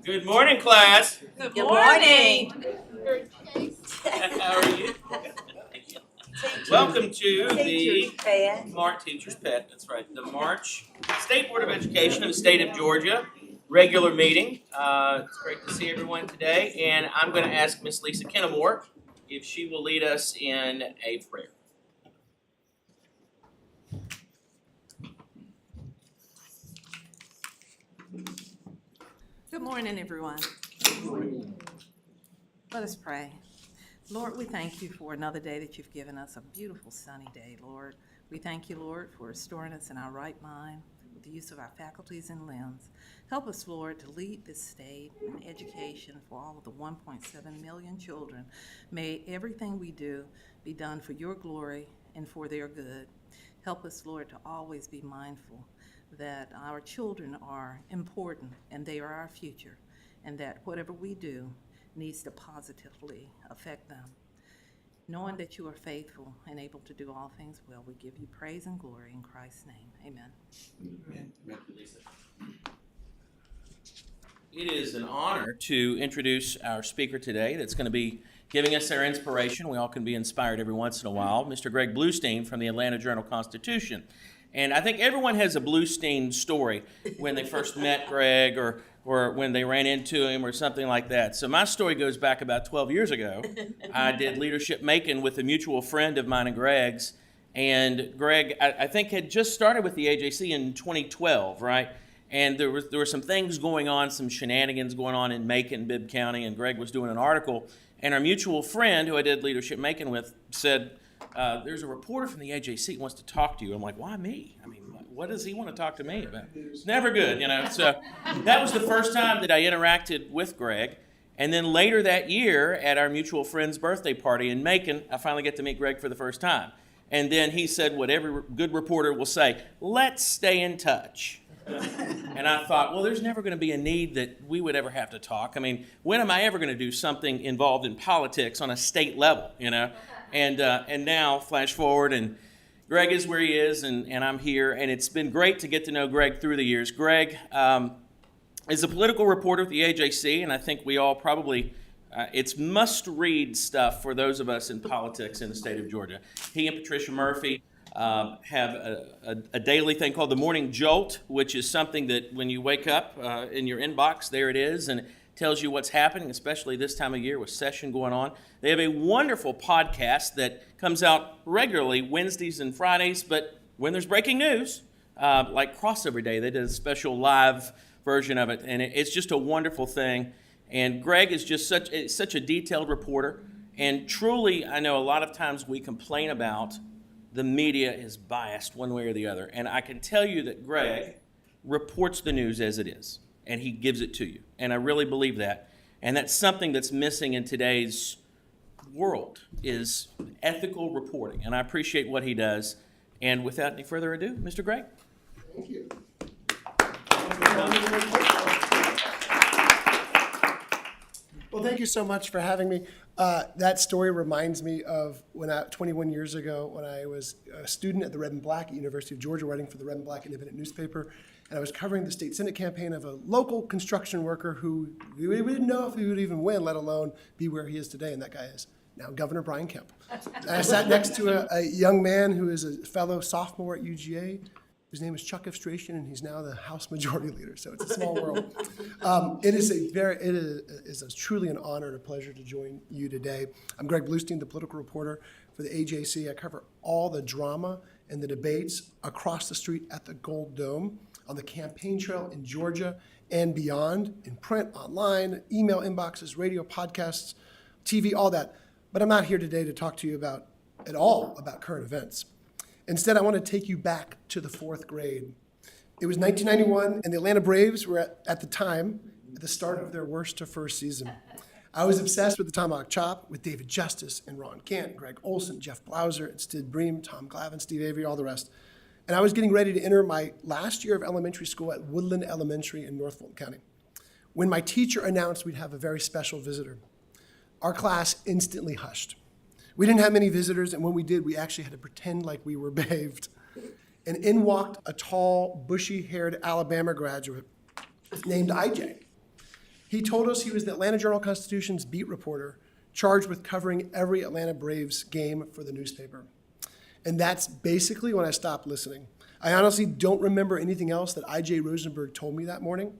Good morning, class. Good morning. How are you? Welcome to the Teacher's Pet. That's right. The March State Board of Education of the State of Georgia regular meeting. It's great to see everyone today, and I'm going to ask Miss Lisa Kennemore if she will lead us in a prayer. Good morning, everyone. Let us pray. Lord, we thank you for another day that you've given us, a beautiful sunny day, Lord. We thank you, Lord, for restoring us in our right mind with the use of our faculties and limbs. Help us, Lord, to lead this state in education for all of the 1.7 million children. May everything we do be done for your glory and for their good. Help us, Lord, to always be mindful that our children are important and they are our future, and that whatever we do needs to positively affect them. Knowing that you are faithful and able to do all things well, we give you praise and glory in Christ's name. Amen. Amen. It is an honor to introduce our speaker today that's going to be giving us our inspiration. We all can be inspired every once in a while. Mr. Greg Bluestein from the Atlanta Journal-Constitution. And I think everyone has a Bluestein story when they first met Greg or when they ran into him or something like that. So my story goes back about 12 years ago. I did Leadership Macon with a mutual friend of mine and Greg's. And Greg, I think, had just started with the AJC in 2012, right? And there were some things going on, some shenanigans going on in Macon, Bibb County, and Greg was doing an article. And our mutual friend, who I did Leadership Macon with, said, there's a reporter from the AJC who wants to talk to you. I'm like, why me? I mean, what does he want to talk to me about? It's never good, you know. So that was the first time that I interacted with Greg. And then later that year at our mutual friend's birthday party in Macon, I finally get to meet Greg for the first time. And then he said what every good reporter will say, let's stay in touch. And I thought, well, there's never going to be a need that we would ever have to talk. I mean, when am I ever going to do something involved in politics on a state level, you know? And now, flash forward, and Greg is where he is, and I'm here, and it's been great to get to know Greg through the years. Greg is a political reporter at the AJC, and I think we all probably, it's must-read stuff for those of us in politics in the state of Georgia. He and Patricia Murphy have a daily thing called the Morning Jolt, which is something that when you wake up in your inbox, there it is, and it tells you what's happening, especially this time of year with session going on. They have a wonderful podcast that comes out regularly Wednesdays and Fridays, but when there's breaking news, like Crossover Day, they did a special live version of it, and it's just a wonderful thing. And Greg is just such a detailed reporter, and truly, I know a lot of times we complain about the media is biased one way or the other, and I can tell you that Greg reports the news as it is, and he gives it to you, and I really believe that. And that's something that's missing in today's world is ethical reporting, and I appreciate what he does. And without any further ado, Mr. Greg. Thank you. Well, thank you so much for having me. That story reminds me of 21 years ago when I was a student at the Red and Black at University of Georgia, writing for the Red and Black Independent newspaper, and I was covering the state senate campaign of a local construction worker who we didn't know if he would even win, let alone be where he is today, and that guy is now Governor Brian Kemp. And I sat next to a young man who is a fellow sophomore at UGA. His name is Chuck Efstration, and he's now the House Majority Leader, so it's a small world. It is truly an honor and a pleasure to join you today. I'm Greg Bluestein, the political reporter for the AJC. I cover all the drama and the debates across the street at the Gold Dome, on the campaign trail in Georgia and beyond, in print, online, email inboxes, radio, podcasts, TV, all that. But I'm not here today to talk to you about current events. Instead, I want to take you back to the fourth grade. It was 1991, and the Atlanta Braves were at the time at the start of their worst to first season. I was obsessed with the Tomahawk Chop with David Justice and Ron Kent, Greg Olson, Jeff Blauser, and Sid Bream, Tom Glavine, Steve Avery, all the rest. And I was getting ready to enter my last year of elementary school at Woodland Elementary in North Fulton County when my teacher announced we'd have a very special visitor. Our class instantly hushed. We didn't have many visitors, and when we did, we actually had to pretend like we were behaved. And in walked a tall, bushy-haired Alabama graduate named IJ. He told us he was the Atlanta Journal-Constitution's beat reporter charged with covering every Atlanta Braves game for the newspaper. And that's basically when I stopped listening. I honestly don't remember anything else that IJ Rosenberg told me that morning.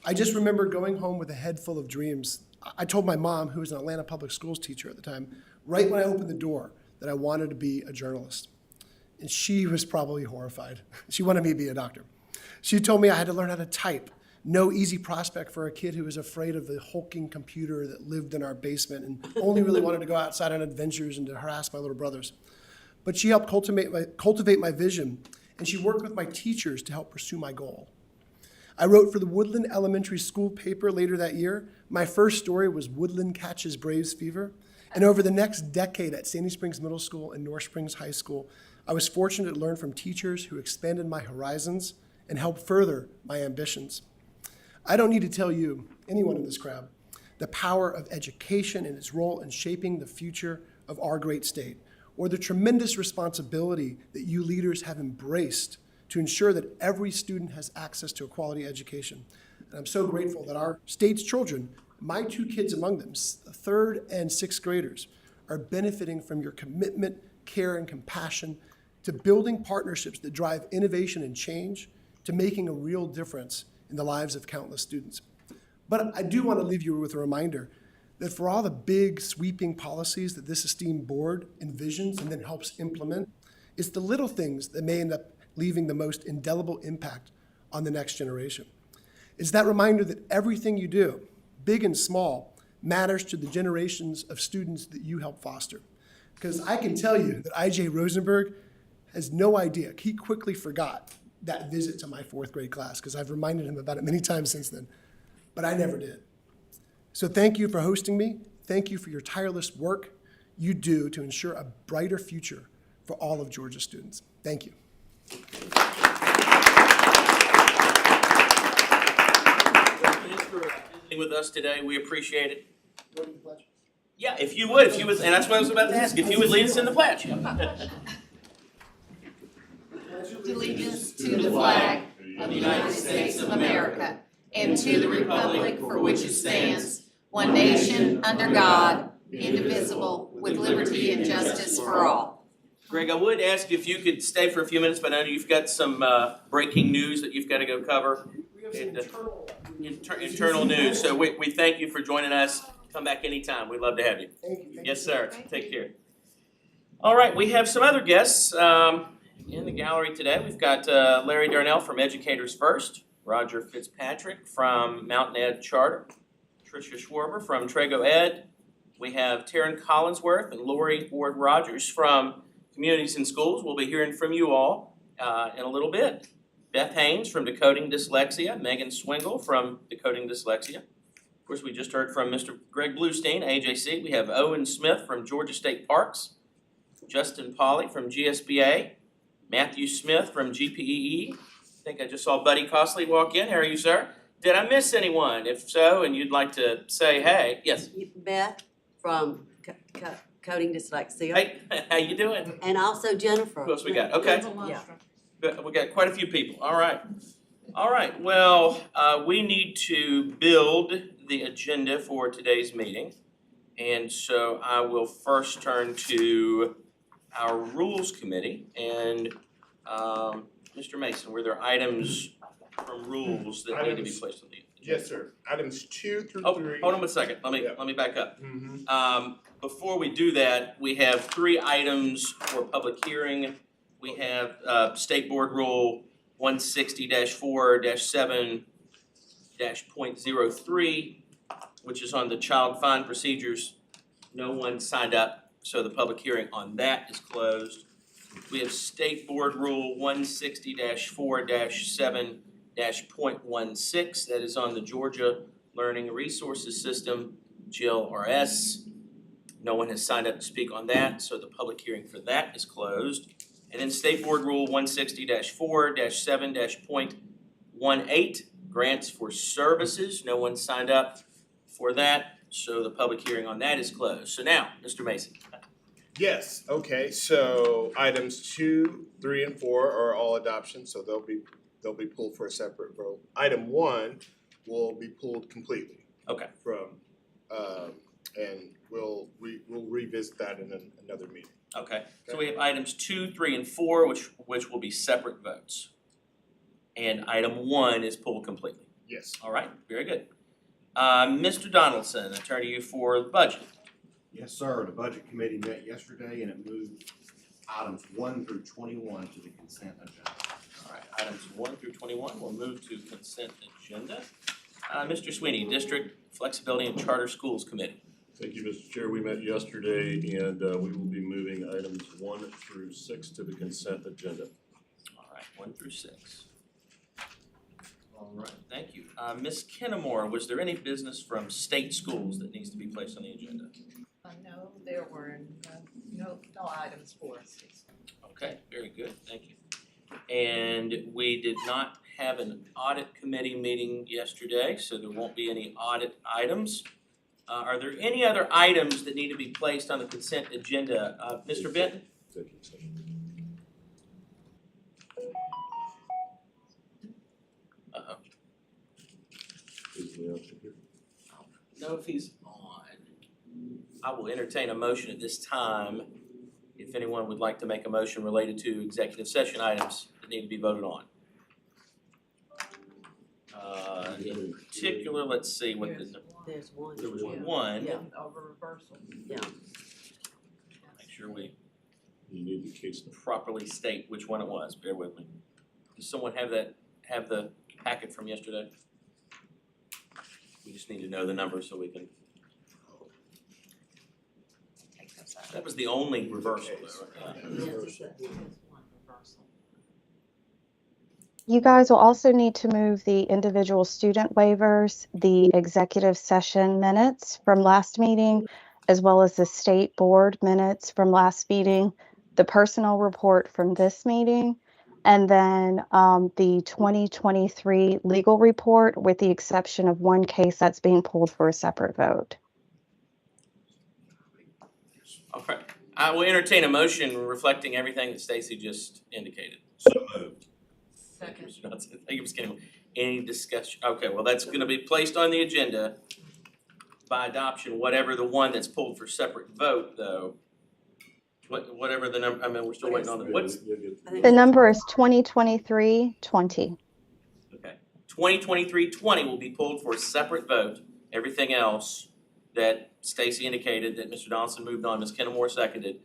I just remember going home with a head full of dreams. I told my mom, who was an Atlanta public schools teacher at the time, right when I opened the door, that I wanted to be a journalist. And she was probably horrified. She wanted me to be a doctor. She told me I had to learn how to type. No easy prospect for a kid who was afraid of the hulking computer that lived in our basement and only really wanted to go outside on adventures and to harass my little brothers. But she helped cultivate my vision, and she worked with my teachers to help pursue my goal. I wrote for the Woodland Elementary School paper later that year. My first story was Woodland Catches Braves Fever. And over the next decade at Sandy Springs Middle School and North Springs High School, I was fortunate to learn from teachers who expanded my horizons and helped further my ambitions. I don't need to tell you, anyone in this crowd, the power of education and its role in shaping the future of our great state, or the tremendous responsibility that you leaders have embraced to ensure that every student has access to a quality education. And I'm so grateful that our state's children, my two kids among them, third and sixth graders, are benefiting from your commitment, care, and compassion to building partnerships that drive innovation and change, to making a real difference in the lives of countless students. But I do want to leave you with a reminder that for all the big sweeping policies that this esteemed board envisions and then helps implement, it's the little things that may end up leaving the most indelible impact on the next generation. It's that reminder that everything you do, big and small, matters to the generations of students that you help foster. Because I can tell you that IJ Rosenberg has no idea. He quickly forgot that visit to my fourth grade class because I've reminded him about it many times since then, but I never did. So thank you for hosting me. Thank you for your tireless work you do to ensure a brighter future for all of Georgia's students. Thank you. Thanks for visiting with us today. We appreciate it. Yeah, if you would, and that's what I was about to ask, if you would lead us in the pledge. Allegiance to the flag of the United States of America and to the republic for which it stands, one nation, under God, indivisible, with liberty and justice for all. Greg, I would ask if you could stay for a few minutes, but I know you've got some breaking news that you've got to go cover. Internal news. So we thank you for joining us. Come back anytime. We'd love to have you. Thank you. Yes, sir. Take care. All right, we have some other guests in the gallery today. We've got Larry Darnell from Educators First, Roger Fitzpatrick from Mountain Ed Charter, Tricia Schwarber from Trago Ed. We have Taryn Collinsworth and Lori Ward Rogers from Communities in Schools. We'll be hearing from you all in a little bit. Beth Haynes from Decoding Dyslexia, Megan Swingle from Decoding Dyslexia. Of course, we just heard from Mr. Greg Bluestein, AJC. We have Owen Smith from Georgia State Parks, Justin Polly from GSBA, Matthew Smith from GPEE. I think I just saw Buddy Costley walk in. How are you, sir? Did I miss anyone? If so, and you'd like to say hey, yes. Beth from Coding Dyslexia. Hey, how you doing? And also Jennifer. Who else we got? Okay. Yeah. We got quite a few people. All right. All right. Well, we need to build the agenda for today's meeting. And so I will first turn to our Rules Committee. And Mr. Mason, were there items from rules that need to be placed on the agenda? Yes, sir. Items 2 through 3. Hold on a second. Let me back up. Before we do that, we have 3 items for public hearing. We have State Board Rule 160-4-7-.03, which is on the child fine procedures. No one signed up, so the public hearing on that is closed. We have State Board Rule 160-4-7-.16, that is on the Georgia Learning Resources System, GLRS. No one has signed up to speak on that, so the public hearing for that is closed. And then State Board Rule 160-4-7-.18, grants for services. No one signed up for that, so the public hearing on that is closed. So now, Mr. Mason. Yes, okay, so items 2, 3, and 4 are all adoption, so they'll be pulled for a separate vote. Item 1 will be pulled completely Okay, from, and we'll revisit that in another meeting. okay. So we have items 2, 3, and 4, which will be separate votes. And item 1 is pulled completely. Yes. All right, very good. Mr. Donaldson, I turn to you for the budget. Yes, sir. The budget committee met yesterday and it moved items 1 through 21 to the consent agenda. All right, items 1 through 21 will move to consent agenda. Mr. Sweeney, District Flexibility and Charter Schools Committee. Thank you, Mr. Chair. We met yesterday and we will be moving items 1 through 6 to the consent agenda. All right, 1 through 6. All right, thank you. Ms. Kennemore, was there any business from state schools that needs to be placed on the agenda? No, there were no items for us. Okay, very good, thank you. And we did not have an audit committee meeting yesterday, so there won't be any audit items. Are there any other items that need to be placed on the consent agenda? Mr. Benton? Executive session. Uh-oh. Is the answer here? Know if he's on. I will entertain a motion at this time if anyone would like to make a motion related to executive session items that need to be voted on. In particular, let's see what the, There's one. there was one. Yeah. Over reversal. Yeah. Make sure we You need the case number. properly state which one it was. Bear with me. Does someone have the packet from yesterday? We just need to know the number so we can. That was the only reversal though, right? Yeah. You guys will also need to move the individual student waivers, the executive session minutes from last meeting, as well as the state board minutes from last meeting, the personnel report from this meeting, and then the 2023 legal report, with the exception of one case that's being pulled for a separate vote. All right. I will entertain a motion reflecting everything that Stacy just indicated. So moved. Thank you, Mr. Johnson. Thank you, Ms. Kenny. Any discussion? Okay, well, that's gonna be placed on the agenda by adoption, whatever the one that's pulled for separate vote, though. Whatever the number, I mean, we're still waiting on the, what's, The number is 2023-20. okay. 2023-20 will be pulled for a separate vote. Everything else that Stacy indicated that Mr. Donaldson moved on, Ms. Kennemore seconded,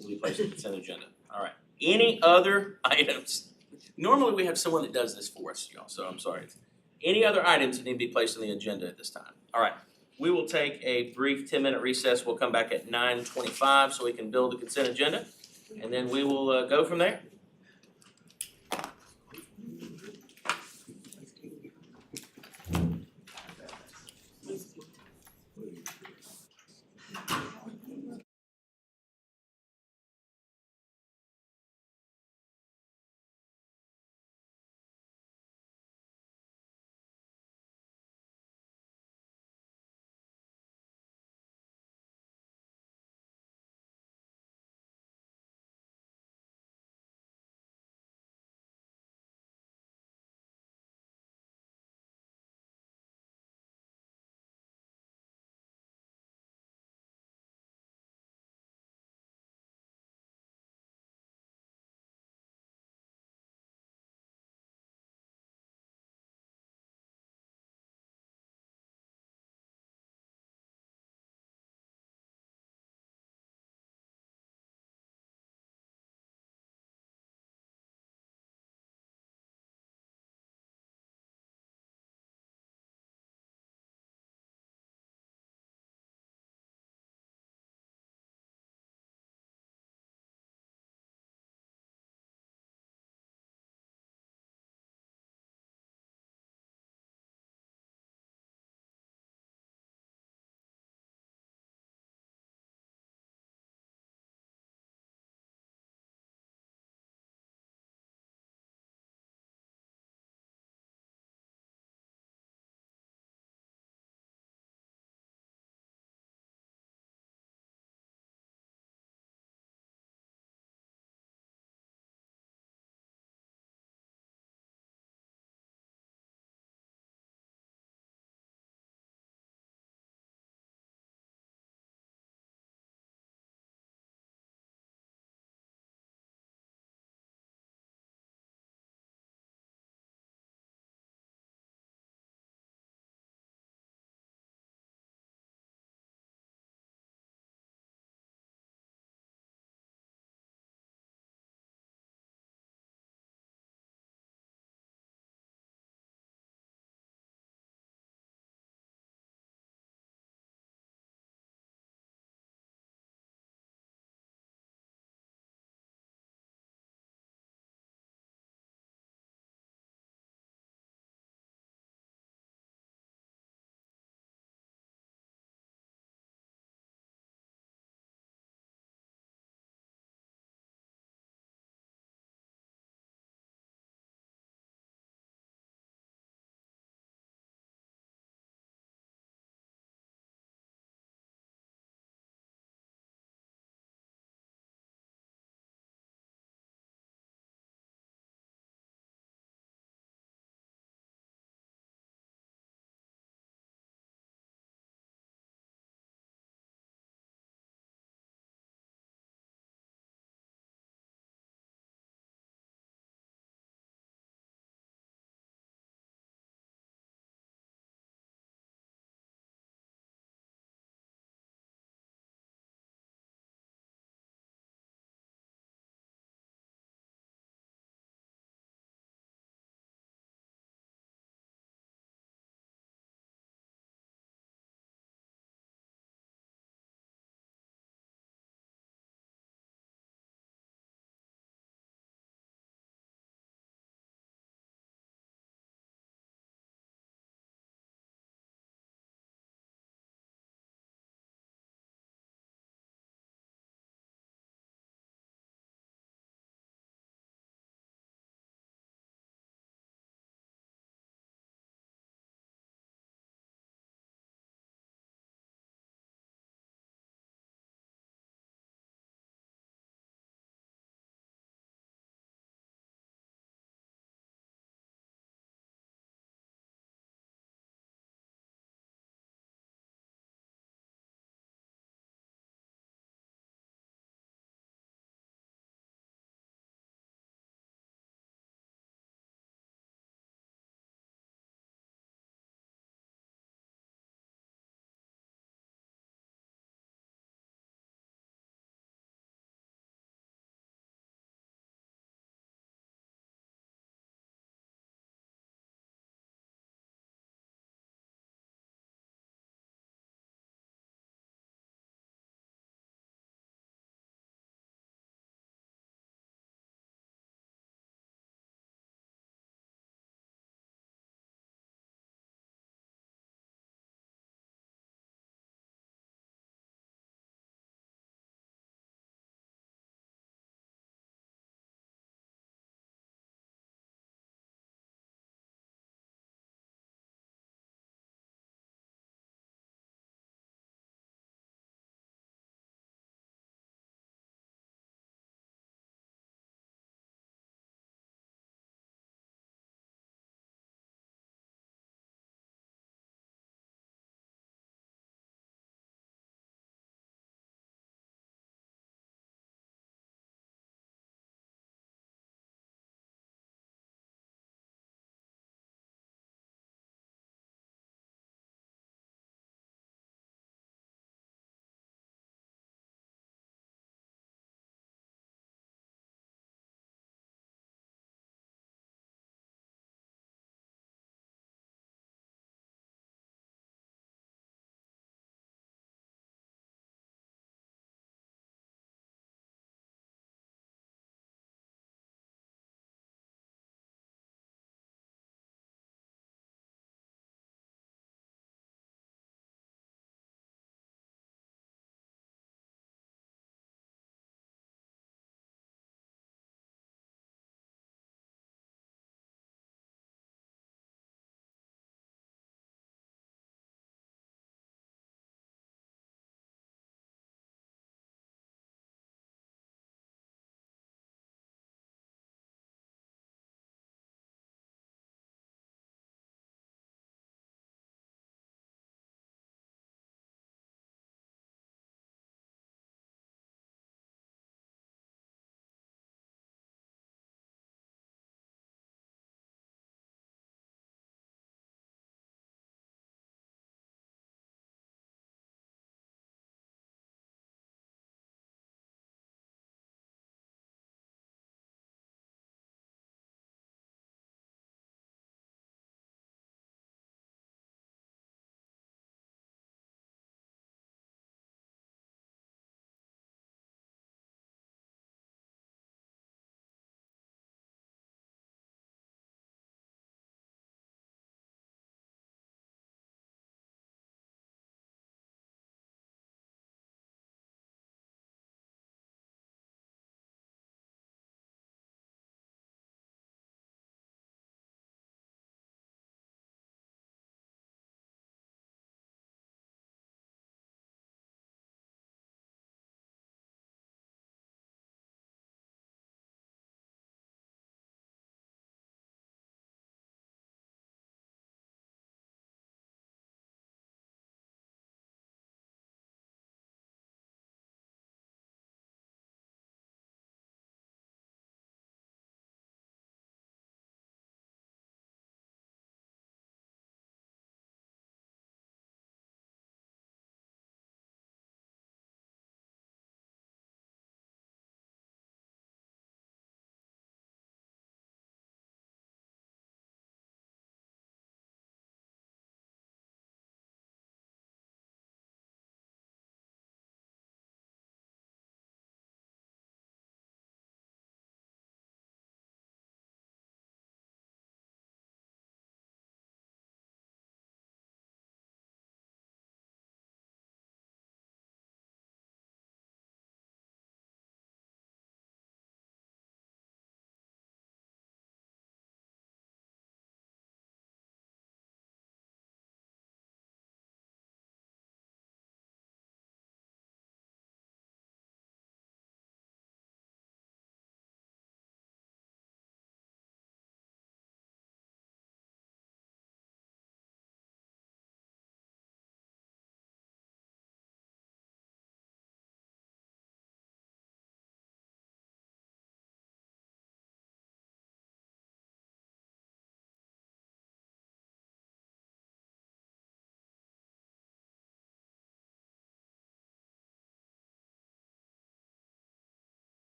will be placed on the consent agenda. All right. Any other items? Normally, we have someone that does this for us, y'all, so I'm sorry. Any other items that need to be placed on the agenda at this time? All right. We will take a brief 10-minute recess. We'll come back at 9:25 so we can build the consent agenda, and then we will go from there.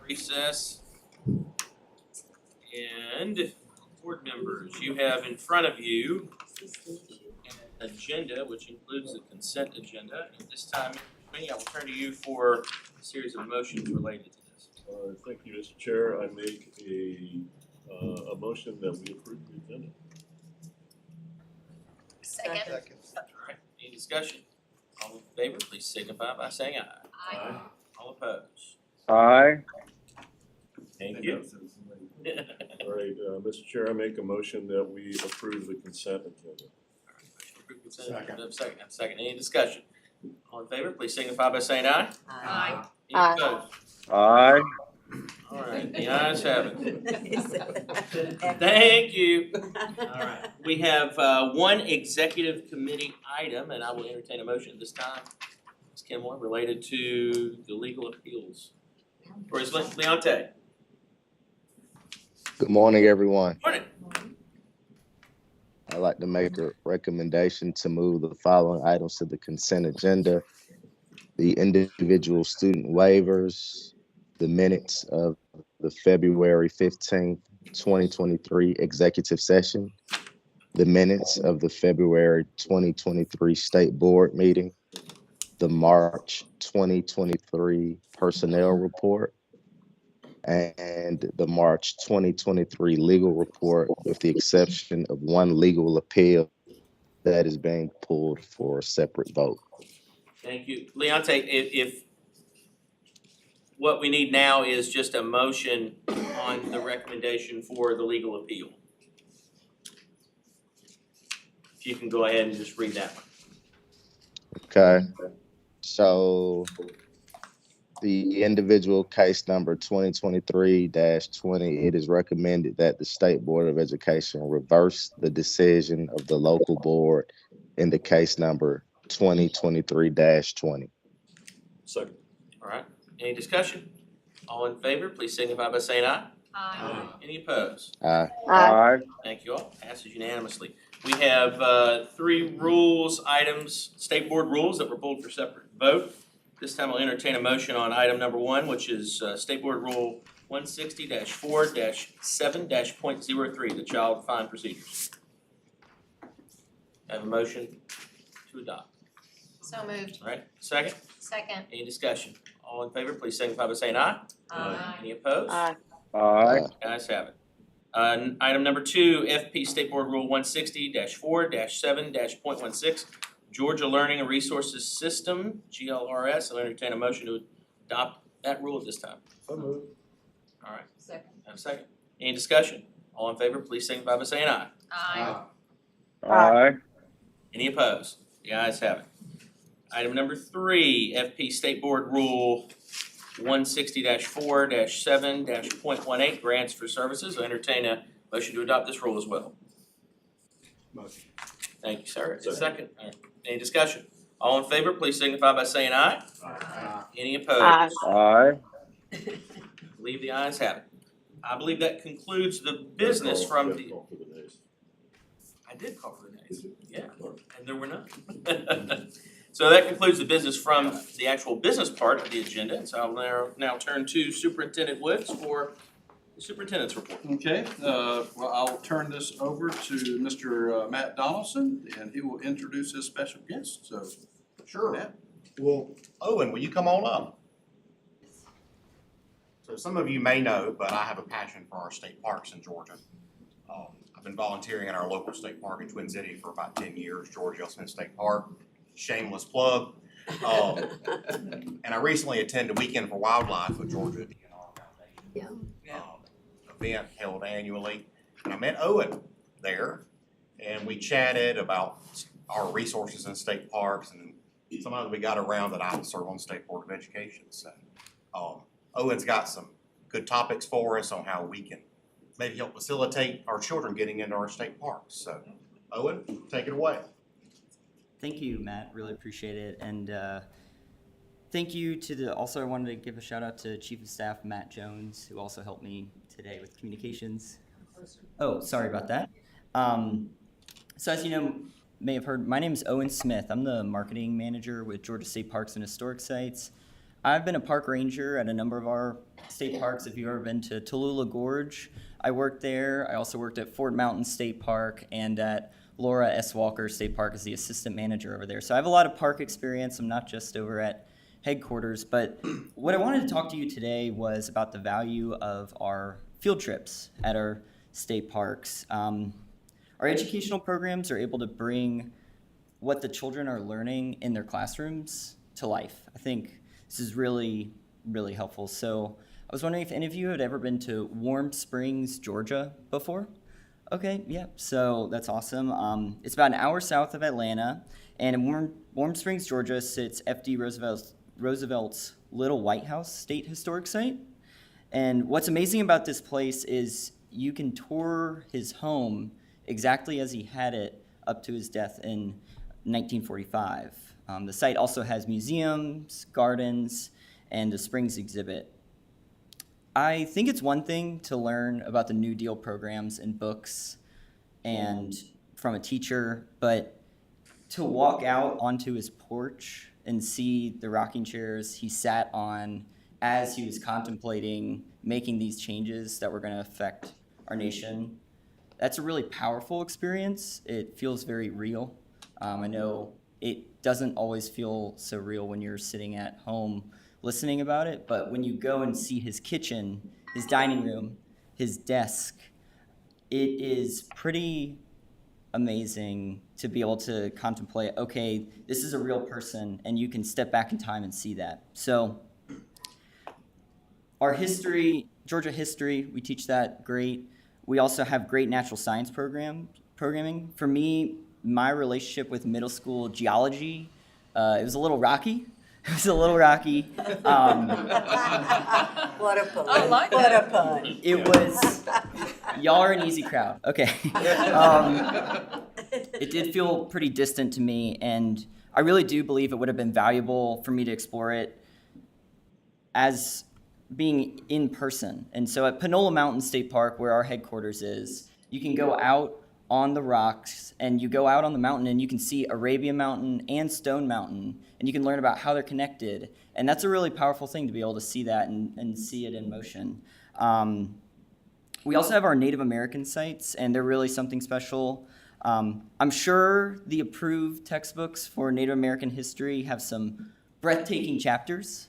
recess. And board members, you have in front of you an agenda, which includes the consent agenda. At this time, Mr. Sweeney, I will turn to you for a series of motions related to this. Thank you, Mr. Chair. I make a motion that we approve the agenda. Second. All right, any discussion? All in favor, please signify by saying aye. Aye. All opposed? Aye. Thank you. All right, Mr. Chair, I make a motion that we approve the consent agenda. Second. Any discussion? All in favor, please signify by saying aye. Aye. Any Aye. opposed? Aye. All right, the ayes have it. Thank you. All right, we have one executive committee item, and I will entertain a motion at this time. Ms. Kimler, related to the legal appeals. Or is Leonte? Good morning, everyone. Morning. I'd like to make a recommendation to move the following items to the consent agenda. The individual student waivers, the minutes of the February 15th, 2023 executive session, the minutes of the February 2023 state board meeting, the March 2023 personnel report, and the March 2023 legal report, with the exception of one legal appeal that is being pulled for a separate vote. Thank you. Leonte, if what we need now is just a motion on the recommendation for the legal appeal. If you can go ahead and just read that one. Okay, so the individual case number 2023-20, it is recommended that the State Board of Education reverse the decision of the local board in the case number 2023-20. Second. All right, any discussion? All in favor, please signify by saying aye. Aye. Any opposed? Aye. Aye. Thank you all. Passes unanimously. We have three rules items, state board rules that were pulled for separate vote. This time I'll entertain a motion on item number one, which is State Board Rule 160-4-7-.03, the child fine procedures. Have a motion to adopt. So moved. All right, second. Second. Any discussion? All in favor, please signify by saying aye. Aye. Any opposed? Aye. Aye. Ayes have it. Item number two, FP State Board Rule 160-4-7-.16, Georgia Learning and Resources System, GLRS. I'll entertain a motion to adopt that rule at this time. So moved. All right, Second. have a second. Any discussion? All in favor, please signify by saying aye. Aye. Aye. Any opposed? The ayes have it. Item number three, FP State Board Rule 160-4-7-.18, grants for services. I'll entertain a motion to adopt this rule as well. Motion. Thank you, sir. Second. Second. All right. Any discussion? All in favor, please signify by saying aye. Aye. Any opposed? Aye. Aye. Believe the ayes have it. I believe that concludes the business from the, Call for the days. I did call for the nays. Yeah, and there were none. So that concludes the business from the actual business part of the agenda. And so I'll now turn to Superintendent Woods for the superintendent's report. Okay, well, I'll turn this over to Mr. Matt Donaldson, and he will introduce his special guest, so. Sure. Matt. Well, Owen, will you come on up? So some of you may know, but I have a passion for our state parks in Georgia. I've been volunteering at our local state park in Twin City for about 10 years, Georgia Smith State Park. Shameless plug. And I recently attended Weekend for Wildlife with Georgia DNR Foundation. Event held annually, and I met Owen there, and we chatted about our resources in state parks and somehow we got around that I serve on the State Board of Education. So Owen's got some good topics for us on how we can maybe help facilitate our children getting into our state parks. So Owen, take it away. Thank you, Matt. Really appreciate it. And thank you to also I wanted to give a shout out to Chief of Staff Matt Jones, who also helped me today with communications. Oh, sorry about that. So as you may have heard, my name is Owen Smith. I'm the marketing manager with Georgia State Parks and Historic Sites. I've been a park ranger at a number of our state parks. If you've ever been to Tallulah Gorge, I worked there. I also worked at Fort Mountain State Park and at Laura S. Walker State Park as the assistant manager over there. So I have a lot of park experience. I'm not just over at headquarters, but what I wanted to talk to you today was about the value of our field trips at our state parks. Our educational programs are able to bring what the children are learning in their classrooms to life. I think this is really, really helpful. So I was wondering if any of you had ever been to Warm Springs, Georgia before? Okay, yeah, so that's awesome. It's about an hour south of Atlanta, and in Warm Springs, Georgia sits F.D. Roosevelt's Little White House State Historic Site. And what's amazing about this place is you can tour his home exactly as he had it up to his death in 1945. The site also has museums, gardens, and a Springs exhibit. I think it's one thing to learn about the New Deal programs in books and from a teacher, but to walk out onto his porch and see the rocking chairs he sat on as he was contemplating making these changes that were going to affect our nation, that's a really powerful experience. It feels very real. I know it doesn't always feel so real when you're sitting at home listening about it, but when you go and see his kitchen, his dining room, his desk, it is pretty amazing to be able to contemplate, okay, this is a real person, and you can step back in time and see that. So our history, Georgia history, we teach that great. We also have great natural science programming. For me, my relationship with middle school geology, it was a little rocky. It was a little rocky. What a pun. I like What that. a pun. It was, y'all are an easy crowd. Okay. It did feel pretty distant to me, and I really do believe it would have been valuable for me to explore it as being in person. And so at Panola Mountain State Park, where our headquarters is, you can go out on the rocks and you go out on the mountain and you can see Arabia Mountain and Stone Mountain, and you can learn about how they're connected. And that's a really powerful thing to be able to see that and see it in motion. We also have our Native American sites, and they're really something special. I'm sure the approved textbooks for Native American history have some breathtaking chapters,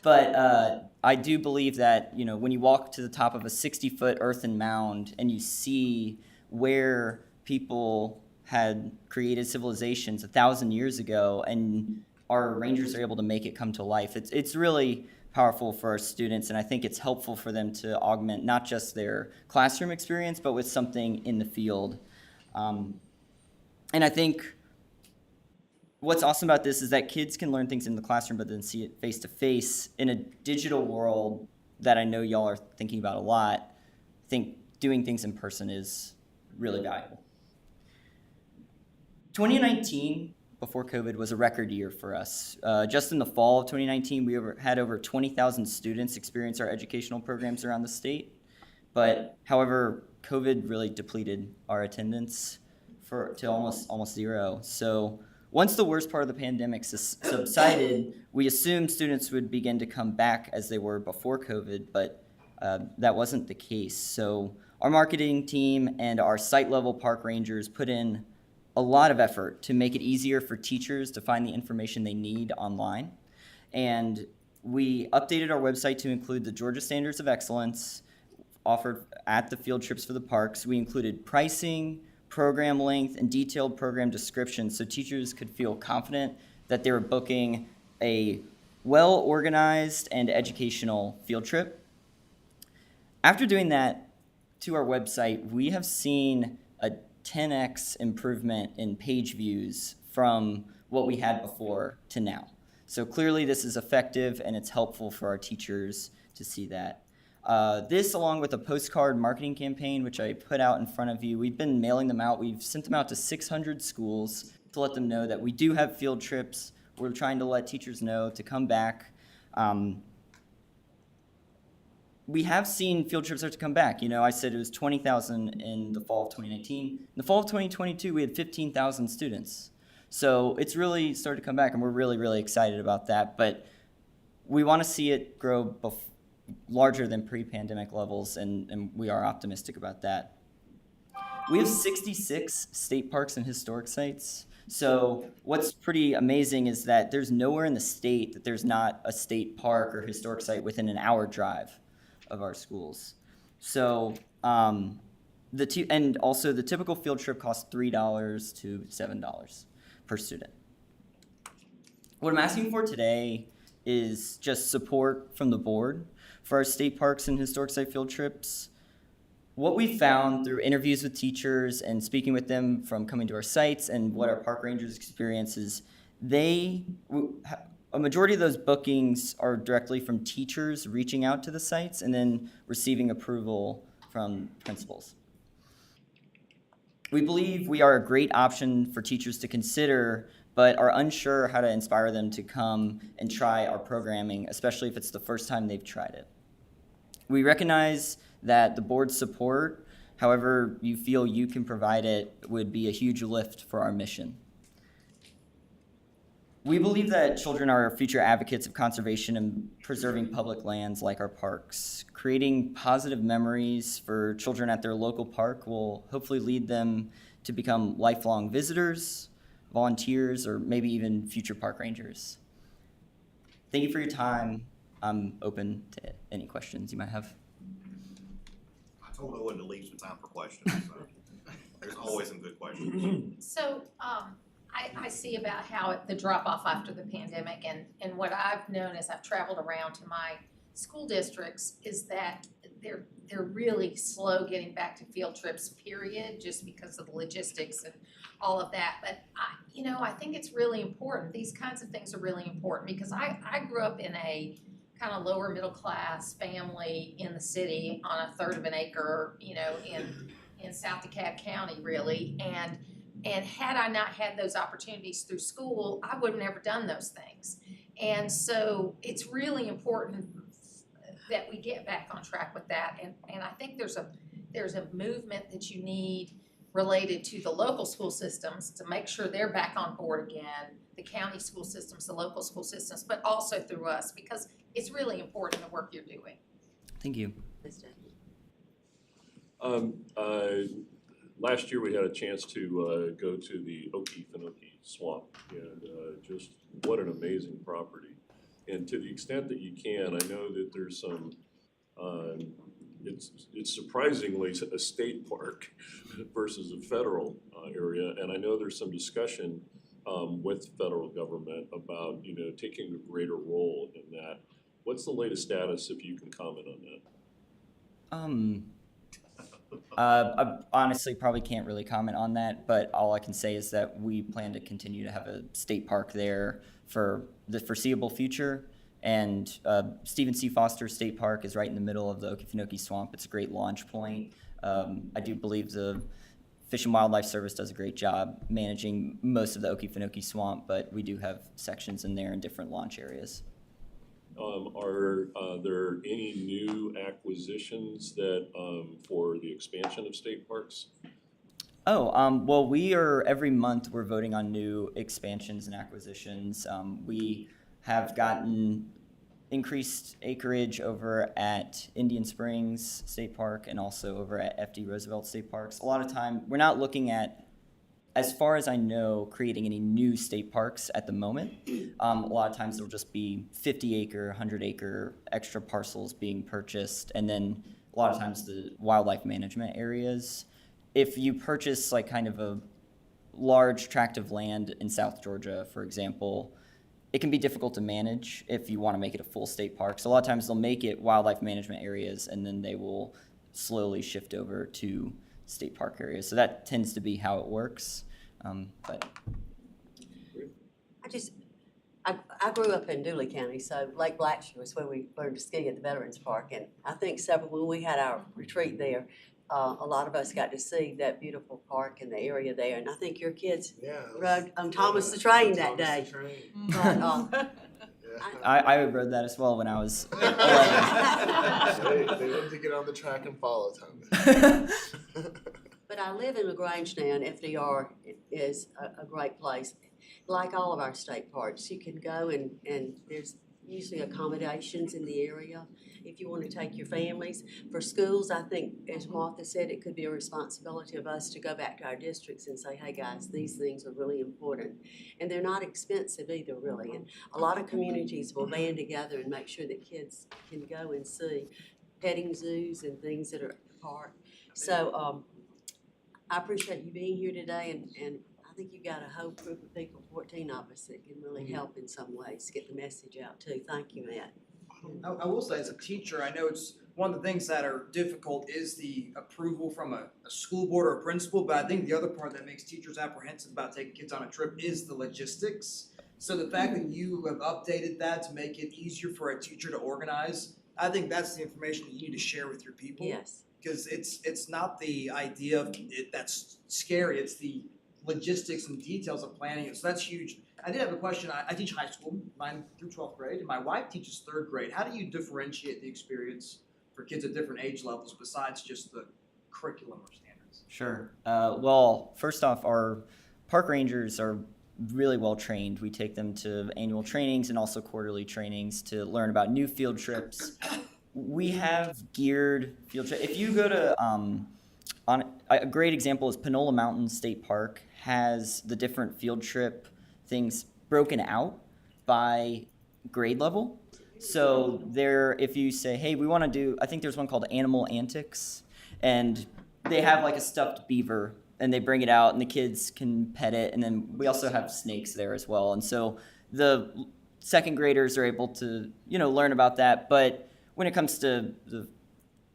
but I do believe that, you know, when you walk to the top of a 60-foot earthen mound and you see where people had created civilizations 1,000 years ago, and our rangers are able to make it come to life, it's really powerful for our students, and I think it's helpful for them to augment not just their classroom experience, but with something in the field. And I think what's awesome about this is that kids can learn things in the classroom, but then see it face to face in a digital world that I know y'all are thinking about a lot. I think doing things in person is really valuable. 2019, before COVID, was a record year for us. Just in the fall of 2019, we had over 20,000 students experience our educational programs around the state. But however, COVID really depleted our attendance to almost zero. So once the worst part of the pandemic subsided, we assumed students would begin to come back as they were before COVID, but that wasn't the case. So our marketing team and our site-level park rangers put in a lot of effort to make it easier for teachers to find the information they need online. And we updated our website to include the Georgia Standards of Excellence offered at the field trips for the parks. We included pricing, program length, and detailed program descriptions so teachers could feel confident that they were booking a well-organized and educational field trip. After doing that to our website, we have seen a 10x improvement in page views from what we had before to now. So clearly this is effective, and it's helpful for our teachers to see that. This, along with a postcard marketing campaign, which I put out in front of you, we've been mailing them out. We've sent them out to 600 schools to let them know that we do have field trips. We're trying to let teachers know to come back. We have seen field trips start to come back. You know, I said it was 20,000 in the fall of 2019. In the fall of 2022, we had 15,000 students. So it's really started to come back, and we're really, really excited about that. But we want to see it grow larger than pre-pandemic levels, and we are optimistic about that. We have 66 state parks and historic sites. So what's pretty amazing is that there's nowhere in the state that there's not a state park or historic site within an hour drive of our schools. So and also the typical field trip costs $3 to $7 per student. What I'm asking for today is just support from the board for our state parks and historic site field trips. What we found through interviews with teachers and speaking with them from coming to our sites and what our park rangers experience is a majority of those bookings are directly from teachers reaching out to the sites and then receiving approval from principals. We believe we are a great option for teachers to consider, but are unsure how to inspire them to come and try our programming, especially if it's the first time they've tried it. We recognize that the board's support, however you feel you can provide it, would be a huge lift for our mission. We believe that children are future advocates of conservation and preserving public lands like our parks. Creating positive memories for children at their local park will hopefully lead them to become lifelong visitors, volunteers, or maybe even future park rangers. Thank you for your time. I'm open to any questions you might have. I told Owen to leave some time for questions, so there's always some good questions. So, I see about how the drop-off after the pandemic, and what I've known as I've traveled around to my school districts is that they're really slow getting back to field trips, period, just because of the logistics and all of that. But I think it's really important. These kinds of things are really important because I grew up in a kind of lower middle class family in the city on a third of an acre, in South DeKalb County, really, and had I not had those opportunities through school, I would have never done those things. And so it's really important that we get back on track with that. And I think there's a movement that you need related to the local school systems to make sure they're back on board again, the county school systems, the local school systems, but also through us, because it's really important the work you're doing. Thank you. Last year, we had a chance to go to the Okefenokee Swamp, and just what an amazing property. And to the extent that you can, I know that there's some, it's surprisingly a state park versus a federal area, and I know there's some discussion with federal government about, taking a greater role in that. What's the latest status, if you can comment on that? I honestly probably can't really comment on that, but all I can say is that we plan to continue to have a state park there for the foreseeable future. And Stephen C. Foster State Park is right in the middle of the Okefenokee Swamp. It's a great launch point. I do believe the Fish and Wildlife Service does a great job managing most of the Okefenokee Swamp, but we do have sections in there in different launch areas. Are there any new acquisitions that for the expansion of state parks? Well, every month we're voting on new expansions and acquisitions. We have gotten increased acreage over at Indian Springs State Park and also over at F.D. Roosevelt State Parks. A lot of time, we're not looking at, as far as I know, creating any new state parks at the moment. A lot of times there'll just be 50-acre, 100-acre extra parcels being purchased, and then a lot of times the wildlife management areas. If you purchase like kind of a large tract of land in South Georgia, for example, it can be difficult to manage if you want to make it a full state park. So a lot of times they'll make it wildlife management areas, and then they will slowly shift over to state park areas. So that tends to be how it works. But I grew up in Dooley County, so Lake Blackshear was where we learned to ski at the Veterans Park, and I think when we had our retreat there, a lot of us got to see that beautiful park and the area there, and I think your kids rode Thomas the Train that day. But, I rode that as well when I was 11. They love to get on the track and follow Thomas. But I live in LaGrange now, and FDR is a great place. Like all of our state parks, you can go and there's, usually accommodations in the area. If you want to take your families. For schools, I think, as Martha said, it could be a responsibility of us to go back to our districts and say, hey, guys, these things are really important. And they're not expensive either, really. And a lot of communities will band together and make sure that kids can go and see petting zoos and things that are at the park. So I appreciate you being here today, and I think you've got a whole group of people, 14 of us, that can really help in some ways, get the message out too. Thank you, Matt. I will say, as a teacher, I know it's one of the things that are difficult is the approval from a school board or a principal, but I think the other part that makes teachers apprehensive about taking kids on a trip is the logistics. So the fact that you have updated that to make it easier for a teacher to organize, I think that's the information that you need to share with your people. Yes. Because it's not the idea of it that's scary, it's the logistics and details of planning it. So that's huge. I did have a question. I teach high school, 9th through 12th grade, and my wife teaches 3rd grade. How do you differentiate the experience for kids at different age levels besides just the curriculum or standards? Sure. Well, first off, our park rangers are really well trained. We take them to annual trainings and also quarterly trainings to learn about new field trips. We have geared field trips. If you go to, on a great example is Panola Mountain State Park has the different field trip things broken out by grade level. So there, if you say, hey, we want to do, I think there's one called Animal Antics, and they have like a stuffed beaver, and they bring it out, and the kids can pet it, and then we also have snakes there as well. And so the 2nd graders are able to, learn about that, but when it comes to the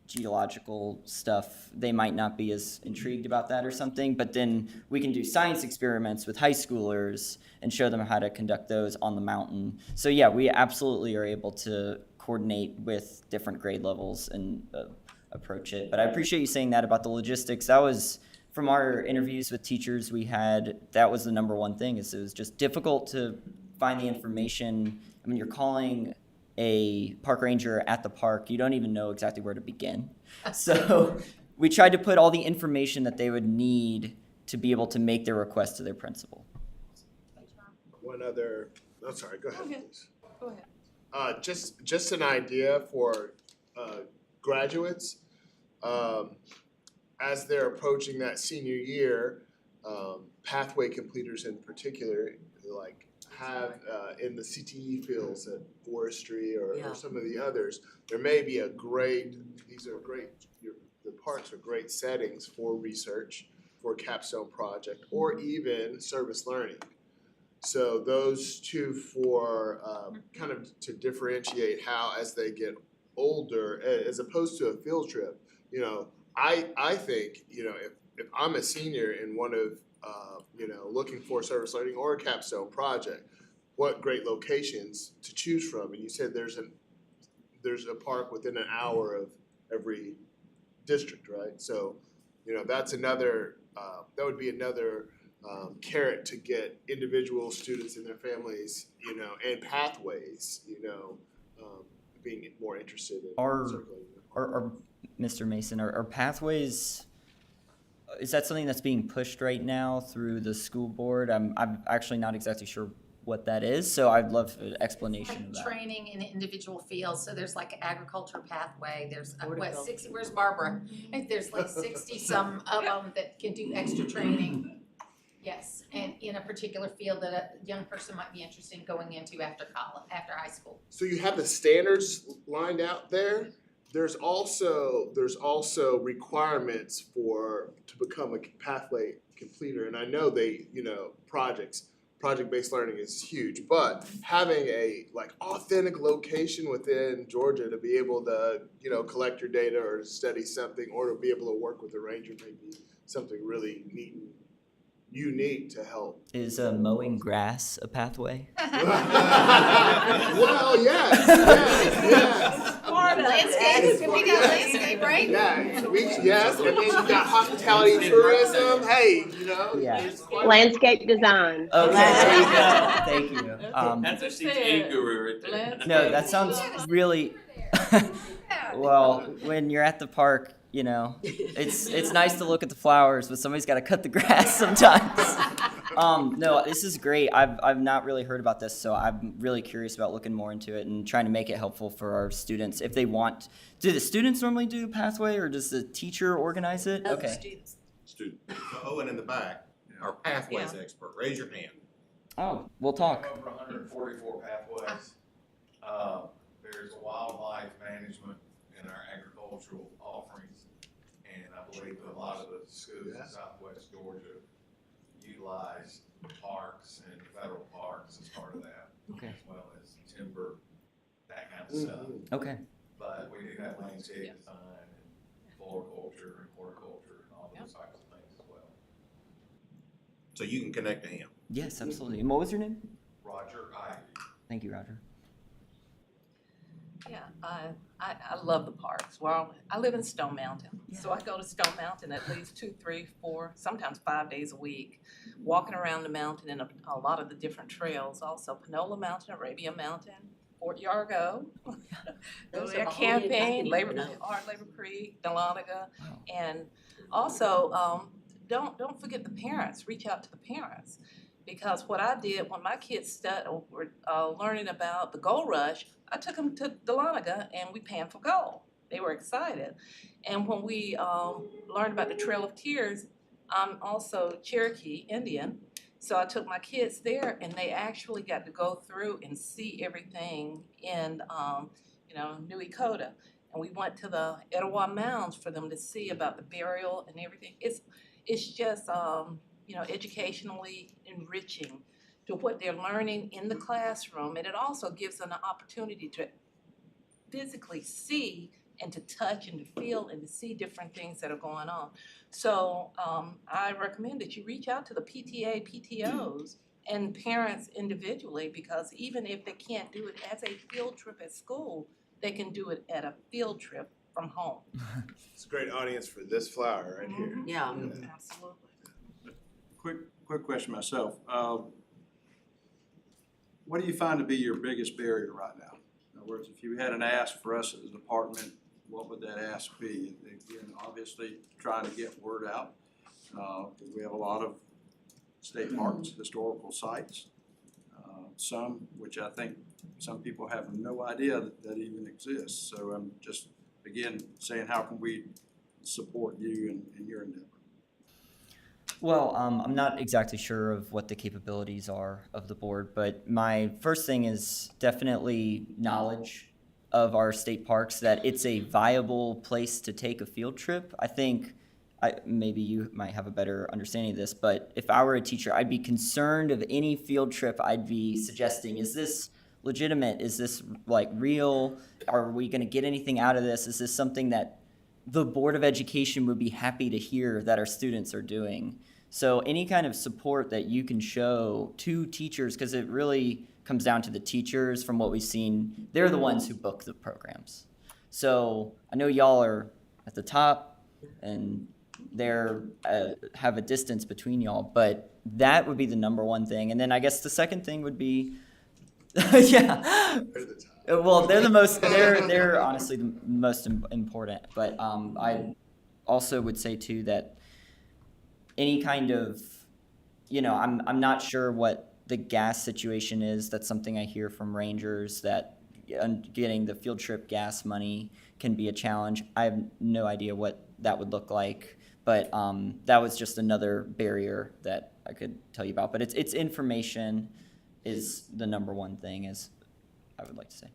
geological stuff, they might not be as intrigued about that or something, but then we can do science experiments with high schoolers and show them how to conduct those on the mountain. So yeah, we absolutely are able to coordinate with different grade levels and approach it. But I appreciate you saying that about the logistics. That was from our interviews with teachers we had, that was the number one thing, is it was just difficult to find the information. I mean, you're calling a park ranger at the park, you don't even know exactly where to begin. So we tried to put all the information that they would need to be able to make their request to their principal. One other, oh, sorry, go ahead, please. Go ahead. Just an idea for graduates, as they're approaching that senior year, pathway completers in particular, like have in the CTE fields at forestry or some of the others, there may be the parks are great settings for research, for a capstone project, or even service learning. So those two for kind of to differentiate how as they get older, as opposed to a field trip, I think, if I'm a senior in one of looking for service learning or a capstone project, what great locations to choose from. And you said there's a park within an hour of every district, right? So, that's another, that would be another carrot to get individual students and their families, and pathways, being more interested in Our Mr. Mason, are pathways, is that something that's being pushed right now through the school board? I'm actually not exactly sure what that is, so I'd love an explanation of that. Training in individual fields, so there's like an agriculture pathway, there's, 60, where's Barbara? There's like 60 some of them that can do extra training. Yes, and in a particular field that a young person might be interested in going into after college, after high school. So you have the standards lined out there. There's also requirements to become a pathway completer, and I know project-based learning is huge, but having a authentic location within Georgia to be able to collect your data or study something, or to be able to work with a ranger may be something really neat and unique to help. Is mowing grass a pathway? Well, yes. Landscape, we got landscape, right? Yeah, yes, and then you got hospitality and tourism. Hey, Yeah. Landscape design. Okay, there you go. Thank you. That's a CTA guru right there. No, that sounds really, well, when you're at the park, you know, it's nice to look at the flowers, but somebody's got to cut the grass sometimes. No, this is great. I've not really heard about this, so I'm really curious about looking more into it and trying to make it helpful for our students if they want. Do the students normally do the pathway, or does the teacher organize it? No, the Okay. students. Student. Owen in the back, our pathways expert, raise your hand. Oh, we'll talk. We have over 144 pathways. There's a wildlife management in our agricultural offerings, and I believe that a lot of the schools in Southwest Georgia utilize parks and federal parks as part of that, Okay. as well as timber, that kind of stuff. Okay. But we do have landscape design and floriculture and horticulture and all those types of things as well. So you can connect to him. Yes, absolutely. And what was your name? Roger Ivy. Thank you, Roger. Yeah, I love the parks. Well, I live in Stone Mountain, so I go to Stone Mountain at least 2, 3, 4, sometimes 5 days a week, walking around the mountain and a lot of the different trails. Also, Panola Mountain, Arabia Mountain, Fort Yargo. Go there camping, Labor Creek, Dahlonega, and also don't forget the parents. Reach out to the parents. Because what I did when my kids were learning about the gold rush, I took them to Dahlonega and we panned for gold. They were excited. And when we learned about the Trail of Tears, I'm also Cherokee Indian. So I took my kids there and they actually got to go through and see everything in New Dakota. And we went to the Etowah Mounds for them to see about the burial and everything. It's just educationally enriching to what they're learning in the classroom, and it also gives them an opportunity to physically see and to touch and to feel and to see different things that are going on. So I recommend that you reach out to the PTA, PTOs, and parents individually, because even if they can't do it as a field trip at school, they can do it at a field trip from home. It's a great audience for this flower right here. Yeah. Absolutely. Quick question myself. What do you find to be your biggest barrier right now? In other words, if you had an ask for us as a department, what would that ask be? Again, obviously trying to get word out. We have a lot of state parks, historical sites, some which I think some people have no idea that even exists. So I'm just, again, saying how can we support you in your endeavor? Well, I'm not exactly sure of what the capabilities are of the board, but my first thing is definitely knowledge of our state parks, that it's a viable place to take a field trip. I think maybe you might have a better understanding of this, but if I were a teacher, I'd be concerned of any field trip I'd be suggesting. Is this legitimate? Is this like real? Are we going to get anything out of this? Is this something that the Board of Education would be happy to hear that our students are doing? So any kind of support that you can show to teachers, because it really comes down to the teachers from what we've seen. They're the ones who book the programs. So I know y'all are at the top and they're have a distance between y'all, but that would be the number one thing. And then I guess the second thing would be, yeah. Well, they're the most. They're honestly the most important. But I also would say too that any kind of, I'm not sure what the gas situation is. That's something I hear from rangers, that getting the field trip gas money can be a challenge. I have no idea what that would look like, but that was just another barrier that I could tell you about. But it's information is the number one thing, as I would like to say.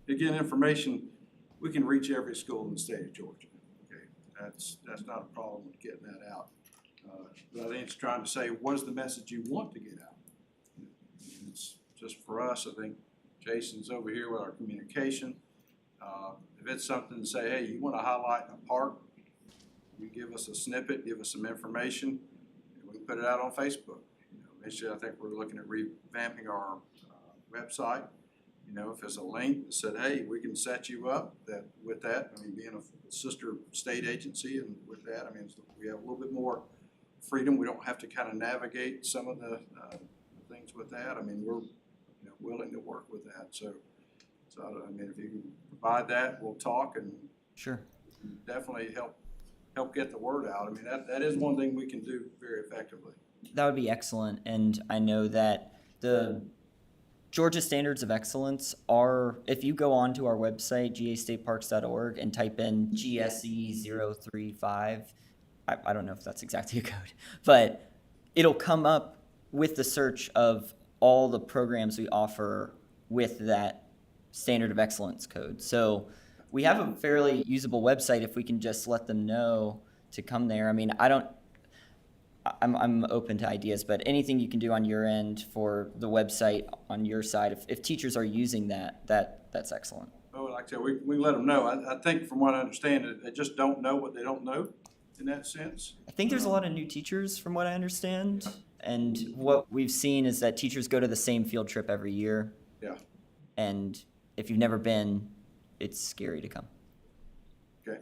Again, information, we can reach every school in the state of Georgia. Okay, that's not a problem with getting that out. But I think it's trying to say, what is the message you want to get out? And it's just for us, I think Jason's over here with our communication. If it's something to say, hey, you want to highlight a park, you give us a snippet, give us some information, and we can put it out on Facebook. Eventually, I think we're looking at revamping our website. If there's a link that said, hey, we can set you up with that, being a sister state agency, and with that, we have a little bit more freedom. We don't have to kind of navigate some of the things with that. We're willing to work with that. So if you can provide that, we'll talk. And sure. definitely help get the word out. I mean, that is one thing we can do very effectively. That would be excellent. And I know that the Georgia Standards of Excellence are, if you go onto our website, gastateparks.org, and type in GSE 035, I don't know if that's exactly a code, but it'll come up with the search of all the programs we offer with that Standard of Excellence code. So we have a fairly usable website if we can just let them know to come there. I mean, I'm open to ideas, but anything you can do on your end for the website on your side, if teachers are using that's excellent. Oh, like I said, we let them know. I think from what I understand, they just don't know what they don't know in that sense. I think there's a lot of new teachers from what I understand. And what we've seen is that teachers go to the same field trip every year. Yeah. And if you've never been, it's scary to come. Okay.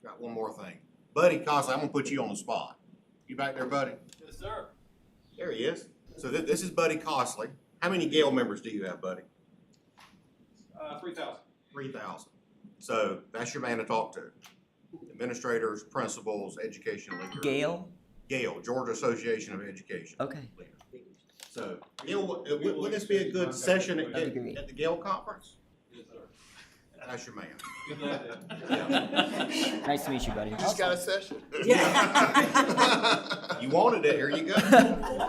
Got one more thing. Buddy Cosley, I'm gonna put you on the spot. You back there, buddy? Yes, sir. There he is. So this is Buddy Cosley. How many Gale members do you have, buddy? 3,000. 3,000. So that's your man to talk to. Administrators, principals, education leaders. Gale? Gale, Georgia Association of Education. Okay. So, Gale, wouldn't this be a good session at That'd be great. the Gale conference? Yes, sir. That's your man. Good luck there. Nice to meet you, buddy. Just got a session. You wanted it, here you go.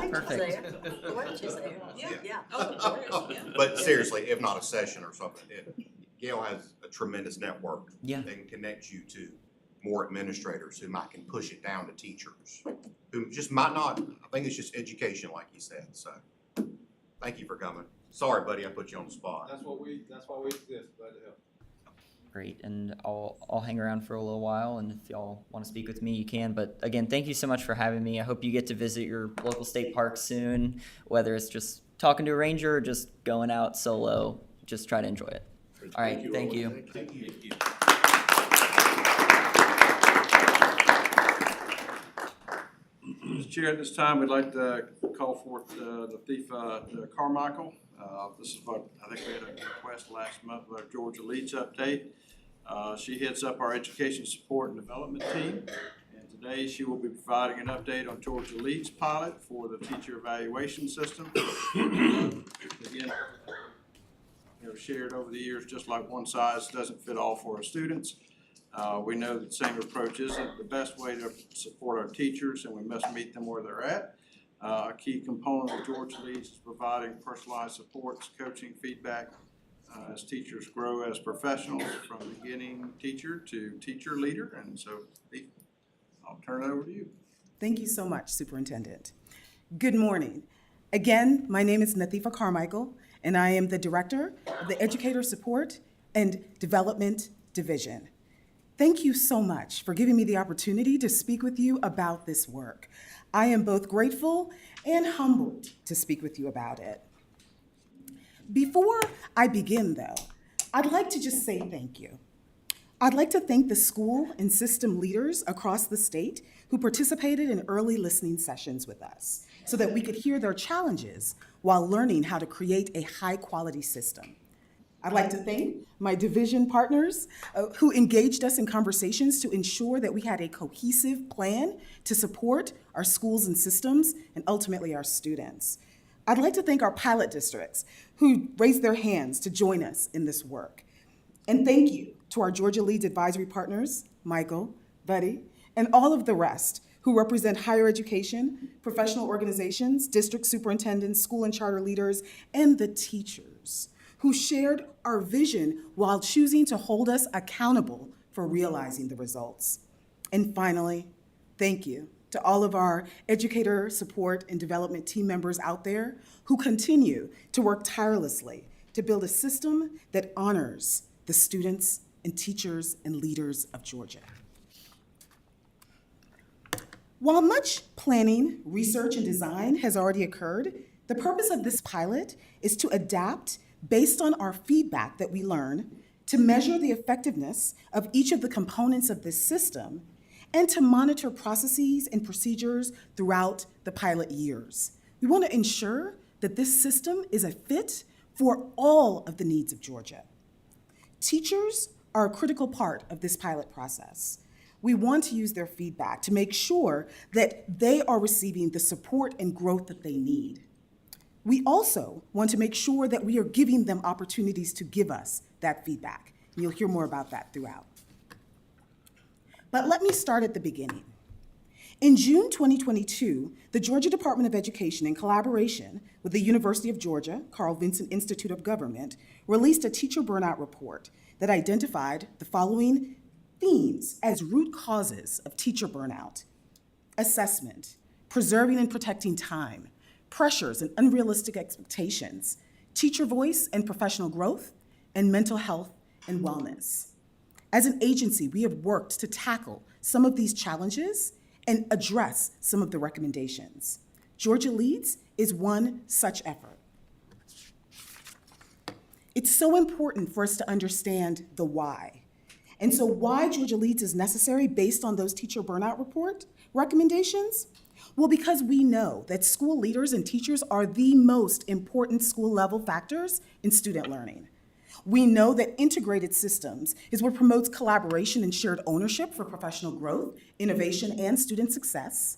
Perfect. But seriously, if not a session or something, Gale has a tremendous network. Yeah. That can connect you to more administrators who might can push it down to teachers, who just might not, I think it's just education, like you said, so. Thank you for coming. Sorry, buddy, I put you on the spot. That's why we exist. Glad to help. Great, and I'll hang around for a little while, and if y'all want to speak with me, you can. But again, thank you so much for having me. I hope you get to visit your local state park soon, whether it's just talking to a ranger or just going out solo. Just try to enjoy it. All right, thank you. Thank you. Mr. Chair, at this time, we'd like to call forth Latifa Carmichael. This is what, I think we had a request last month with our Georgia Leads update. She heads up our education support and development team. And today she will be providing an update on Georgia Leads pilot for the teacher evaluation system. Again, shared over the years, just like one size doesn't fit all for our students. We know that the same approach isn't the best way to support our teachers, and we must meet them where they're at. A key component of Georgia Leads is providing personalized supports, coaching, feedback as teachers grow as professionals from beginning teacher to teacher leader. And so I'll turn it over to you. Thank you so much, Superintendent. Good morning. Again, my name is Latifa Carmichael, and I am the Director of the Educator Support and Development Division. Thank you so much for giving me the opportunity to speak with you about this work. I am both grateful and humbled to speak with you about it. Before I begin, though, I'd like to just say thank you. I'd like to thank the school and system leaders across the state who participated in early listening sessions with us so that we could hear their challenges while learning how to create a high-quality system. I'd like to thank my division partners who engaged us in conversations to ensure that we had a cohesive plan to support our schools and systems and ultimately our students. I'd like to thank our pilot districts who raised their hands to join us in this work. And thank you to our Georgia Leads advisory partners, Michael, Buddy, and all of the rest who represent higher education, professional organizations, district superintendents, school and charter leaders, and the teachers who shared our vision while choosing to hold us accountable for realizing the results. And finally, thank you to all of our educator support and development team members out there who continue to work tirelessly to build a system that honors the students and teachers and leaders of Georgia. While much planning, research, and design has already occurred, the purpose of this pilot is to adapt based on our feedback that we learn, to measure the effectiveness of each of the components of this system, and to monitor processes and procedures throughout the pilot years. We want to ensure that this system is a fit for all of the needs of Georgia. Teachers are a critical part of this pilot process. We want to use their feedback to make sure that they are receiving the support and growth that they need. We also want to make sure that we are giving them opportunities to give us that feedback. And you'll hear more about that throughout. But let me start at the beginning. In June 2022, the Georgia Department of Education, in collaboration with the University of Georgia, Carl Vinson Institute of Government, released a teacher burnout report that identified the following themes as root causes of teacher burnout: assessment, preserving and protecting time, pressures and unrealistic expectations, teacher voice and professional growth, and mental health and wellness. As an agency, we have worked to tackle some of these challenges and address some of the recommendations. Georgia Leads is one such effort. It's so important for us to understand the why. And so why Georgia Leads is necessary based on those teacher burnout report recommendations? Well, because we know that school leaders and teachers are the most important school level factors in student learning. We know that integrated systems is what promotes collaboration and shared ownership for professional growth, innovation, and student success.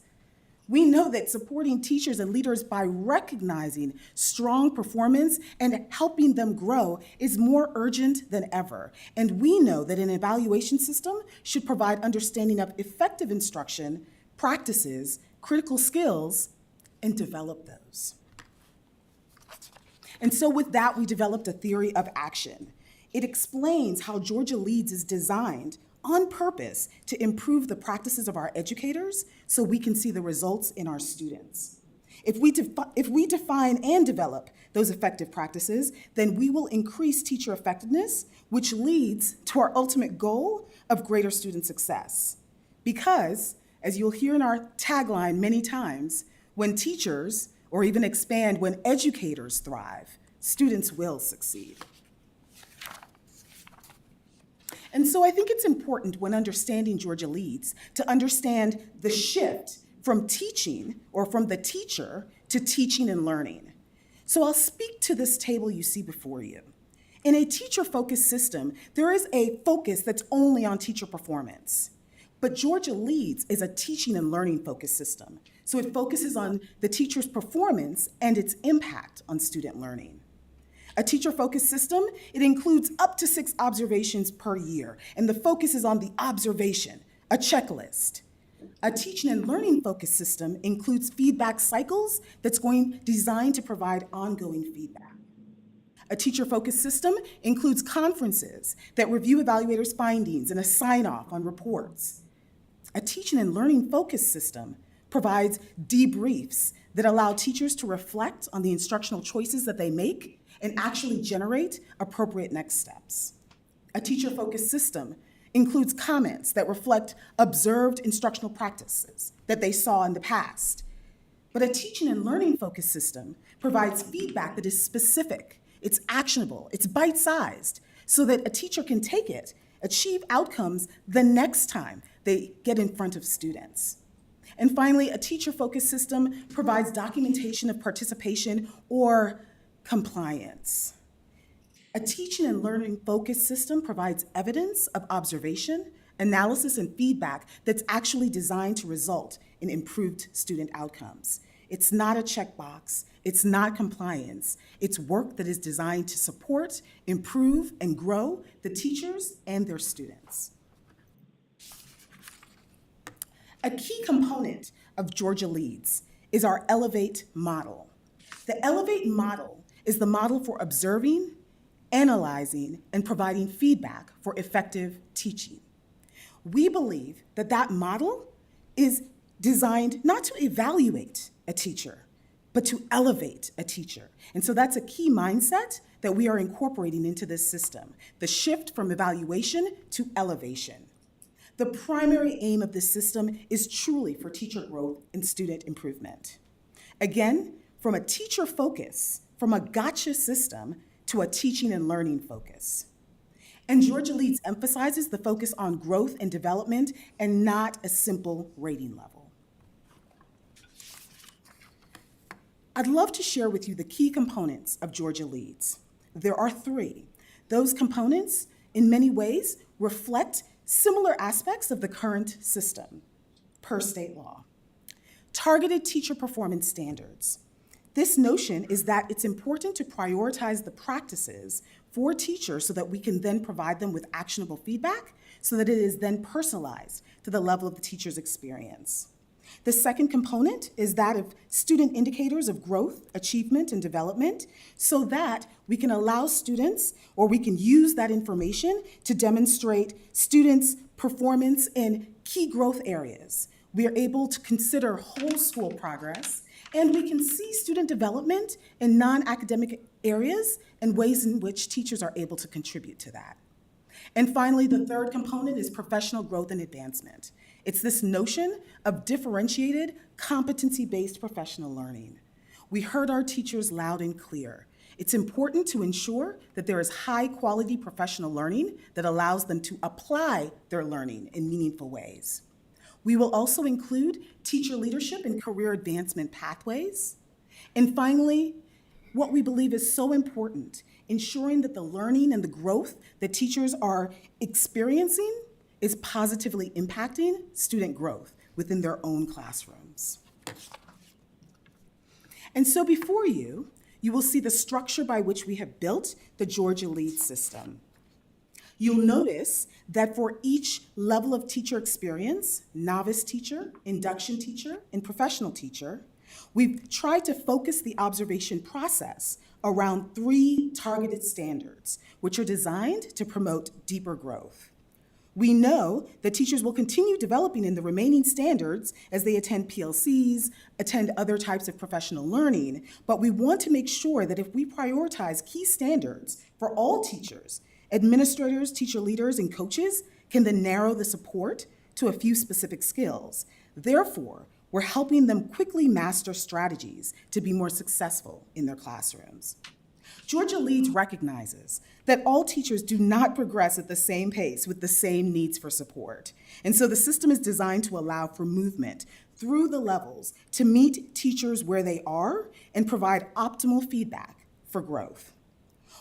We know that supporting teachers and leaders by recognizing strong performance and helping them grow is more urgent than ever. And we know that an evaluation system should provide understanding of effective instruction, practices, critical skills, and develop those. And so with that, we developed a theory of action. It explains how Georgia Leads is designed on purpose to improve the practices of our educators so we can see the results in our students. If we define and develop those effective practices, then we will increase teacher effectiveness, which leads to our ultimate goal of greater student success. Because, as you'll hear in our tagline many times, when teachers, or even expand, when educators thrive, students will succeed. And so I think it's important when understanding Georgia Leads to understand the shift from teaching, or from the teacher, to teaching and learning. So I'll speak to this table you see before you. In a teacher-focused system, there is a focus that's only on teacher performance. But Georgia Leads is a teaching and learning focused system. So it focuses on the teacher's performance and its impact on student learning. A teacher-focused system, it includes up to 6 observations per year, and the focus is on the observation, a checklist. A teaching and learning focused system includes feedback cycles that's designed to provide ongoing feedback. A teacher-focused system includes conferences that review evaluators' findings and a sign-off on reports. A teaching and learning focused system provides debriefs that allow teachers to reflect on the instructional choices that they make and actually generate appropriate next steps. A teacher-focused system includes comments that reflect observed instructional practices that they saw in the past. But a teaching and learning focused system provides feedback that is specific, it's actionable, it's bite-sized, so that a teacher can take it, achieve outcomes the next time they get in front of students. And finally, a teacher-focused system provides documentation of participation or compliance. A teaching and learning focused system provides evidence of observation, analysis, and feedback that's actually designed to result in improved student outcomes. It's not a checkbox, it's not compliance, it's work that is designed to support, improve, and grow the teachers and their students. A key component of Georgia Leads is our Elevate model. The Elevate model is the model for observing, analyzing, and providing feedback for effective teaching. We believe that that model is designed not to evaluate a teacher, but to elevate a teacher. And so that's a key mindset that we are incorporating into this system, the shift from evaluation to elevation. The primary aim of this system is truly for teacher growth and student improvement. Again, from a teacher focus, from a gotcha system to a teaching and learning focus. And Georgia Leads emphasizes the focus on growth and development and not a simple rating level. I'd love to share with you the key components of Georgia Leads. There are 3. Those components in many ways, reflect similar aspects of the current system per state law. Targeted teacher performance standards. This notion is that it's important to prioritize the practices for teachers so that we can then provide them with actionable feedback so that it is then personalized to the level of the teacher's experience. The second component is that of student indicators of growth, achievement, and development so that we can allow students, or we can use that information to demonstrate students' performance in key growth areas. We are able to consider whole school progress, and we can see student development in non-academic areas and ways in which teachers are able to contribute to that. And finally, the third component is professional growth and advancement. It's this notion of differentiated, competency-based professional learning. We heard our teachers loud and clear. It's important to ensure that there is high-quality professional learning that allows them to apply their learning in meaningful ways. We will also include teacher leadership and career advancement pathways. And finally, what we believe is so important, ensuring that the learning and the growth that teachers are experiencing is positively impacting student growth within their own classrooms. And so before you, you will see the structure by which we have built the Georgia Lead system. You'll notice that for each level of teacher experience, novice teacher, induction teacher, and professional teacher, we've tried to focus the observation process around 3 targeted standards, which are designed to promote deeper growth. We know that teachers will continue developing in the remaining standards as they attend PLCs, attend other types of professional learning, but we want to make sure that if we prioritize key standards for all teachers, administrators, teacher leaders, and coaches can then narrow the support to a few specific skills. Therefore, we're helping them quickly master strategies to be more successful in their classrooms. Georgia Leads recognizes that all teachers do not progress at the same pace with the same needs for support. And so the system is designed to allow for movement through the levels to meet teachers where they are and provide optimal feedback for growth.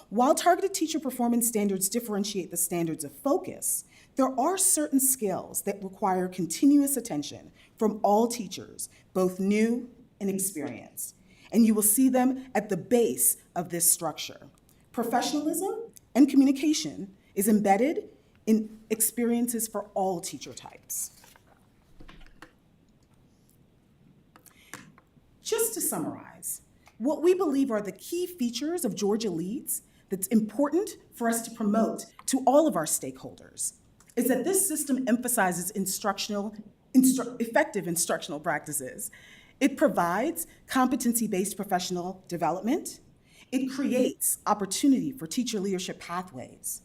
While targeted teacher performance standards differentiate the standards of focus, there are certain skills that require continuous attention from all teachers, both new and experienced. And you will see them at the base of this structure. Professionalism and communication is embedded in experiences for all teacher types. Just to summarize, what we believe are the key features of Georgia Leads that's important for us to promote to all of our stakeholders is that this system emphasizes effective instructional practices. It provides competency-based professional development. It creates opportunity for teacher leadership pathways.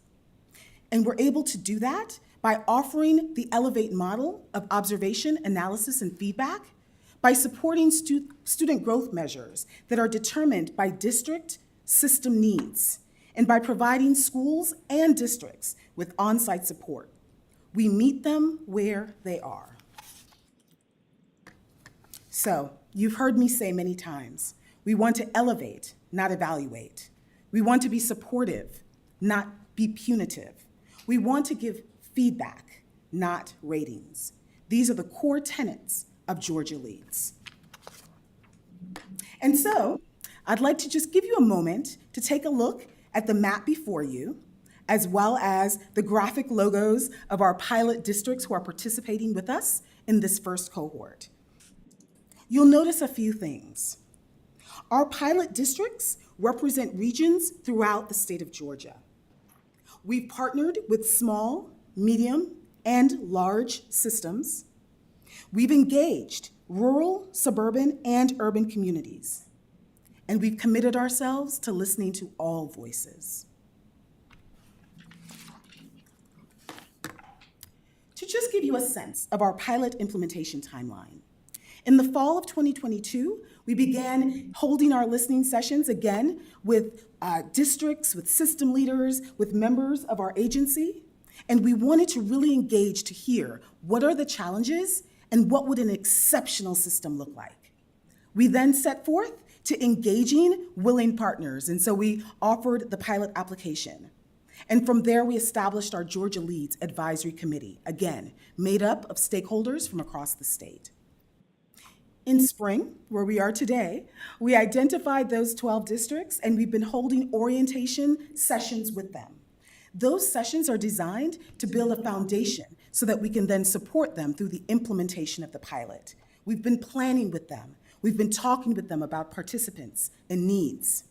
And we're able to do that by offering the Elevate model of observation, analysis, and feedback, by supporting student growth measures that are determined by district system needs, and by providing schools and districts with on-site support. We meet them where they are. So, you've heard me say many times, we want to elevate, not evaluate. We want to be supportive, not be punitive. We want to give feedback, not ratings. These are the core tenets of Georgia Leads. And so, I'd like to just give you a moment to take a look at the map before you, as well as the graphic logos of our pilot districts who are participating with us in this first cohort. You'll notice a few things. Our pilot districts represent regions throughout the state of Georgia. We've partnered with small, medium, and large systems. We've engaged rural, suburban, and urban communities. And we've committed ourselves to listening to all voices. To just give you a sense of our pilot implementation timeline, in the fall of 2022, we began holding our listening sessions again with districts, with system leaders, with members of our agency, and we wanted to really engage to hear what are the challenges and what would an exceptional system look like. We then set forth to engaging willing partners, and so we offered the pilot application. And from there, we established our Georgia Leads Advisory Committee, again, made up of stakeholders from across the state. In spring, where we are today, we identified those 12 districts and we've been holding orientation sessions with them. Those sessions are designed to build a foundation so that we can then support them through the implementation of the pilot. We've been planning with them. We've been talking with them about participants and needs.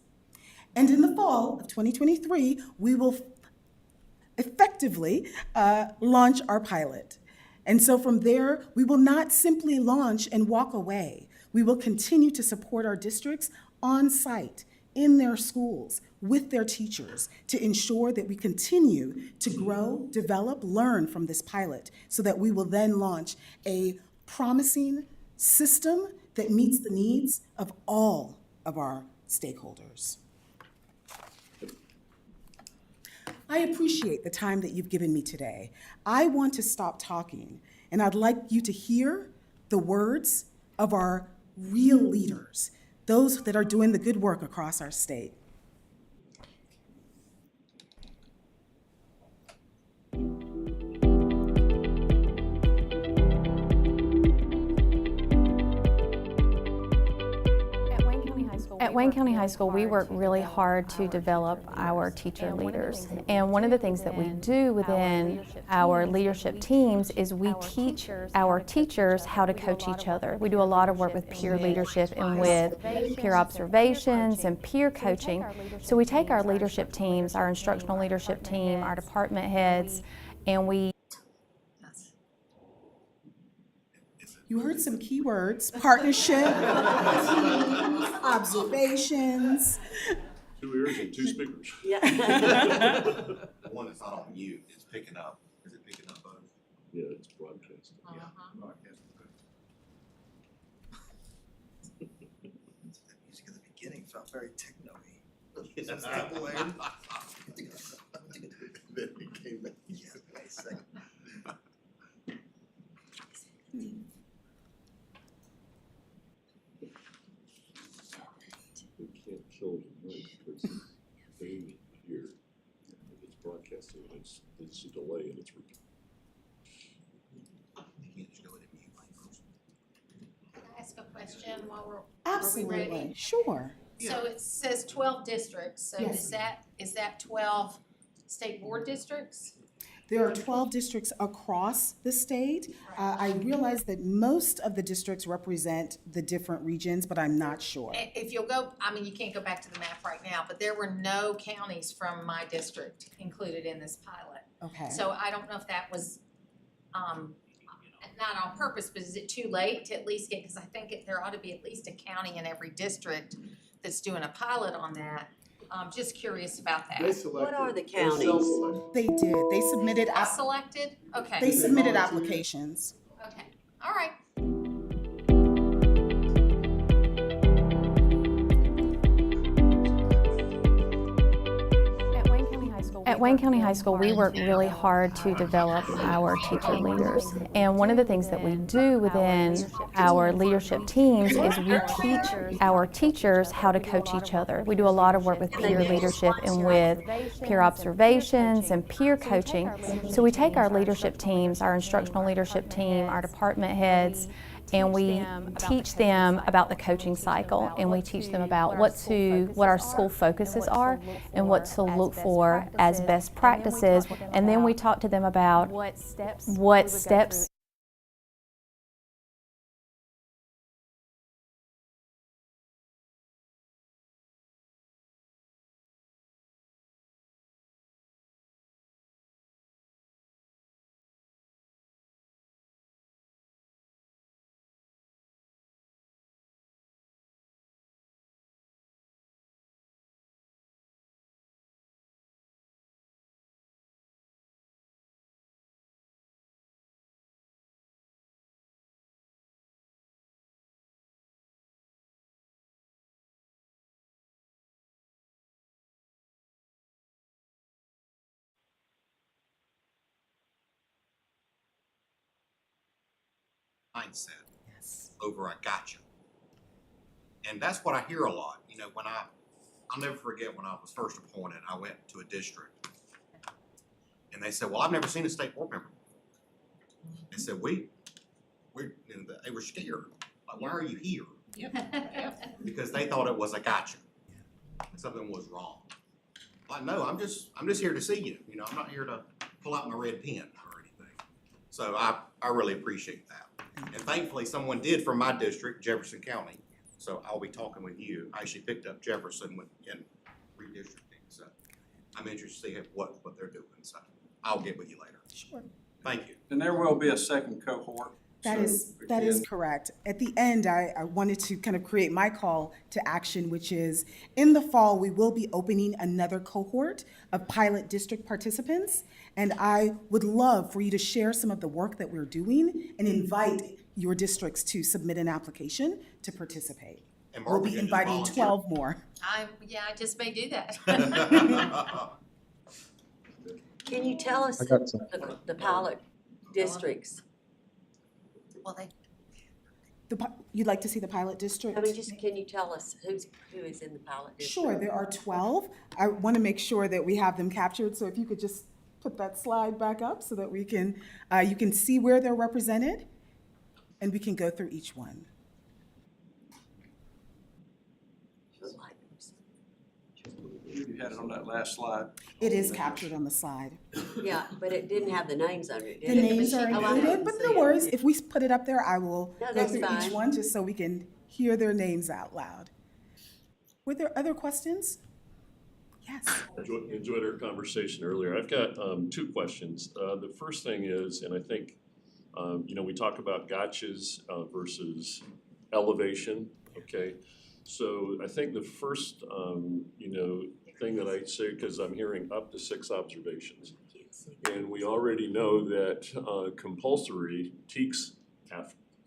And in the fall of 2023, we will effectively launch our pilot. And so from there, we will not simply launch and walk away. We will continue to support our districts on site, in their schools, with their teachers, to ensure that we continue to grow, develop, learn from this pilot, so that we will then launch a promising system that meets the needs of all of our stakeholders. I appreciate the time that you've given me today. I want to stop talking, and I'd like you to hear the words of our real leaders, those that are doing the good work across our state. At Wayne County High School, we work really hard to develop our teacher leaders. And one of the things that we do within our leadership teams is we teach our teachers how to coach each other. We do a lot of work with peer leadership and with peer observations and peer coaching. So we take our leadership teams, our instructional leadership team, our department heads, and we You heard some key words: partnership, teams, observations. 2 ears and 2 speakers. Yeah. The one that's not on mute is picking up. Is it picking up both? Yeah, it's broadcast. Yeah. The music at the beginning felt very techno-y. Then he came back. Yeah, wait a second. We can't kill the noise because they hear. If it's broadcasting, it's a delay and it's. You can't just go in and mute like first. Can I ask a question while we're Absolutely, ready? sure. So it says 12 districts, so Yes. is that 12 state board districts? There are 12 districts across the state. I realize that most of the districts represent the different regions, but I'm not sure. If you'll go, I mean, you can't go back to the map right now, but there were no counties from my district included in this pilot. Okay. So I don't know if that was, not on purpose, but is it too late to at least get, because I think there ought to be at least a county in every district that's doing a pilot on that. Just curious about that. They selected. What are the They counties? self-selected. They did. They submitted. Selected? Okay. They submitted applications. Okay, all right. At Wayne County High School, we work really hard to develop our teacher leaders. And one of the things that we do within our leadership teams is we teach our teachers how to coach each other. We do a lot of work with peer leadership and with peer observations and peer coaching. So we take our leadership teams, our instructional leadership team, our department heads, and we teach them about the coaching cycle, and we teach them about what our school focuses are and what to look for as best practices, and then we talk to them about what steps Mindset over a gotcha. And that's what I hear a lot. You know, I'll never forget when I was first appointed, I went to a district And they said, well, I've never seen a state board member before. They said, they were scared. Like, why are you here? Because they thought it was a gotcha. Something was wrong. Like, no, I'm just here to see you. You know, I'm not here to pull out my red pen or anything. So I really appreciate that. And thankfully, someone did from my district, Jefferson County. So I'll be talking with you. I actually picked up Jefferson in redistricting. So I'm interested to see what they're doing. So I'll get with you later. Sure. Thank you. And there will be a second cohort. That is correct. At the end, I wanted to kind of create my call to action, which is in the fall, we will be opening another cohort of pilot district participants. And I would love for you to share some of the work that we're doing and invite your districts to submit an application to participate. And We'll Barbara, be you just inviting volunteer. 12 more. I just may do that. Can you tell us I got some. the pilot districts? Well, You'd like to see the pilot district? I mean, can you tell us who is in the pilot district? Sure, there are 12. I want to make sure that we have them captured, so if you could just put that slide back up so that we can, you can see where they're represented, and we can go through each one. You had it on that last slide. It is captured on the slide. Yeah, but it didn't have the names under it, The did it? names are Oh, I included, didn't but see no it. worries. If we put it up there, I will No, go that's through each fine. one just so we can hear their names out loud. Were there other questions? Yes. Enjoyed our conversation earlier. I've got two questions. The first thing is, and I think, we talk about gotchas versus elevation, okay? So I think the first, thing that I'd say, because I'm hearing up to 6 observations. And we already know that compulsory TEKS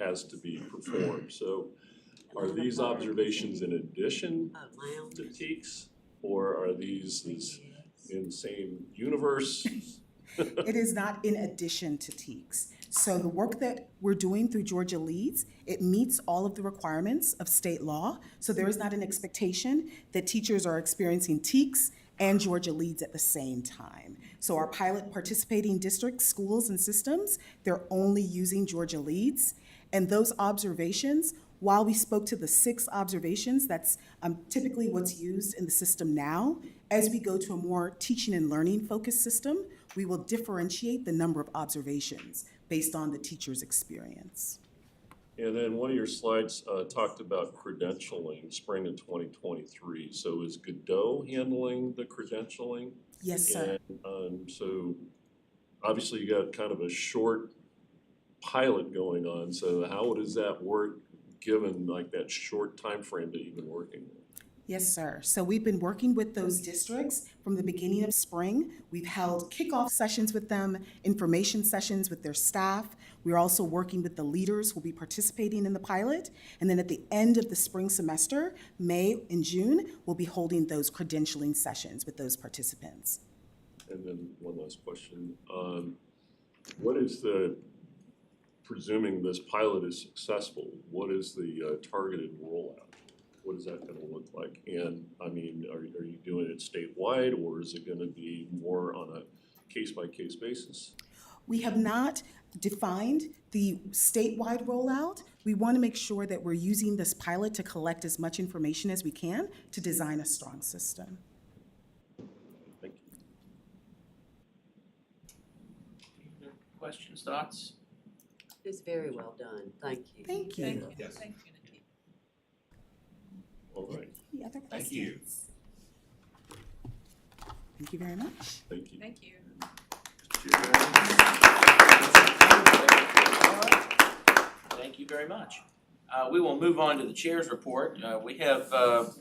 has to be performed. So are these observations in addition to TEKS? Or are these in the same universe? It is not in addition to TEKS. So the work that we're doing through Georgia Leads, it meets all of the requirements of state law. So there is not an expectation that teachers are experiencing TEKS and Georgia Leads at the same time. So our pilot participating districts, schools, and systems, they're only using Georgia Leads. And those observations, while we spoke to the 6 observations, that's typically what's used in the system now, as we go to a more teaching and learning focused system, we will differentiate the number of observations based on the teacher's experience. And then one of your slides talked about credentialing, spring of 2023. So is Godot handling the credentialing? Yes, sir. And so obviously you got kind of a short pilot going on. So how does that work given like that short time frame that you've been working with? Yes, sir. So we've been working with those districts from the beginning of spring. We've held kickoff sessions with them, information sessions with their staff. We're also working with the leaders who will be participating in the pilot. And then at the end of the spring semester, May and June, we'll be holding those credentialing sessions with those participants. And then one last question. What is presuming this pilot is successful, what is the targeted rollout? What is that going to look like? And I mean, are you doing it statewide, or is it going to be more on a case-by-case basis? We have not defined the statewide rollout. We want to make sure that we're using this pilot to collect as much information as we can to design a strong system. Thank you. Questions, thoughts? It's very well done. Thank you. Thank you. Yes. All right. Any other questions? Thank you. Thank you very much. Thank you. Thank you. Thank you very much. We will move on to the chair's report. We have a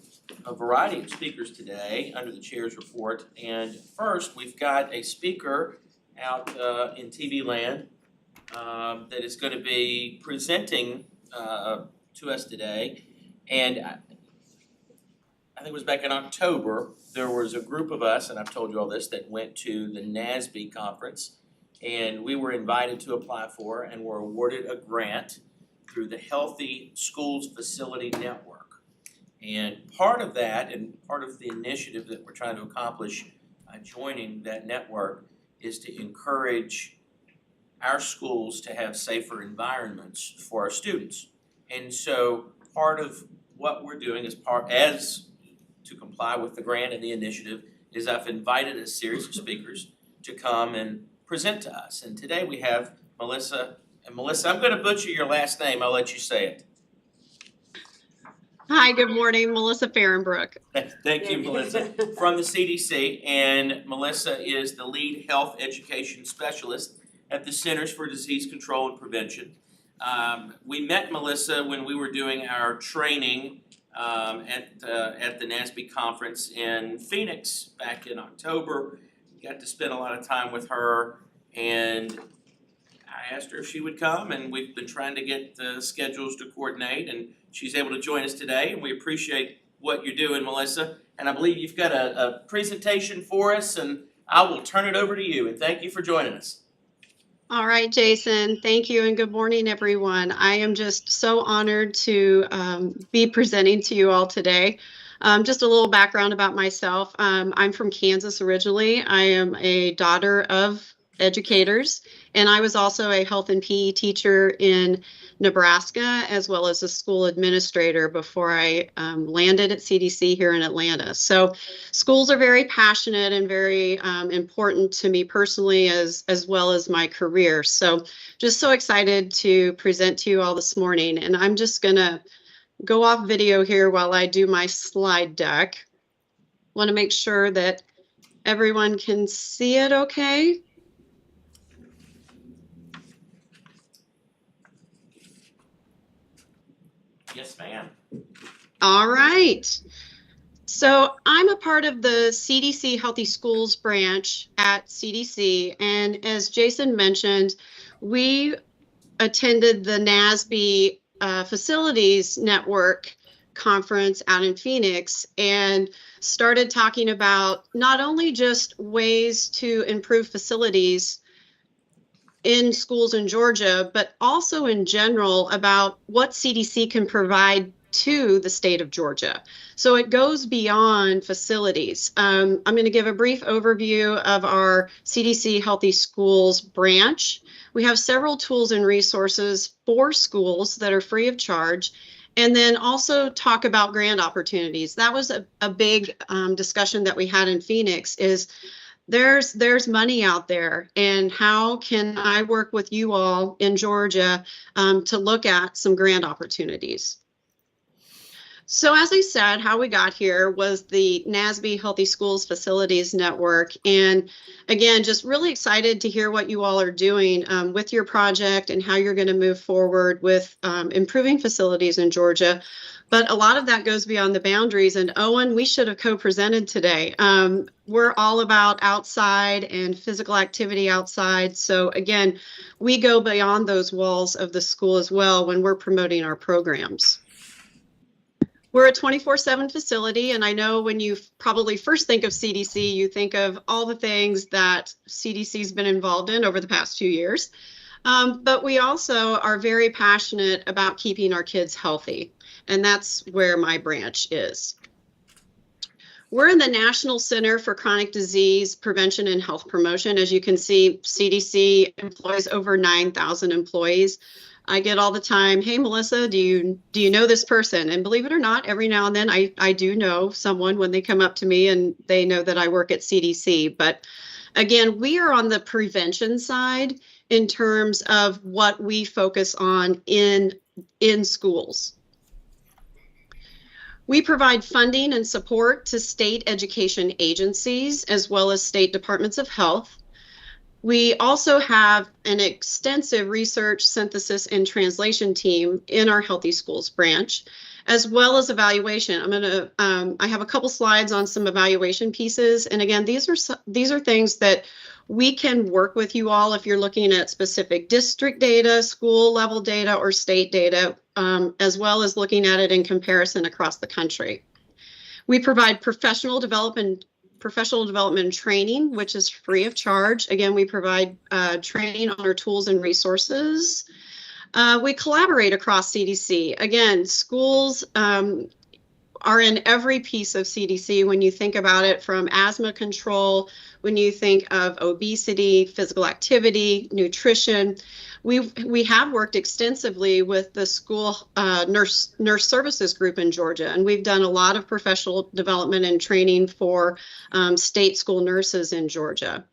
variety of speakers today under the chair's report. And first, we've got a speaker out in TV land that is going to be presenting to us today. And I think it was back in October, there was a group of us, and I've told you all this, that went to the NASB conference. And we were invited to apply for and were awarded a grant through the Healthy Schools Facility Network. And part of that, and part of the initiative that we're trying to accomplish joining that network, is to encourage our schools to have safer environments for our students. And so part of what we're doing as to comply with the grant and the initiative is I've invited a series of speakers to come and present to us. And today we have Melissa. And Melissa, I'm going to butcher your last name. I'll let you say it. Hi, good morning. Melissa Fahrenbrook. Thank you, Melissa, from the CDC. And Melissa is the lead health education specialist at the Centers for Disease Control and Prevention. We met Melissa when we were doing our training at the NASB conference in Phoenix back in October. We got to spend a lot of time with her, and I asked her if she would come, and we've been trying to get the schedules to coordinate, and she's able to join us today, and we appreciate what you're doing, Melissa. And I believe you've got a presentation for us, and I will turn it over to you, and thank you for joining us. All right, Jason, thank you, and good morning, everyone. I am just so honored to be presenting to you all today. Just a little background about myself. I'm from Kansas originally. I am a daughter of educators, and I was also a health and PE teacher in Nebraska, as well as a school administrator before I landed at CDC here in Atlanta. So schools are very passionate and very important to me personally, as well as my career. So just so excited to present to you all this morning. And I'm just gonna go off video here while I do my slide deck. Want to make sure that everyone can see it okay. Yes, ma'am. All right. So I'm a part of the CDC Healthy Schools branch at CDC. And as Jason mentioned, we attended the NASB Facilities Network conference out in Phoenix and started talking about not only just ways to improve facilities in schools in Georgia, but also in general about what CDC can provide to the state of Georgia. So it goes beyond facilities. I'm going to give a brief overview of our CDC Healthy Schools branch. We have several tools and resources for schools that are free of charge, and then also talk about grant opportunities. That was a big discussion that we had in Phoenix, is there's money out there, and how can I work with you all in Georgia to look at some grant opportunities. So as I said, how we got here was the NASB Healthy Schools Facilities Network. And again, just really excited to hear what you all are doing with your project and how you're going to move forward with improving facilities in Georgia. But a lot of that goes beyond the boundaries. And Owen, we should have co-presented today. We're all about outside and physical activity outside. So again, we go beyond those walls of the school as well when we're promoting our programs. We're a 24/7 facility, and I know when you probably first think of CDC, you think of all the things that CDC's been involved in over the past 2 years. But we also are very passionate about keeping our kids healthy, and that's where my branch is. We're in the National Center for Chronic Disease Prevention and Health Promotion. As you can see, CDC employs over 9,000 employees. I get all the time, hey, Melissa, do you know this person? And believe it or not, every now and then I do know someone when they come up to me and they know that I work at CDC. But again, we are on the prevention side in terms of what we focus on in schools. We provide funding and support to state education agencies as well as state departments of health. We also have an extensive research, synthesis, and translation team in our Healthy Schools branch, as well as evaluation. I have a couple slides on some evaluation pieces. And again, these are things that we can work with you all if you're looking at specific district data, school level data, or state data, as well as looking at it in comparison across the country. We provide professional development and training, which is free of charge. Again, we provide training on our tools and resources. We collaborate across CDC. Again, schools are in every piece of CDC when you think about it, from asthma control, when you think of obesity, physical activity, nutrition. We have worked extensively with the school nurse services group in Georgia, and we've done a lot of professional development and training for state school nurses in Georgia,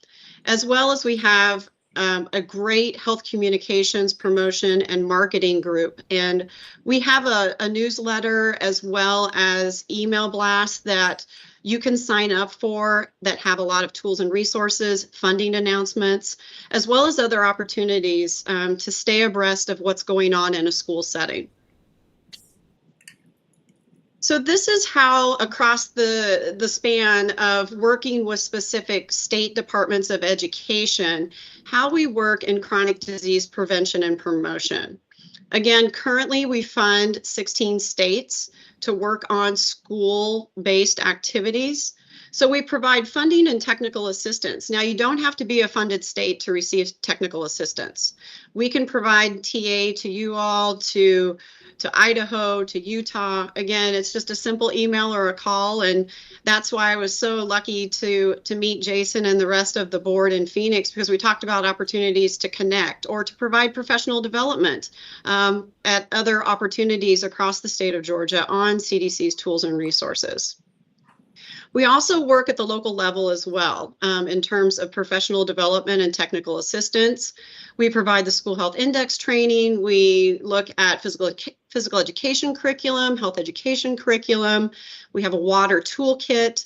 as well as we have a great health communications, promotion, and marketing group. And we have a newsletter as well as email blasts that you can sign up for that have a lot of tools and resources, funding announcements, as well as other opportunities to stay abreast of what's going on in a school setting. So this is how, across the span of working with specific state departments of education, how we work in chronic disease prevention and promotion. Again, currently we fund 16 states to work on school-based activities. So we provide funding and technical assistance. Now, you don't have to be a funded state to receive technical assistance. We can provide TA to you all, to Idaho, to Utah. Again, it's just a simple email or a call, and that's why I was so lucky to meet Jason and the rest of the board in Phoenix, because we talked about opportunities to connect or to provide professional development at other opportunities across the state of Georgia on CDC's tools and resources. We also work at the local level as well in terms of professional development and technical assistance. We provide the school health index training. We look at physical education curriculum, health education curriculum. We have a water toolkit,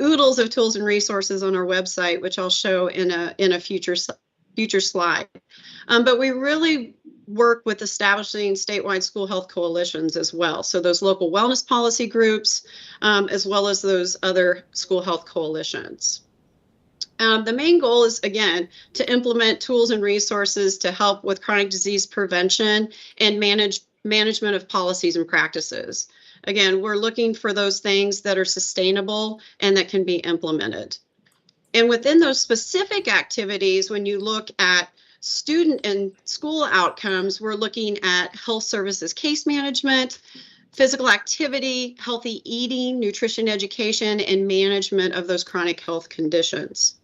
oodles of tools and resources on our website, which I'll show in a future slide. But we really work with establishing statewide school health coalitions as well. So those local wellness policy groups, as well as those other school health coalitions. The main goal is, again, to implement tools and resources to help with chronic disease prevention and management of policies and practices. Again, we're looking for those things that are sustainable and that can be implemented. And within those specific activities, when you look at student and school outcomes, we're looking at health services case management, physical activity, healthy eating, nutrition education, and management of those chronic health conditions.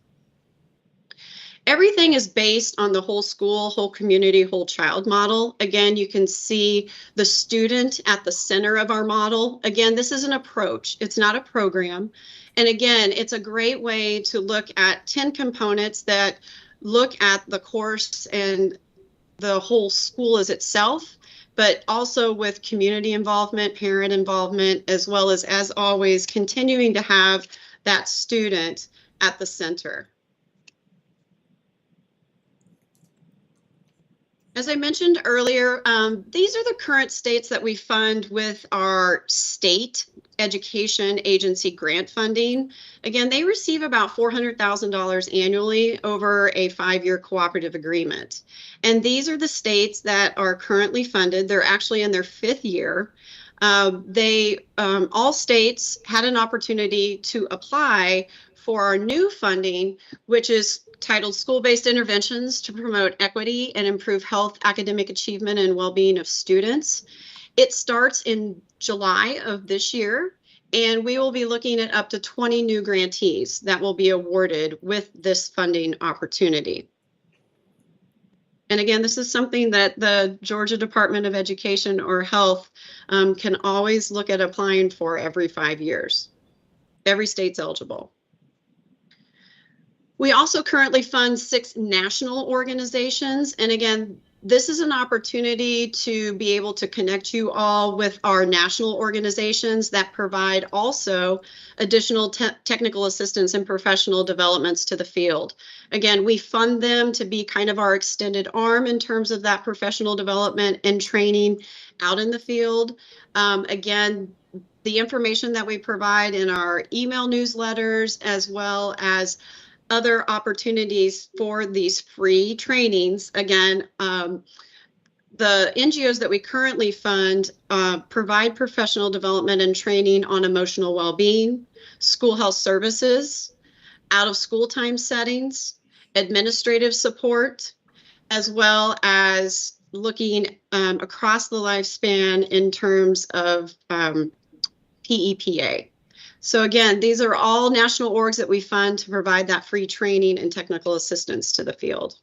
Everything is based on the whole school, whole community, whole child model. Again, you can see the student at the center of our model. Again, this is an approach. It's not a program. And again, it's a great way to look at 10 components that look at the course and the whole school as itself, but also with community involvement, parent involvement, as well as always, continuing to have that student at the center. As I mentioned earlier, these are the current states that we fund with our state education agency grant funding. Again, they receive about $400,000 annually over a 5-year cooperative agreement. And these are the states that are currently funded. They're actually in their 5th year. All states had an opportunity to apply for our new funding, which is titled School-Based Interventions to Promote Equity and Improve Health, Academic Achievement, and Well-Being of Students. It starts in July of this year, and we will be looking at up to 20 new grantees that will be awarded with this funding opportunity. And again, this is something that the Georgia Department of Education or Health can always look at applying for every 5 years. Every state's eligible. We also currently fund 6 national organizations. And again, this is an opportunity to be able to connect you all with our national organizations that provide also additional technical assistance and professional developments to the field. Again, we fund them to be kind of our extended arm in terms of that professional development and training out in the field. Again, the information that we provide in our email newsletters, as well as other opportunities for these free trainings. Again, the NGOs that we currently fund provide professional development and training on emotional well-being, school health services, out-of-school time settings, administrative support, as well as looking across the lifespan in terms of PEPA. So again, these are all national orgs that we fund to provide that free training and technical assistance to the field.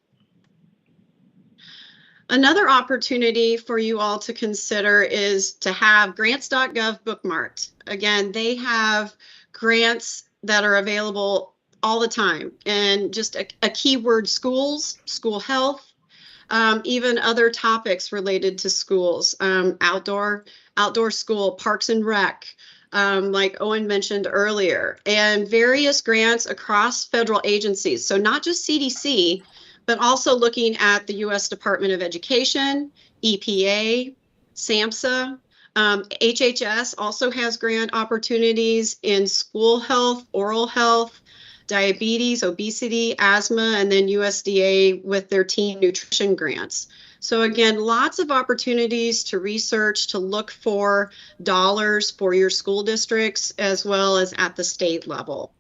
Another opportunity for you all to consider is to have grants.gov bookmarked. Again, they have grants that are available all the time, and just a keyword: schools, school health, even other topics related to schools, outdoor school, parks and rec, like Owen mentioned earlier, and various grants across federal agencies. So not just CDC, but also looking at the U.S. Department of Education, EPA, SAMHSA. HHS also has grant opportunities in school health, oral health, diabetes, obesity, asthma, and then USDA with their teen nutrition grants. So again, lots of opportunities to research, to look for dollars for your school districts, as well as at the state level.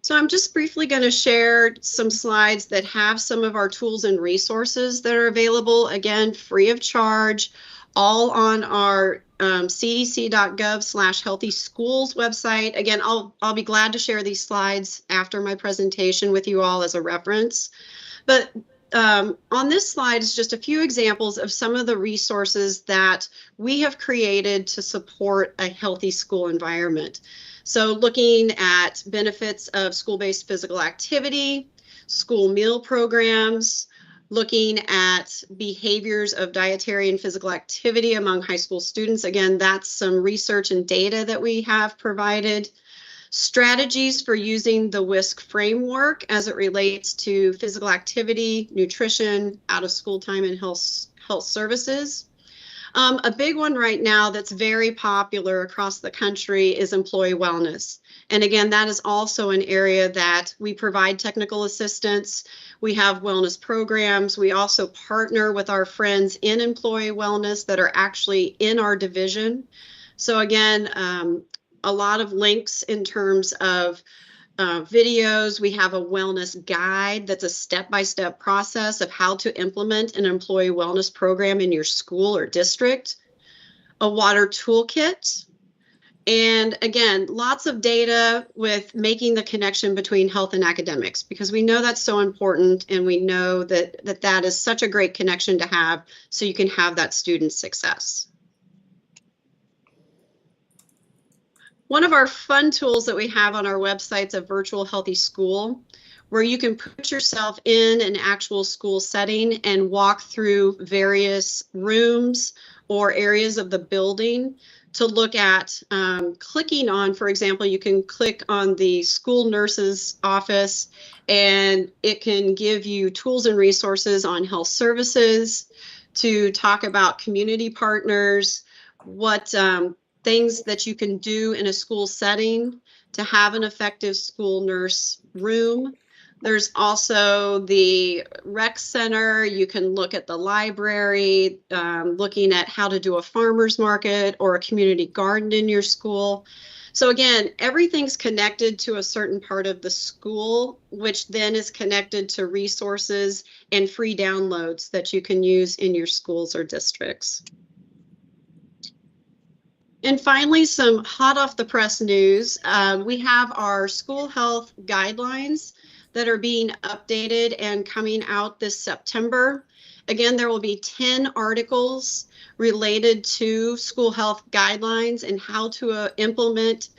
So I'm just briefly going to share some slides that have some of our tools and resources that are available, again, free of charge, all on our cdc.gov/healthy schools website. Again, I'll be glad to share these slides after my presentation with you all as a reference. But on this slide is just a few examples of some of the resources that we have created to support a healthy school environment. So looking at benefits of school-based physical activity, school meal programs, looking at behaviors of dietary and physical activity among high school students. Again, that's some research and data that we have provided. Strategies for using the WISC framework as it relates to physical activity, nutrition, out of school time, and health services. A big one right now that's very popular across the country is employee wellness. And again, that is also an area that we provide technical assistance. We have wellness programs. We also partner with our friends in employee wellness that are actually in our division. So again, a lot of links in terms of videos. We have a wellness guide that's a step-by-step process of how to implement an employee wellness program in your school or district, a water toolkit, and again, lots of data with making the connection between health and academics, because we know that's so important, and we know that that is such a great connection to have so you can have that student success. One of our fun tools that we have on our website is a virtual healthy school, where you can put yourself in an actual school setting and walk through various rooms or areas of the building to look at clicking on. For example, you can click on the school nurse's office, and it can give you tools and resources on health services, to talk about community partners, what things that you can do in a school setting to have an effective school nurse room. There's also the rec center. You can look at the library, looking at how to do a farmer's market or a community garden in your school. So again, everything's connected to a certain part of the school, which then is connected to resources and free downloads that you can use in your schools or districts. And finally, some hot off the press news. We have our school health guidelines that are being updated and coming out this September. Again, there will be 10 articles related to school health guidelines and how to implement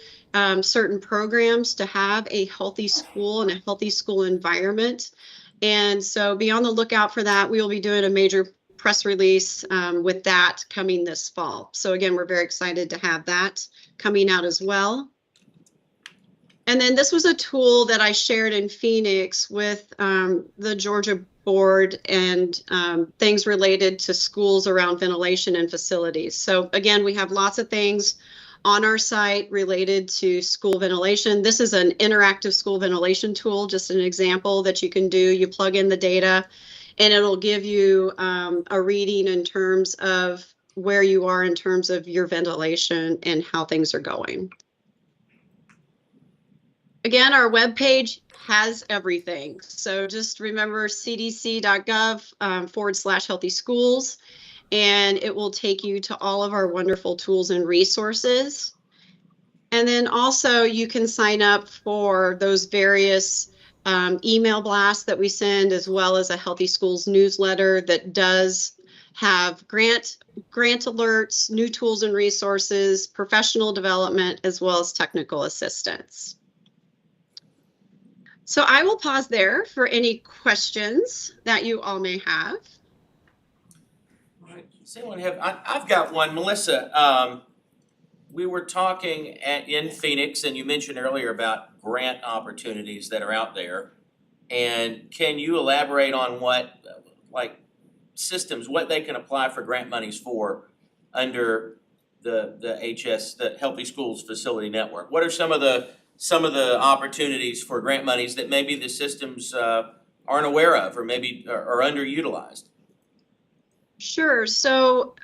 certain programs to have a healthy school and a healthy school environment. And so be on the lookout for that. We will be doing a major press release with that coming this fall. So again, we're very excited to have that coming out as well. And then this was a tool that I shared in Phoenix with the Georgia board and things related to schools around ventilation and facilities. So again, we have lots of things on our site related to school ventilation. This is an interactive school ventilation tool, just an example that you can do. You plug in the data, and it'll give you a reading in terms of where you are in terms of your ventilation and how things are going. Again, our webpage has everything. So just remember cdc.gov /healthy schools. and it will take you to all of our wonderful tools and resources. And then also you can sign up for those various email blasts that we send, as well as a Healthy Schools newsletter that does have grant alerts, new tools and resources, professional development, as well as technical assistance. So I will pause there for any questions that you all may have. Does anyone have, I've got one. Melissa, we were talking in Phoenix, and you mentioned earlier about grant opportunities that are out there. And can you elaborate on what, like, systems, what they can apply for grant monies for under the HS, the Healthy Schools Facility Network? What are some of the opportunities for grant monies that maybe the systems aren't aware of, or maybe are underutilized? Sure. So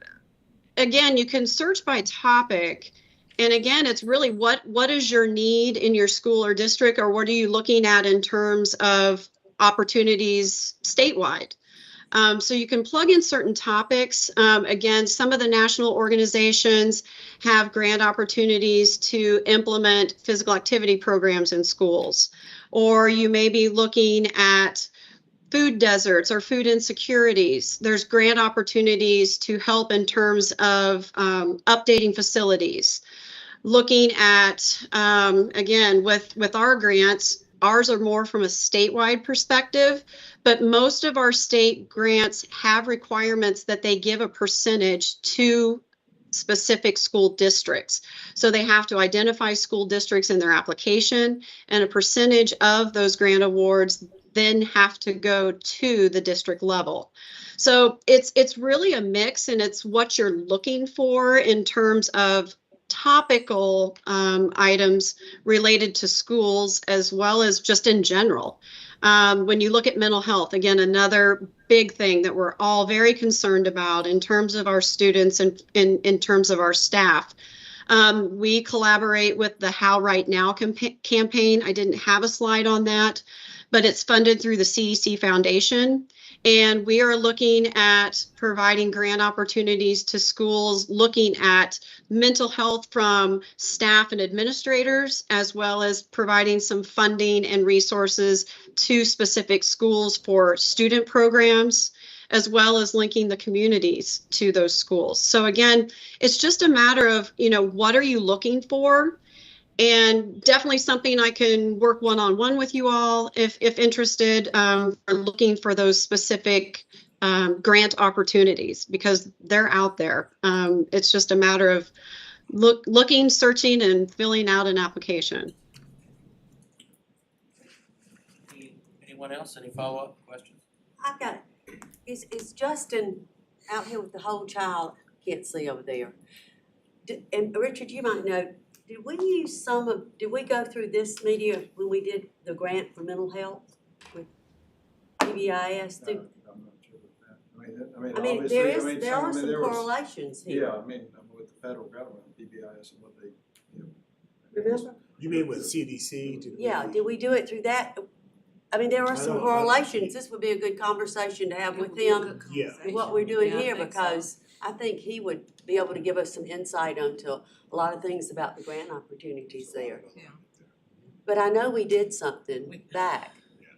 again, you can search by topic. And again, it's really what is your need in your school or district, or what are you looking at in terms of opportunities statewide? So you can plug in certain topics. Again, some of the national organizations have grant opportunities to implement physical activity programs in schools, or you may be looking at food deserts or food insecurities. There's grant opportunities to help in terms of updating facilities. Looking at, again, with our grants, ours are more from a statewide perspective, but most of our state grants have requirements that they give a percentage to specific school districts. So they have to identify school districts in their application, and a percentage of those grant awards then have to go to the district level. So it's really a mix, and it's what you're looking for in terms of topical items related to schools, as well as just in general. When you look at mental health, again, another big thing that we're all very concerned about in terms of our students and in terms of our staff. We collaborate with the How Right Now campaign. I didn't have a slide on that, but it's funded through the CDC Foundation. And we are looking at providing grant opportunities to schools, looking at mental health from staff and administrators, as well as providing some funding and resources to specific schools for student programs, as well as linking the communities to those schools. So again, it's just a matter of, what are you looking for? And definitely something I can work one-on-one with you all if interested, or looking for those specific grant opportunities, because they're out there. It's just a matter of looking, searching, and filling out an application. Anyone else? Any follow-up questions? I've got, is Justin out here with the whole child? Can't see over there. And Richard, you might know, did we use did we go through this media when we did the grant for mental health with PBIS? I'm not sure with that. I mean, obviously, there are some there was- correlations here. Yeah, with the federal government, PBIS and what they, Remember? You mean with CDC? Did we do it through that? I mean, there are some don't- correlations. This would be a good conversation to have with him. Yeah. What we're doing Yeah, I here, think so. because I think he would be able to give us some insight onto a lot of things about the grant opportunities there. Yeah. But I know we did something back.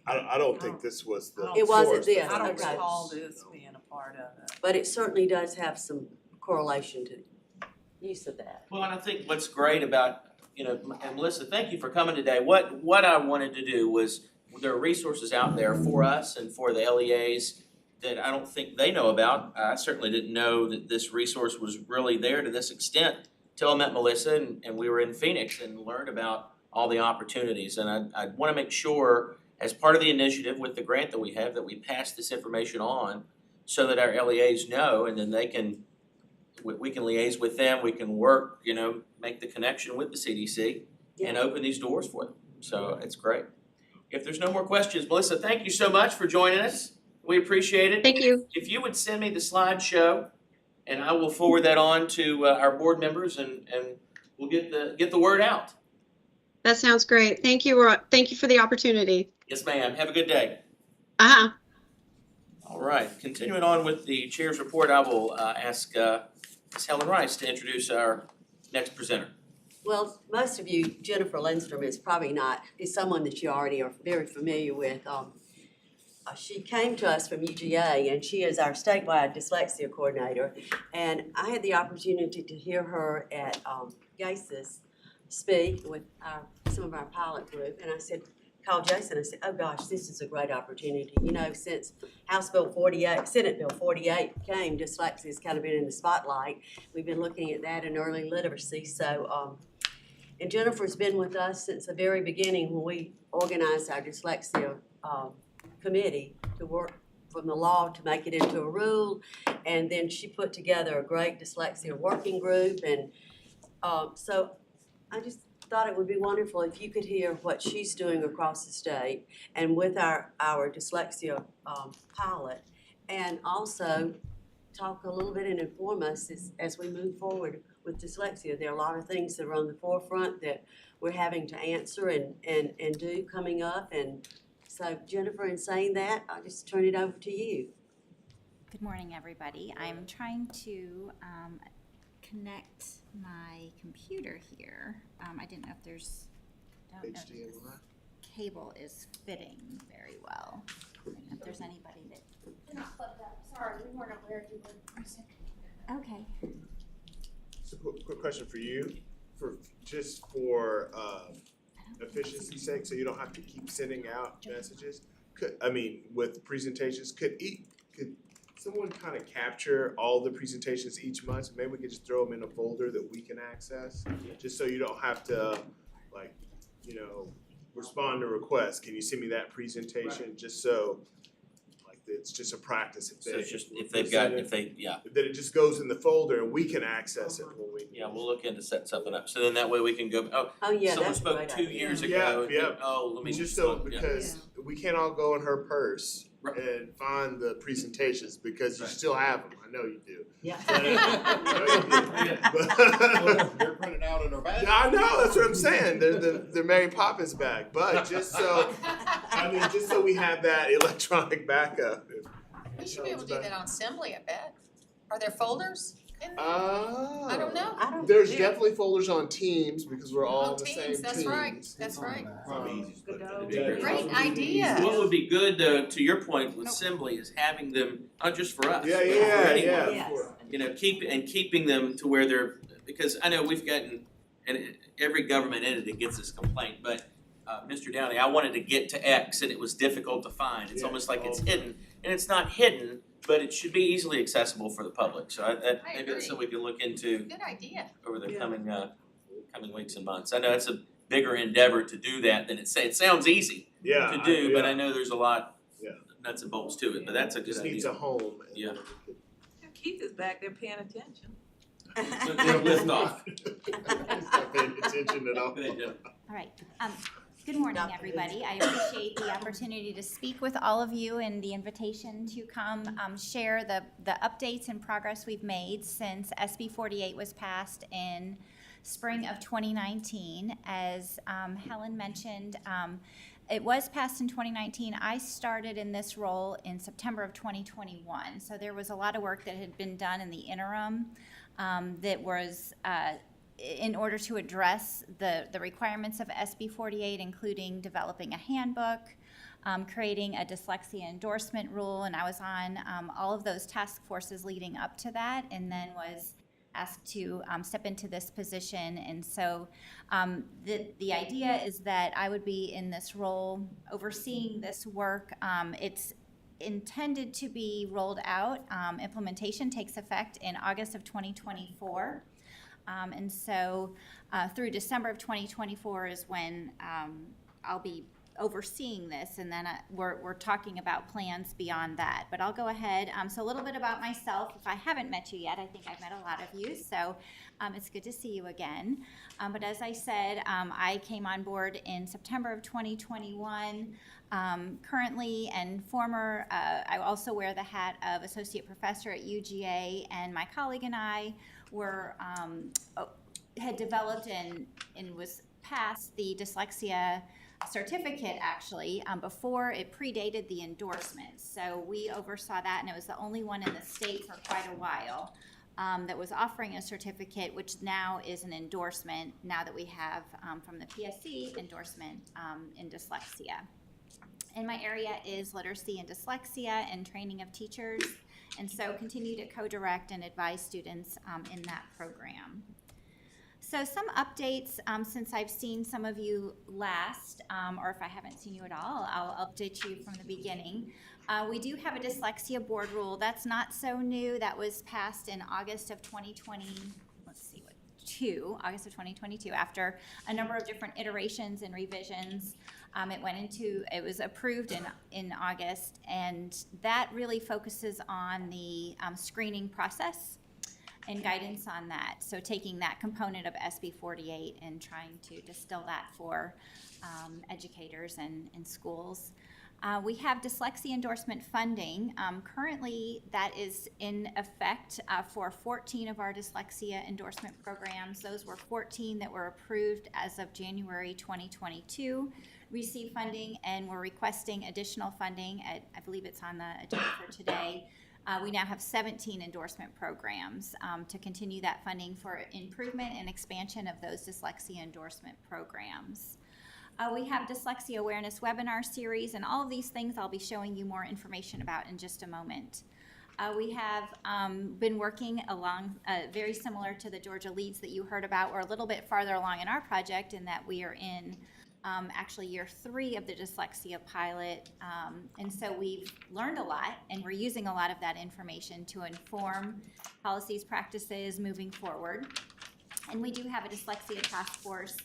I don't think this was the. It wasn't source. this. I don't Okay. recall this being a part of it. But it certainly does have some correlation to use of that. Well, and I think what's great about, and Melissa, thank you for coming today. What I wanted to do was, there are resources out there for us and for the LEAs that I don't think they know about. I certainly didn't know that this resource was really there to this extent till I met Melissa and we were in Phoenix and learned about all the opportunities. And I want to make sure, as part of the initiative with the grant that we have, that we pass this information on so that our LEAs know, and then we can liaise with them, we can work, make the connection with the CDC and open these doors for them. So it's great. If there's no more questions, Melissa, thank you so much for joining us. We appreciate it. Thank you. If you would send me the slideshow, and I will forward that on to our board members, and we'll get the word out. That sounds great. Thank you. Thank you for the opportunity. Yes, ma'am. Have a good day. Uh-huh. All right, continuing on with the chair's report, I will ask Ms. Helen Rice to introduce our next presenter. Well, most of you, Jennifer Lindstrom is someone that you already are very familiar with. She came to us from UGA, and she is our statewide dyslexia coordinator. And I had the opportunity to hear her at GASIS speak with some of our pilot group, and I called Jason, I said, oh gosh, this is a great opportunity. You know, since Senate Bill 48 came, dyslexia has kind of been in the spotlight. We've been looking at that in early literacy. So, and Jennifer's been with us since the very beginning when we organized our dyslexia committee to work from the law to make it into a rule. And then she put together a great dyslexia working group. And so I just thought it would be wonderful if you could hear what she's doing across the state and with our dyslexia pilot, and also talk a little bit and inform us as we move forward with dyslexia. There are a lot of things that are on the forefront that we're having to answer and do coming up. And so, Jennifer, in saying that, I'll just turn it over to you. Good morning, everybody. I'm trying to connect my computer here. I didn't know if don't know if this cable is fitting very well. I don't know if there's anybody that. They're not plugged up. Sorry, we weren't aware you were. Okay. So quick question for you, for efficiency's sake, so you don't have to keep sending out messages. With presentations, could someone kind of capture all the presentations each month? Maybe we could just throw them in a folder that we can access, just so you don't have to, respond to requests. Can you send me that presentation, just so, it's just a practice. So it's just if that it just goes in the folder and we can access it when we. Yeah, we'll look into setting something up. So then that way we can go, yeah, someone that's a spoke great 2 idea. years ago. Let me just because we can't all go in her purse and find the presentations because you still have them. I know you do. Yeah. They're printed out in her bag. I know, that's what I'm saying. They're Mary Poppins bag, but just so we have that electronic backup. We should be able to do that on assembly, I bet. Are there folders in there? I don't know. There's definitely folders on Teams because we're all on the same teams. That's right. That's right. Great Great idea. What would be good, though, to your point with Assembly, is having them not just for us, but for anyone. Yeah. Keeping them to where they're, because I know we've gotten, and every government entity gets this complaint, but Mr. Downey, I wanted to get to X and it was difficult to find. It's almost like it's hidden, and it's not hidden, but it should be easily accessible for the public. So maybe that's something we can look into. Good idea. Over the coming weeks and months. I know it's a bigger endeavor to do that than it sounds easy to do, but I know there's a lot of nuts and bolts to it. But that's a good idea. Needs a home. Yeah. Keith is back there paying attention. Lift off. Not paying attention at all. All right. Good morning, everybody. I appreciate the opportunity to speak with all of you and the invitation to come share the updates and progress we've made since SB 48 was passed in spring of 2019. As Helen mentioned, it was passed in 2019. I started in this role in September of 2021. So there was a lot of work that had been done in the interim that was in order to address the requirements of SB 48, including developing a handbook, creating a dyslexia endorsement rule, and I was on all of those task forces leading up to that, and then was asked to step into this position. And so the idea is that I would be in this role overseeing this work. It's intended to be rolled out. Implementation takes effect in August of 2024. And so through December of 2024 is when I'll be overseeing this, and then we're talking about plans beyond that. But I'll go ahead. So a little bit about myself. If I haven't met you yet, I think I've met a lot of you, so it's good to see you again. But as I said, I came on board in September of 2021. Currently and former, I also wear the hat of associate professor at UGA, and my colleague and I had developed and was passed the dyslexia certificate, actually, before it predated the endorsement. So we oversaw that, and it was the only one in the state for quite a while that was offering a certificate, which now is an endorsement, now that we have from the PSC endorsement in dyslexia. And my area is literacy and dyslexia and training of teachers, and so continue to co-direct and advise students in that program. So some updates since I've seen some of you last, or if I haven't seen you at all, I'll update you from the beginning. We do have a dyslexia board rule. That's not so new. That was passed in August of 2020. August of 2022, after a number of different iterations and revisions. It was approved in August, and that really focuses on the screening process and guidance on that. So taking that component of SB 48 and trying to distill that for educators and schools. We have dyslexia endorsement funding. Currently, that is in effect for 14 of our dyslexia endorsement programs. Those were 14 that were approved as of January 2022, received funding, and we're requesting additional funding. I believe it's on the agenda for today. We now have 17 endorsement programs to continue that funding for improvement and expansion of those dyslexia endorsement programs. We have dyslexia awareness webinar series, and all of these things I'll be showing you more information about in just a moment. We have been working along, very similar to the Georgia Leads that you heard about. We're a little bit farther along in our project in that we are in actually year 3 of the dyslexia pilot. And so we've learned a lot, and we're using a lot of that information to inform policies, practices moving forward. And we do have a dyslexia task force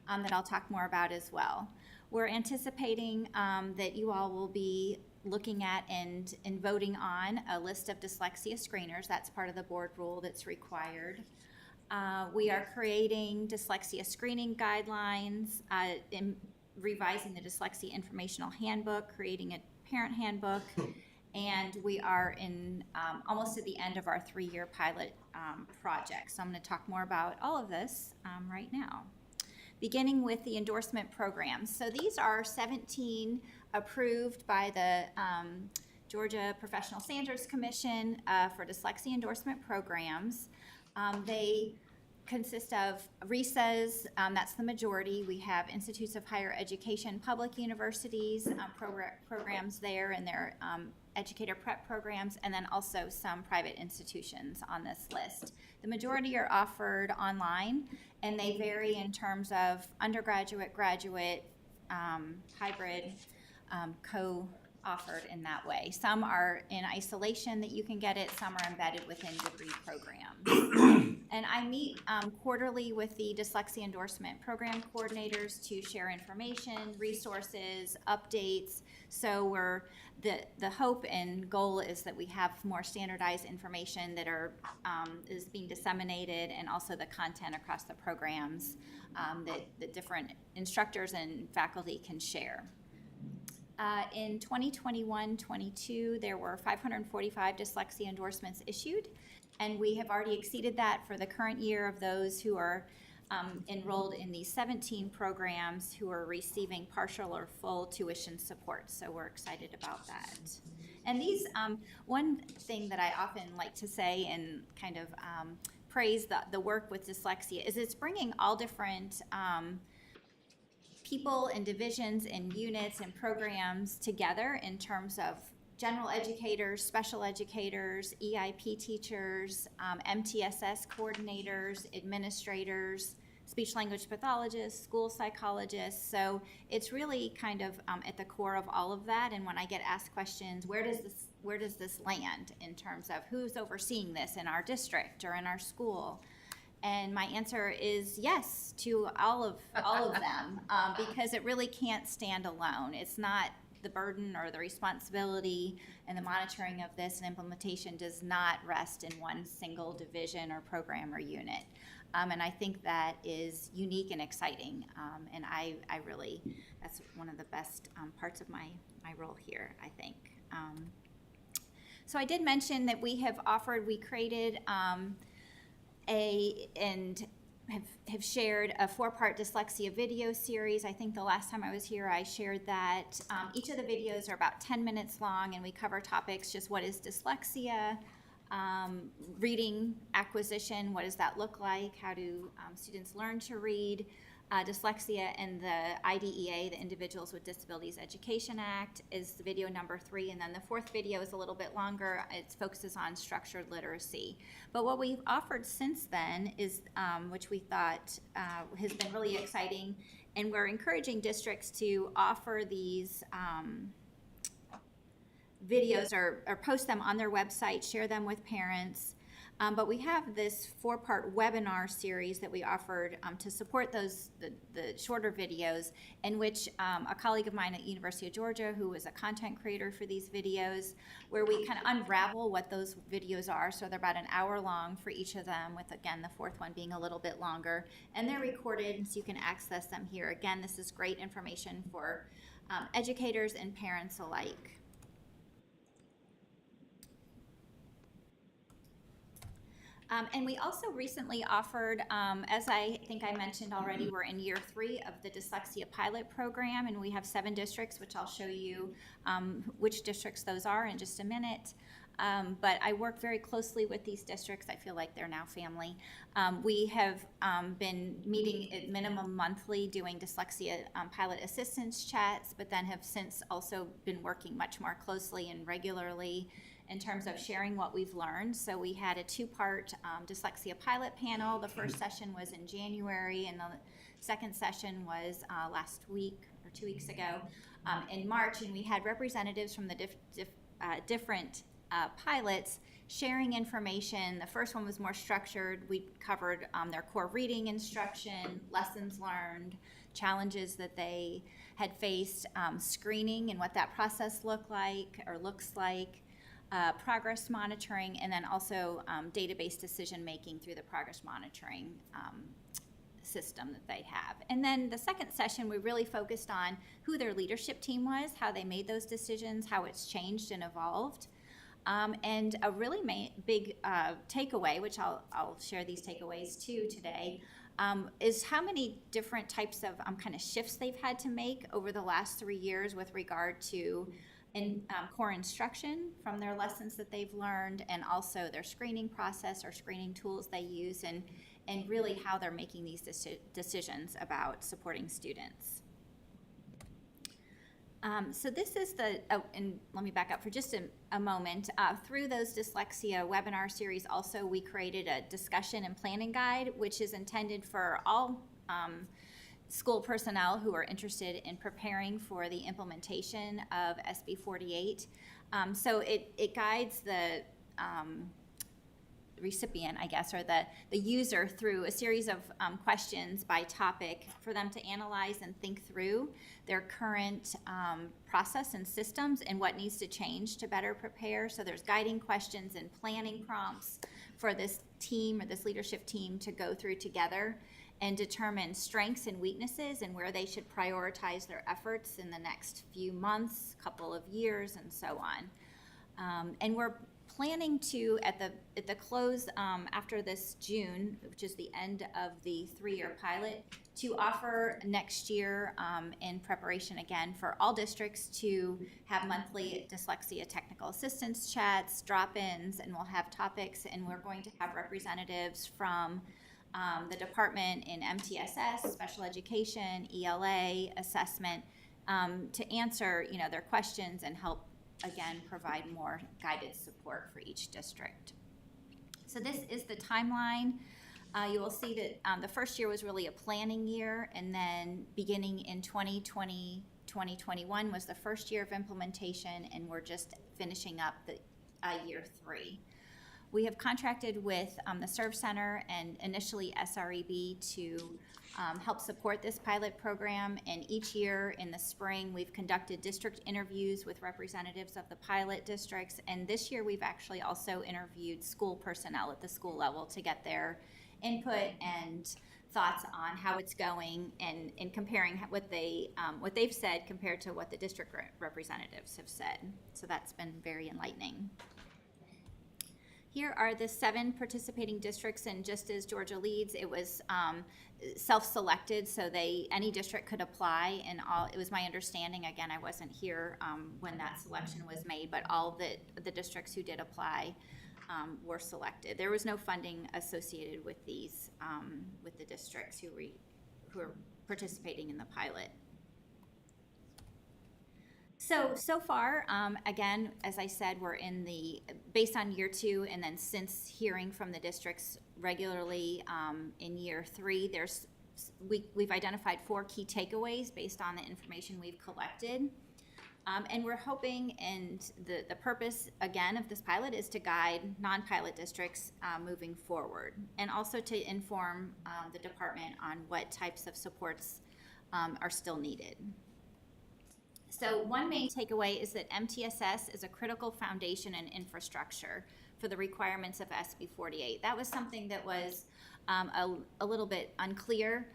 that I'll talk more about as well. We're anticipating that you all will be looking at and voting on a list of dyslexia screeners. That's part of the board rule that's required. We are creating dyslexia screening guidelines, revising the dyslexia informational handbook, creating a parent handbook, and we are in almost at the end of our 3-year pilot project. So I'm going to talk more about all of this right now. Beginning with the endorsement programs. So these are 17 approved by the Georgia Professional Standards Commission for dyslexia endorsement programs. They consist of RESAs, that's the majority. We have Institutes of Higher Education, public universities, programs there, and their educator prep programs, and then also some private institutions on this list. The majority are offered online, and they vary in terms of undergraduate, graduate, hybrid, co-offered in that way. Some are in isolation that you can get it, some are embedded within degree programs. And I meet quarterly with the dyslexia endorsement program coordinators to share information, resources, updates. So the hope and goal is that we have more standardized information that is being disseminated, and also the content across the programs that different instructors and faculty can share. In 2021-22, there were 545 dyslexia endorsements issued, and we have already exceeded that for the current year of those who are enrolled in these 17 programs who are receiving partial or full tuition support. So we're excited about that. And these, one thing that I often like to say and kind of praise the work with dyslexia is it's bringing all different people and divisions and units and programs together in terms of general educators, special educators, EIP teachers, MTSS coordinators, administrators, speech language pathologists, school psychologists. So it's really kind of at the core of all of that. And when I get asked questions, where does this land in terms of who's overseeing this in our district or in our school? And my answer is yes to all of them, because it really can't stand alone. It's not the burden or the responsibility, and the monitoring of this and implementation does not rest in one single division or program or unit. And I think that is unique and exciting. And I really, that's one of the best parts of my role here, I think. So I did mention that we created and have shared a 4-part dyslexia video series. I think the last time I was here, I shared that. Each of the videos are about 10 minutes long, and we cover topics, just what is dyslexia, reading acquisition, what does that look like, how do students learn to read, dyslexia, and the IDEA, the Individuals with Disabilities Education Act, is the video number 3. And then the 4th video is a little bit longer. It focuses on structured literacy. But what we've offered since then is, which we thought has been really exciting, and we're encouraging districts to offer these videos or post them on their website, share them with parents. But we have this 4-part webinar series that we offered to support those the shorter videos, in which a colleague of mine at University of Georgia, who was a content creator for these videos, where we kind of unravel what those videos are. So they're about an hour long for each of them, with, again, the 4th one being a little bit longer. And they're recorded, so you can access them here. Again, this is great information for educators and parents alike. And we also recently offered, as I think I mentioned already, we're in year 3 of the dyslexia pilot program, and we have 7 districts, which I'll show you which districts those are in just a minute. But I work very closely with these districts. I feel like they're now family. We have been meeting at minimum monthly, doing dyslexia pilot assistance chats, but then have since also been working much more closely and regularly in terms of sharing what we've learned. So we had a 2-part dyslexia pilot panel. The first session was in January, and the second session was last week or 2 weeks ago in March, and we had representatives from the different pilots sharing information. The first one was more structured. We covered their core reading instruction, lessons learned, challenges that they had faced, screening and what that process looks like, progress monitoring, and then also database decision making through the progress monitoring system that they have. And then the second session, we really focused on who their leadership team was, how they made those decisions, how it's changed and evolved. And a really big takeaway, which I'll share these takeaways too today, is how many different types of kind of shifts they've had to make over the last 3 years with regard to core instruction from their lessons that they've learned, and also their screening process or screening tools they use, and really how they're making these decisions about supporting students. So this is and let me back up for just a moment. Through those dyslexia webinar series also, we created a discussion and planning guide, which is intended for all school personnel who are interested in preparing for the implementation of SB 48. So it guides the recipient, I guess, or the user through a series of questions by topic for them to analyze and think through their current process and systems and what needs to change to better prepare. So there's guiding questions and planning prompts for this team or this leadership team to go through together and determine strengths and weaknesses and where they should prioritize their efforts in the next few months, couple of years, and so on. And we're planning to, at the close after this June, which is the end of the 3-year pilot, to offer next year in preparation again for all districts to have monthly dyslexia technical assistance chats, drop-ins, and we'll have topics, and we're going to have representatives from the department in MTSS, special education, ELA, assessment, to answer their questions and help, again, provide more guided support for each district. So this is the timeline. You will see that the first year was really a planning year, and then beginning in 2020, 2021 was the first year of implementation, and we're just finishing up the year 3. We have contracted with the Serve Center and initially SREB to help support this pilot program. And each year in the spring, we've conducted district interviews with representatives of the pilot districts. And this year, we've actually also interviewed school personnel at the school level to get their input and thoughts on how it's going, and comparing what they've said compared to what the district representatives have said. So that's been very enlightening. Here are the 7 participating districts, and just as Georgia leads, it was self-selected, so any district could apply, and it was my understanding, again, I wasn't here when that selection was made, but all the districts who did apply were selected. There was no funding associated with these, with the districts who are participating in the pilot. So far, again, as I said, we're based on year 2, and then since hearing from the districts regularly in year 3, we've identified 4 key takeaways based on the information we've collected. And we're hoping, and the purpose, again, of this pilot is to guide non-pilot districts moving forward, and also to inform the department on what types of supports are still needed. So one main takeaway is that MTSS is a critical foundation and infrastructure for the requirements of SB 48. That was something that was a little bit unclear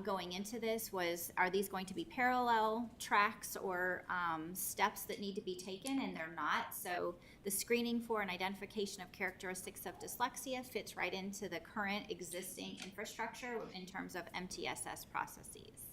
going into this. Are these going to be parallel tracks or steps that need to be taken? And they're not. So the screening for and identification of characteristics of dyslexia fits right into the current existing infrastructure in terms of MTSS processes.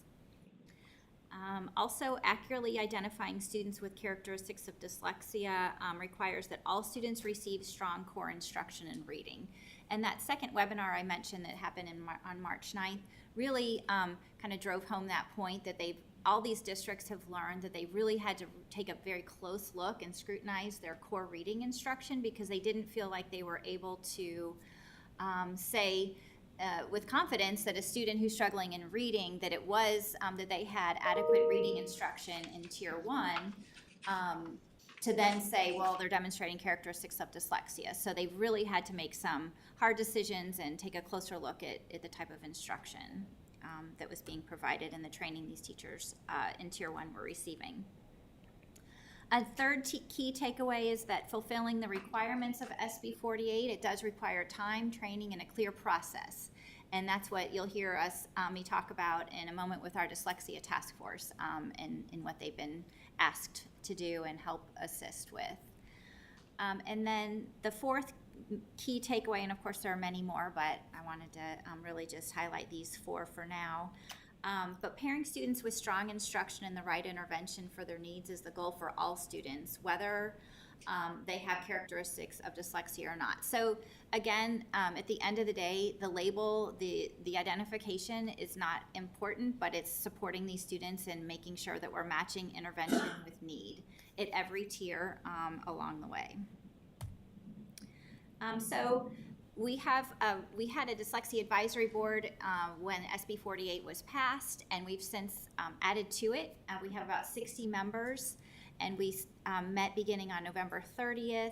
Also, accurately identifying students with characteristics of dyslexia requires that all students receive strong core instruction in reading. And that second webinar I mentioned that happened on March 9th really kind of drove home that point that all these districts have learned that they really had to take a very close look and scrutinize their core reading instruction, because they didn't feel like they were able to say with confidence that a student who's struggling in reading, that it was that they had adequate reading instruction in Tier 1, to then say, well, they're demonstrating characteristics of dyslexia. So they've really had to make some hard decisions and take a closer look at the type of instruction that was being provided and the training these teachers in Tier 1 were receiving. A third key takeaway is that fulfilling the requirements of SB 48, it does require time, training, and a clear process. And that's what you'll hear me talk about in a moment with our dyslexia task force and what they've been asked to do and help assist with. And then the fourth key takeaway, and of course there are many more, but I wanted to really just highlight these 4 for now. But pairing students with strong instruction and the right intervention for their needs is the goal for all students, whether they have characteristics of dyslexia or not. So again, at the end of the day, the label, the identification is not important, but it's supporting these students and making sure that we're matching intervention with need at every tier along the way. So we had a dyslexia advisory board when SB 48 was passed, and we've since added to it. We have about 60 members, and we met beginning on November 30th.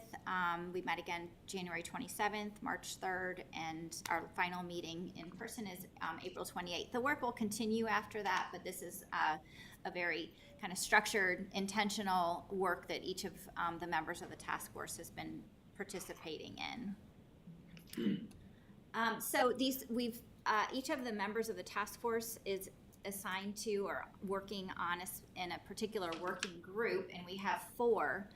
We met again January 27th, March 3rd, and our final meeting in person is April 28th. The work will continue after that, but this is a very kind of structured, intentional work that each of the members of the task force has been participating in. So each of the members of the task force is assigned to or working on in a particular working group, and we have 4.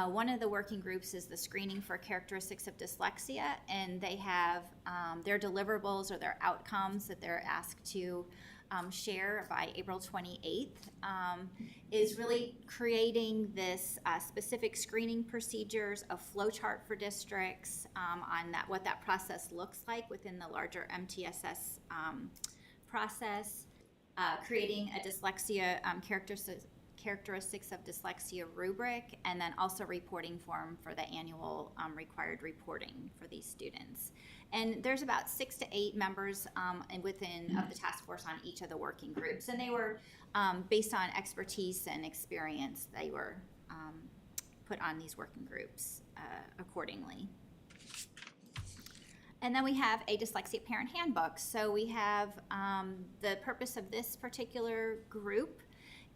One of the working groups is the screening for characteristics of dyslexia, and they have their deliverables or their outcomes that they're asked to share by April 28th, is really creating this specific screening procedures, a flow chart for districts on what that process looks like within the larger MTSS process, creating a dyslexia characteristics of dyslexia rubric, and then also reporting form for the annual required reporting for these students. And there's about 6 to 8 members of the task force on each of the working groups, and they were based on expertise and experience. They were put on these working groups accordingly. And then we have a dyslexia parent handbook. So we have the purpose of this particular group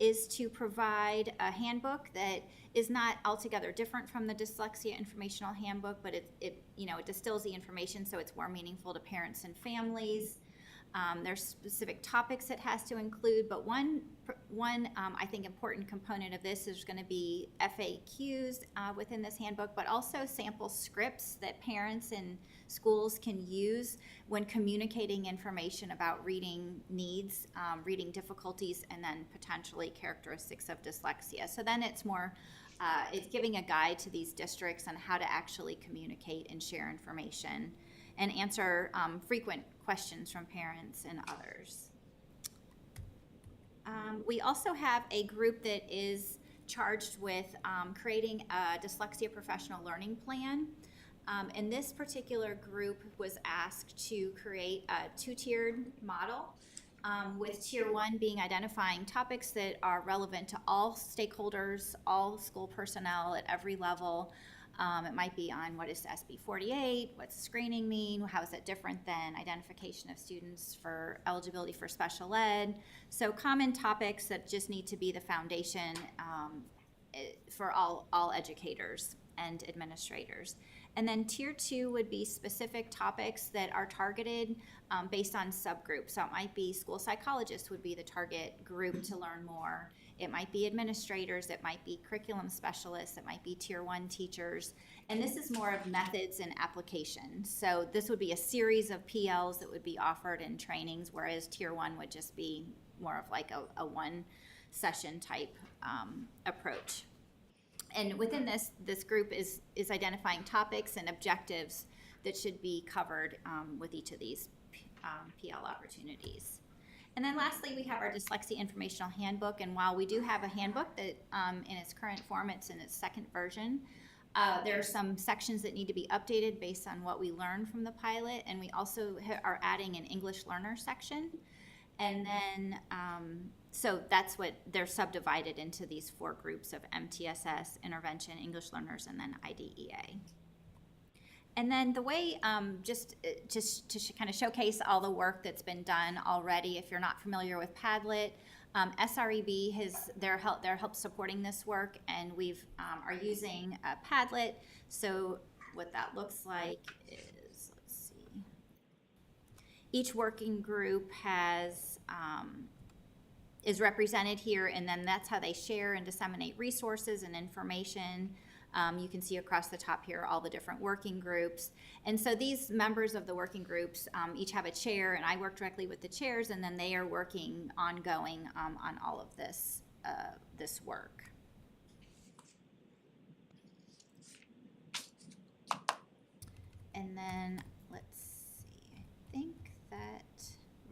is to provide a handbook that is not altogether different from the dyslexia informational handbook, but it distills the information so it's more meaningful to parents and families. There's specific topics it has to include, but one I think important component of this is going to be FAQs within this handbook, but also sample scripts that parents and schools can use when communicating information about reading needs, reading difficulties, and then potentially characteristics of dyslexia. So then it's more, it's giving a guide to these districts on how to actually communicate and share information and answer frequent questions from parents and others. We also have a group that is charged with creating a dyslexia professional learning plan. And this particular group was asked to create a two-tiered model, with tier 1 being identifying topics that are relevant to all stakeholders, all school personnel at every level. It might be on what is SB 48, what's screening mean, how is it different than identification of students for eligibility for special ed. So common topics that just need to be the foundation for all educators and administrators. And then tier 2 would be specific topics that are targeted based on subgroups. So it might be school psychologists would be the target group to learn more. It might be administrators, it might be curriculum specialists, it might be tier 1 teachers. And this is more of methods and application. So this would be a series of PLs that would be offered in trainings, whereas tier 1 would just be more of like a one session type approach. And within this group is identifying topics and objectives that should be covered with each of these PL opportunities. And then lastly, we have our Dyslexia Informational Handbook. And while we do have a handbook that in its current form, it's in its second version, there are some sections that need to be updated based on what we learned from the pilot. And we also are adding an English learner section. And then, so that's what they're subdivided into these 4 groups of MTSS, intervention, English learners, and then IDEA. And then the way, just to kind of showcase all the work that's been done already, if you're not familiar with Padlet, SREB they're help supporting this work, and we've are using Padlet. So what that looks like is, let's see, each working group has is represented here, and then that's how they share and disseminate resources and information. You can see across the top here all the different working groups. And so these members of the working groups each have a chair, and I work directly with the chairs, and then they are working ongoing on all of this, this work. And then, let's see, I think that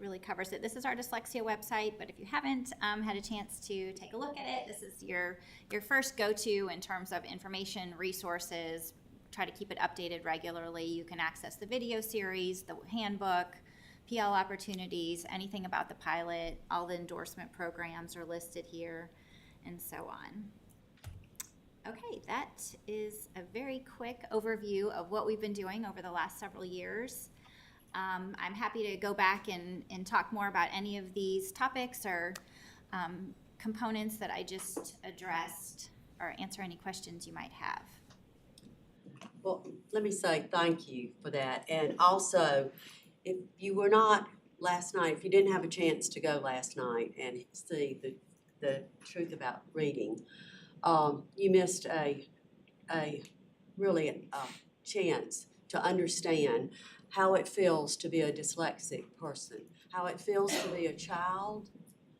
really covers it. This is our dyslexia website, but if you haven't had a chance to take a look at it, this is your first go-to in terms of information, resources. Try to keep it updated regularly. You can access the video series, the handbook, PL opportunities, anything about the pilot. All the endorsement programs are listed here, and so on. Okay, that is a very quick overview of what we've been doing over the last several years. I'm happy to go back and talk more about any of these topics or components that I just addressed, or answer any questions you might have. Well, let me say thank you for that. And also, if you were not last night, if you didn't have a chance to go last night and see the truth about reading, you missed a really chance to understand how it feels to be a dyslexic person, how it feels to be a child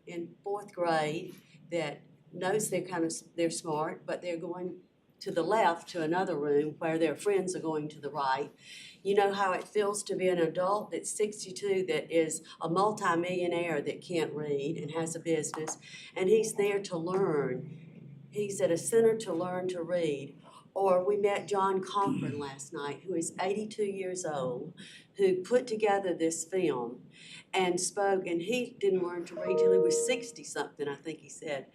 in 4th grade that knows they're smart, but they're going to the left to another room where their friends are going to the right. You know how it feels to be an adult that's 62 that is a multimillionaire that can't read and has a business, and he's there to learn. He's at a center to learn to read. Or we met John Cochran last night, who is 82 years old, who put together this film and spoke, and he didn't learn to read till he was 60-something, I think he said.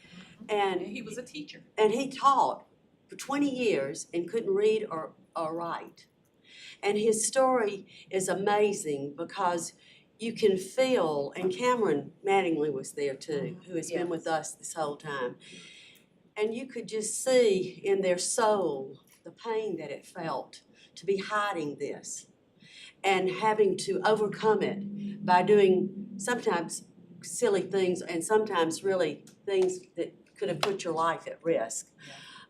And he was a teacher. And he taught for 20 years and couldn't read or write. And his story is amazing because you can feel, and Cameron Mattingly was there too, who has been with us this whole time. And you could just see in their soul the pain that it felt to be hiding this. and having to overcome it by doing sometimes silly things and sometimes really things that could have put your life at risk.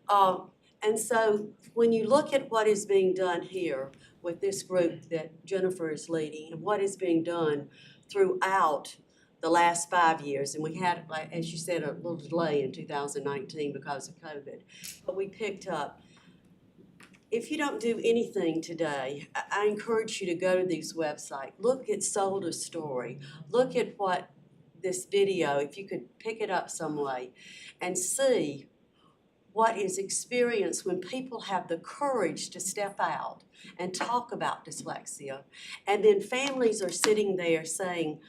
And so when you look at what is being done here with this group that Jennifer is leading and what is being done throughout the last 5 years, and we had, like, as you said, a little delay in 2019 because of COVID, but we picked up. If you don't do anything today, I encourage you to go to these websites. Look at Sold a Story. Look at what this video, if you could pick it up some way, and see what is experienced when people have the courage to step out and talk about dyslexia. And then families are sitting there saying,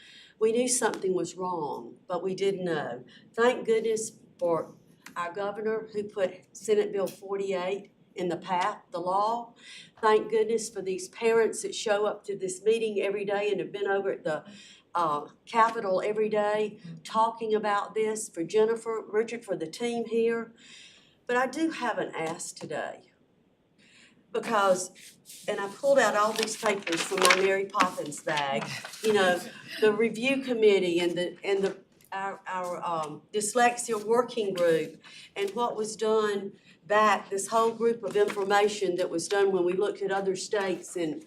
we knew something was wrong, but we didn't know. Thank goodness for our governor who put Senate Bill 48 in the path, the law. Thank goodness for these parents that show up to this meeting every day and have been over at the Capitol every day talking about this. For Jennifer, Richard, for the team here. But I do have an ask today because, and I pulled out all these papers from my Mary Poppins bag, you know, the review committee and our dyslexia working group and what was done back, this whole group of information that was done when we looked at other states and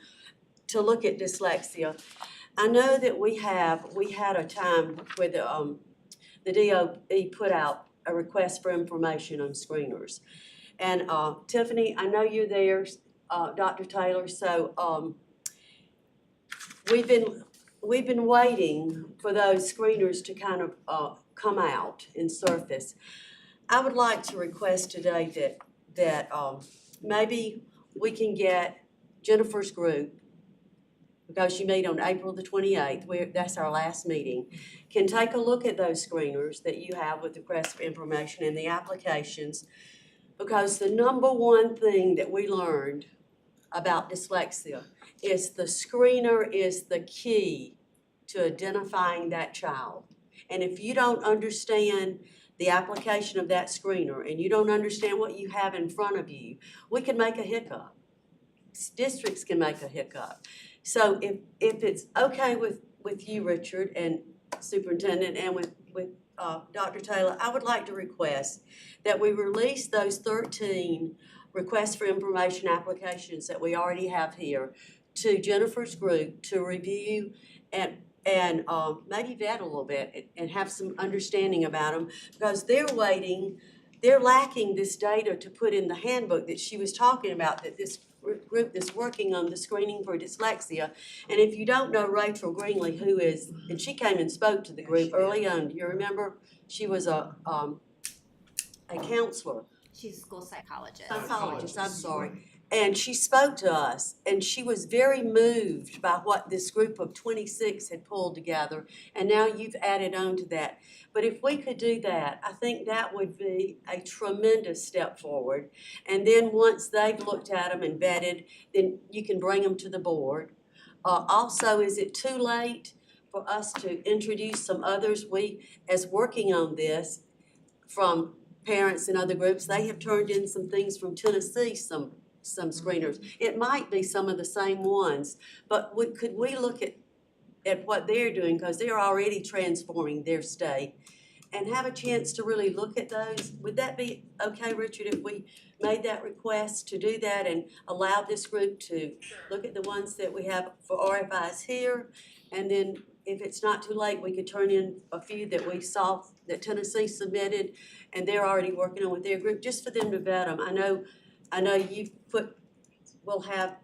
to look at dyslexia. I know that we had a time where the DOE put out a request for information on screeners. And Tiffany, I know you're there, Dr. Taylor, so we've been waiting for those screeners to kind of come out and surface. I would like to request today that maybe we can get Jennifer's group, because you meet on April the 28th, that's our last meeting, can take a look at those screeners that you have with the request for information and the applications, because the number one thing that we learned about dyslexia is the screener is the key to identifying that child. And if you don't understand the application of that screener and you don't understand what you have in front of you, we can make a hiccup. Districts can make a hiccup. So if it's okay with you, Richard, and Superintendent, and with Dr. Taylor, I would like to request that we release those 13 requests for information applications that we already have here to Jennifer's group to review and maybe vet a little bit and have some understanding about them, because they're lacking this data to put in the handbook that she was talking about, that this group that's working on the screening for dyslexia. And if you don't know Rachel Greenlee, who is, and she came and spoke to the group early on, do you remember? She was a counselor. She's a school psychologist. Psychologist, I'm sorry. And she spoke to us, and she was very moved by what this group of 26 had pulled together, and now you've added on to that. But if we could do that, I think that would be a tremendous step forward. And then once they've looked at them and vetted, then you can bring them to the board. Also, is it too late for us to introduce some others? We, as working on this, from parents and other groups, they have turned in some things from Tennessee, some screeners. It might be some of the same ones, but could we look at what they're doing, because they're already transforming their state, and have a chance to really look at those? Would that be okay, Richard, if we made that request to do that and allow this group to look at the ones that we have for RFIs here, and then if it's not too late, we could turn in a few that we saw that Tennessee submitted and they're already working on with their group, just for them to vet them. I know we'll have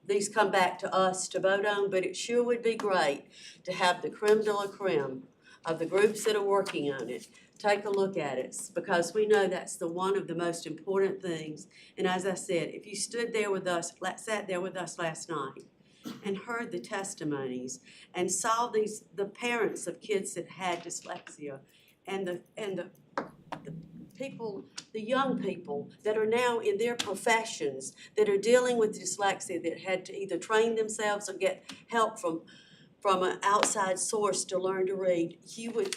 these come back to us to vote on, but it sure would be great to have the creme de la creme of the groups that are working on it take a look at it, because we know that's one of the most important things. And as I said, if you sat there with us last night and heard the testimonies and saw the parents of kids that had dyslexia and the people, the young people that are now in their professions that are dealing with dyslexia, that had to either train themselves or get help from an outside source to learn to read, you would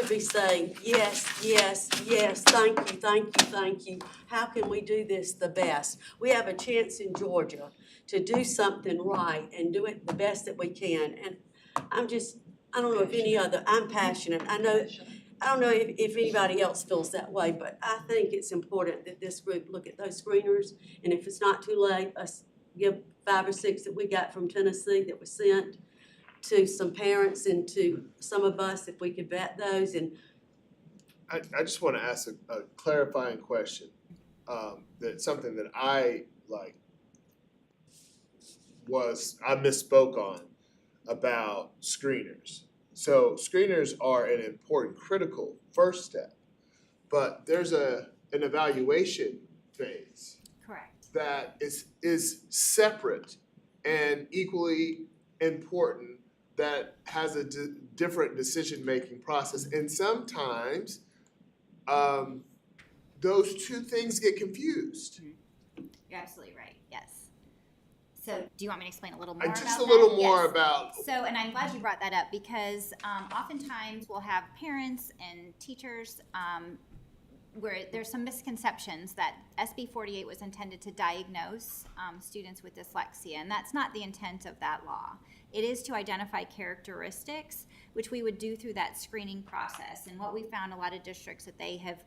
be saying, yes, yes, yes, thank you, thank you, thank you. How can we do this the best? We have a chance in Georgia to do something right and do it the best that we can. And I don't know if I'm passionate. I don't know if anybody else feels that way, but I think it's important that this group look at those screeners. And if it's not too late, us give 5 or 6 that we got from Tennessee that was sent to some parents and to some of us, if we could vet those. And I just want to ask a clarifying question. That's something that I misspoke on about screeners. So screeners are an important, critical first step, but there's an evaluation phase. Correct. That is separate and equally important, that has a different decision-making process. And sometimes those two things get confused. You're absolutely right, yes. So do you want me to explain a little more about that? Just a little more Yes. about. So, and I'm glad you brought that up because oftentimes we'll have parents and teachers where there's some misconceptions that SB 48 was intended to diagnose students with dyslexia, and that's not the intent of that law. It is to identify characteristics, which we would do through that screening process. And what we found, a lot of districts that they have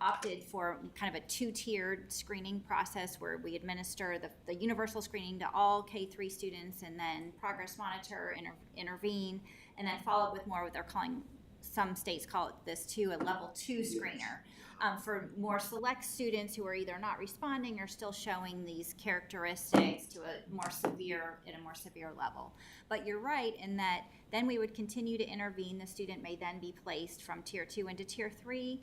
opted for kind of a 2-tiered screening process where we administer the universal screening to all K-3 students, and then progress monitor, intervene, and then follow up with more what they're calling, some states call it this too, a level 2 screener. For more select students who are either not responding or still showing these characteristics to a more severe level. But you're right in that then we would continue to intervene. The student may then be placed from tier 2 into tier 3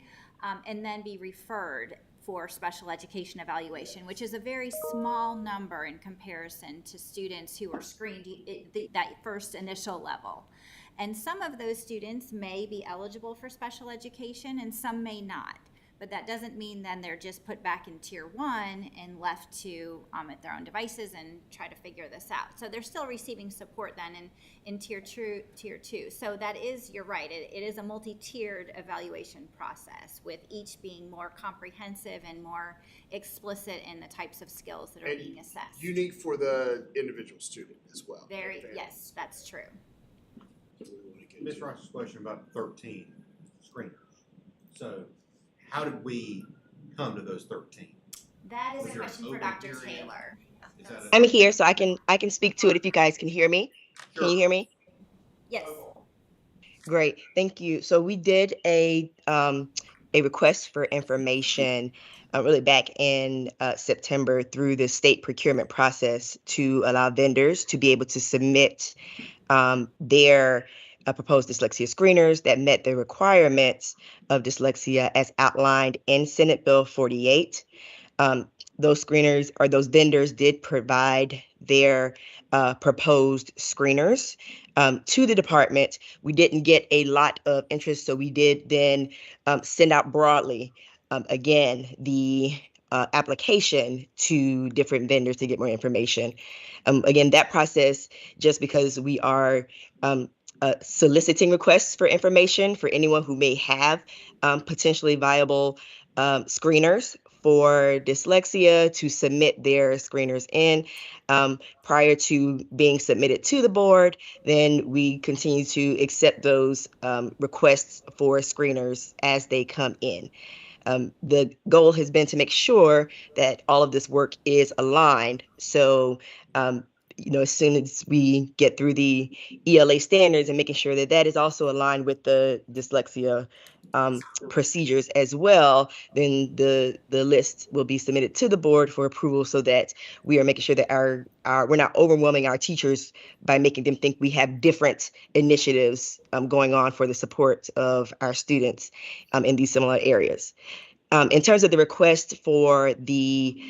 and then be referred for special education evaluation, which is a very small number in comparison to students who are screened that first initial level. And some of those students may be eligible for special education and some may not. But that doesn't mean then they're just put back in tier 1 and left to at their own devices and try to figure this out. So they're still receiving support then in tier 2. So that is, you're right, it is a multi-tiered evaluation process, with each being more comprehensive and more explicit in the types of skills that are being assessed. Unique for the individual student as well. Yes, that's true. Ms. Rice's question about 13 screeners. So how did we come to those 13? That is Was a there question an for open Dr. hearing? Taylor. Is that I'm here, so I can speak to it if you guys can hear me. Can you hear me? Yes. Great, thank you. So we did a request for information really back in September through the state procurement process to allow vendors to be able to submit their proposed dyslexia screeners that met the requirements of dyslexia as outlined in Senate Bill 48. Those screeners or those vendors did provide their proposed screeners to the department. We didn't get a lot of interest, so we did then send out broadly, again, the application to different vendors to get more information. Again, that process, just because we are soliciting requests for information for anyone who may have potentially viable screeners for dyslexia to submit their screeners in prior to being submitted to the board. Then we continue to accept those requests for screeners as they come in. The goal has been to make sure that all of this work is aligned. So, as soon as we get through the ELA standards and making sure that that is also aligned with the dyslexia procedures as well, then the list will be submitted to the board for approval so that we are making sure that we're not overwhelming our teachers by making them think we have different initiatives going on for the support of our students in these similar areas. In terms of the request for the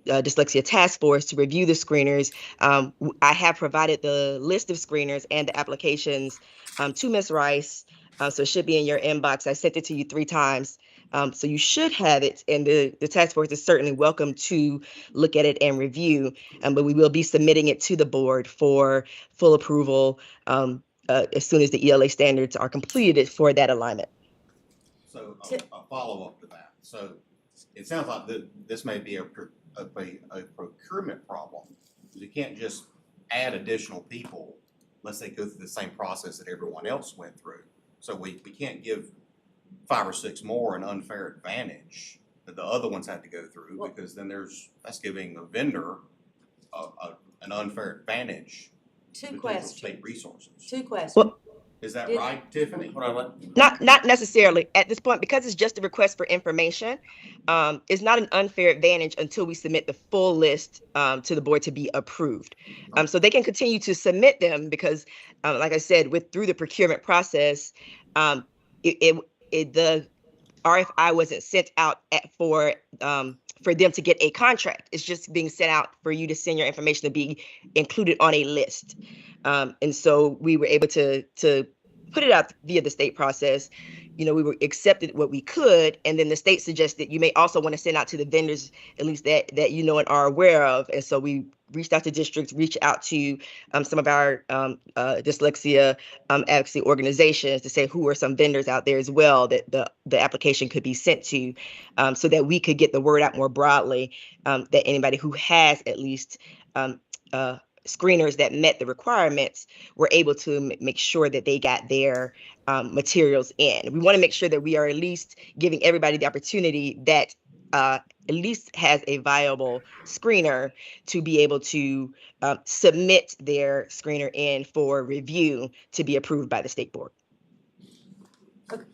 Dyslexia Task Force to review the screeners, I have provided the list of screeners and the applications to Ms. Rice, so it should be in your inbox. I sent it to you 3 times, so you should have it, and the task force is certainly welcome to look at it and review, but we will be submitting it to the board for full approval as soon as the ELA standards are completed for that alignment. So a follow-up to that. So it sounds like this may be a a procurement problem. You can't just add additional people unless they go through the same process that everyone else went through. So we can't give 5 or 6 more an unfair advantage that the other ones had to go through, because then that's giving the vendor an unfair advantage to potential state resources. Two questions. Well, Is that right, Tiffany? not necessarily at this point, because it's just a request for information. It's not an unfair advantage until we submit the full list to the board to be approved. So they can continue to submit them because, like I said, through the procurement process, the RFI wasn't sent out for them to get a contract. It's just being sent out for you to send your information to be included on a list. And so we were able to put it out via the state process. We were accepted what we could, and then the state suggested you may also want to send out to the vendors, at least that you know and are aware of. And so we reached out to districts, reached out to some of our dyslexia advocacy organizations to say who are some vendors out there as well that the application could be sent to, so that we could get the word out more broadly, that anybody who has at least screeners that met the requirements were able to make sure that they got their materials in. We want to make sure that we are at least giving everybody the opportunity that at least has a viable screener to be able to submit their screener in for review to be approved by the state board.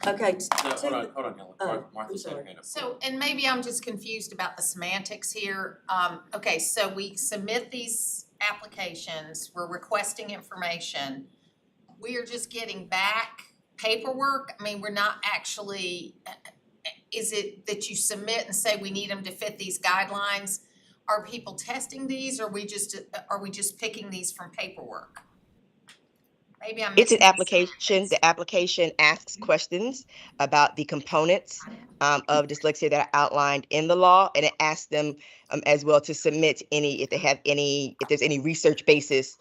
Okay. No, hold on, Helen. Martha's had her hand up. So, and maybe I'm just confused about the semantics here. Okay, so we submit these applications, we're requesting information. We are just getting back paperwork? I mean, we're not actually, is it that you submit and say we need them to fit these guidelines? Are people testing these, or are we just picking these from paperwork? Maybe I'm It's an missing application. The application asks questions about the components of dyslexia that are outlined in the law, and it asks them as well to submit if there's any research basis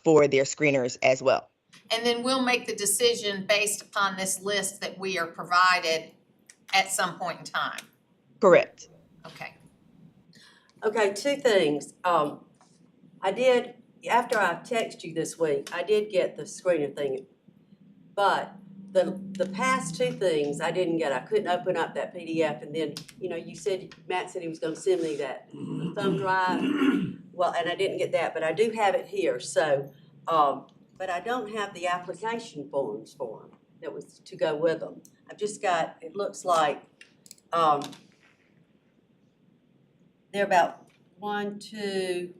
for their screeners as well. And then we'll make the decision based upon this list that we are provided at some point in time. Correct. Okay. Okay, 2 things. After I texted you this week, I did get the screener thing, but the past 2 things I didn't get. I couldn't open up that PDF, and then Matt said he was going to send me that thumb drive. Well, and I didn't get that, but I do have it here. So, but I don't have the application forms for them that was to go with them. I've just got. It looks like they're about 1, 2.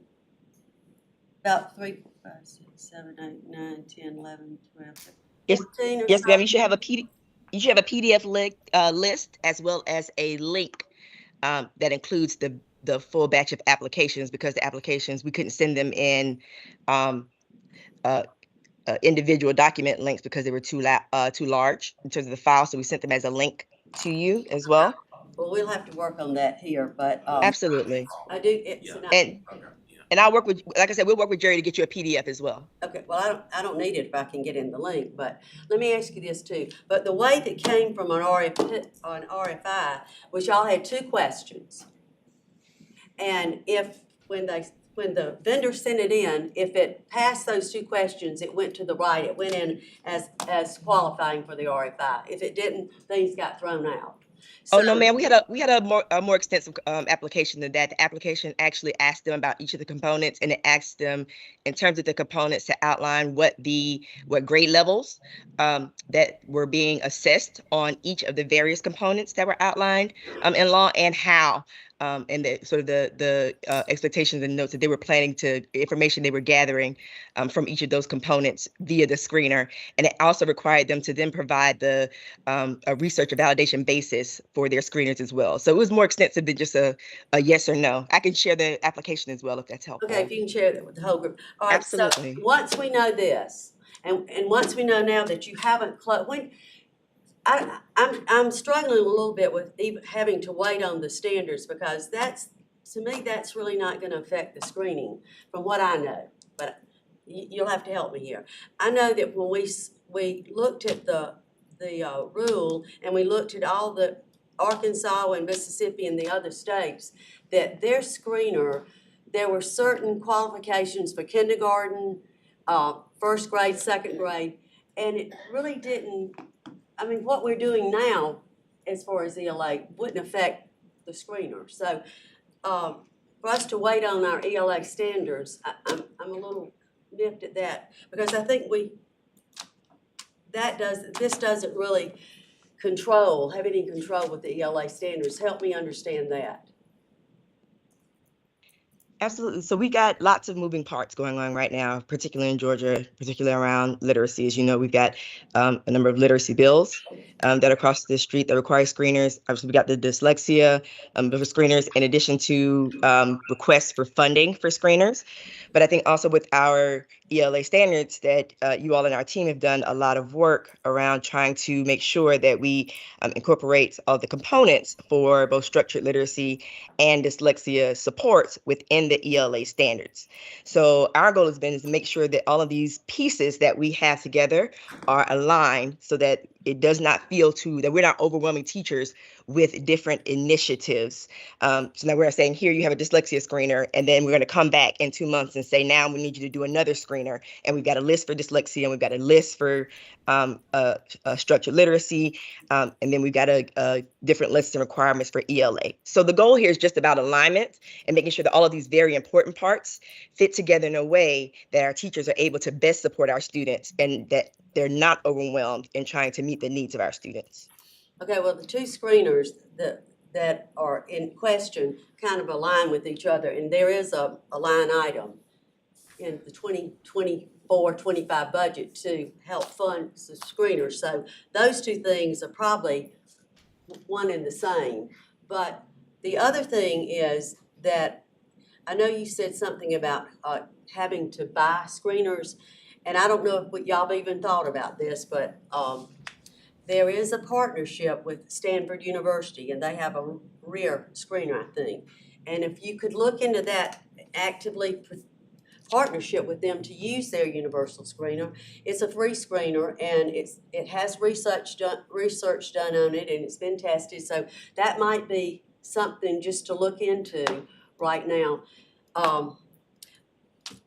About 3, 5, 6, 7, 8, 9, 10, 11, 12, 14 or Yes, ma'am. something. You should have a PDF list as well as a link that includes the full batch of applications, because the applications we couldn't send them in individual document links because they were too large in terms of the file. So we sent them as a link to you as well. Well, we'll have to work on that here, but Absolutely. I do. And I'll work with, like I said, we'll work with Jerry to get you a PDF as well. Okay, well, I don't need it if I can get in the link, but let me ask you this too. But the way that came from an RFI was y'all had 2 questions. And when the vendor sent it in, if it passed those 2 questions, it went to the right. It went in as qualifying for the RFI. If it didn't, things got thrown out. Oh no, ma'am. We had a more extensive application than that. The application actually asked them about each of the components, and it asked them in terms of the components to outline what grade levels that were being assessed on each of the various components that were outlined in law, and how. And the sort of the expectations and notes that they were planning information they were gathering from each of those components via the screener. And it also required them to then provide a research or validation basis for their screeners as well. So it was more extensive than just a yes or no. I can share the application as well if that's helpful. Okay, if you can share that with the whole group. All right, absolutely. So once we know this, and once we know now that you haven't closed, I'm struggling a little bit with even having to wait on the standards, because to me that's really not going to affect the screening from what I know. But you'll have to help me here. I know that when we looked at the rule, and we looked at all the Arkansas and Mississippi and the other states, that their screener, there were certain qualifications for kindergarten, first grade, second grade, and it really didn't, I mean, what we're doing now as far as ELA wouldn't affect the screener. So, for us to wait on our ELA standards, I'm a little nipped at that, because I think this doesn't really have any control with the ELA standards. Help me understand that. Absolutely. So we got lots of moving parts going on right now, particularly in Georgia, particularly around literacy. As you know, we've got a number of literacy bills that are across the street that require screeners. Obviously, we got the dyslexia for screeners, in addition to requests for funding for screeners. But I think also with our ELA standards that you all in our team have done a lot of work around trying to make sure that we incorporate all the components for both structured literacy and dyslexia supports within the ELA standards. So our goal has been to make sure that all of these pieces that we have together are aligned so that it does not feel that we're not overwhelming teachers with different initiatives. So now we're saying, here you have a dyslexia screener, and then we're going to come back in 2 months and say, now we need you to do another screener. And we've got a list for dyslexia, and we've got a list for structured literacy, and then we've got a different lists and requirements for ELA. So the goal here is just about alignment and making sure that all of these very important parts fit together in a way that our teachers are able to best support our students and that they're not overwhelmed in trying to meet the needs of our students. Okay, well, the two screeners that are in question kind of align with each other, and there is a line item in the 2024-25 budget to help fund the screeners. So those two things are probably one and the same. But the other thing is that I know you said something about having to buy screeners, and I don't know if y'all have even thought about this, but there is a partnership with Stanford University, and they have a rear screener, I think. And if you could look into that actively partnership with them to use their universal screener, it's a free screener, and it has research done on it, and it's been tested. So that might be something just to look into right now.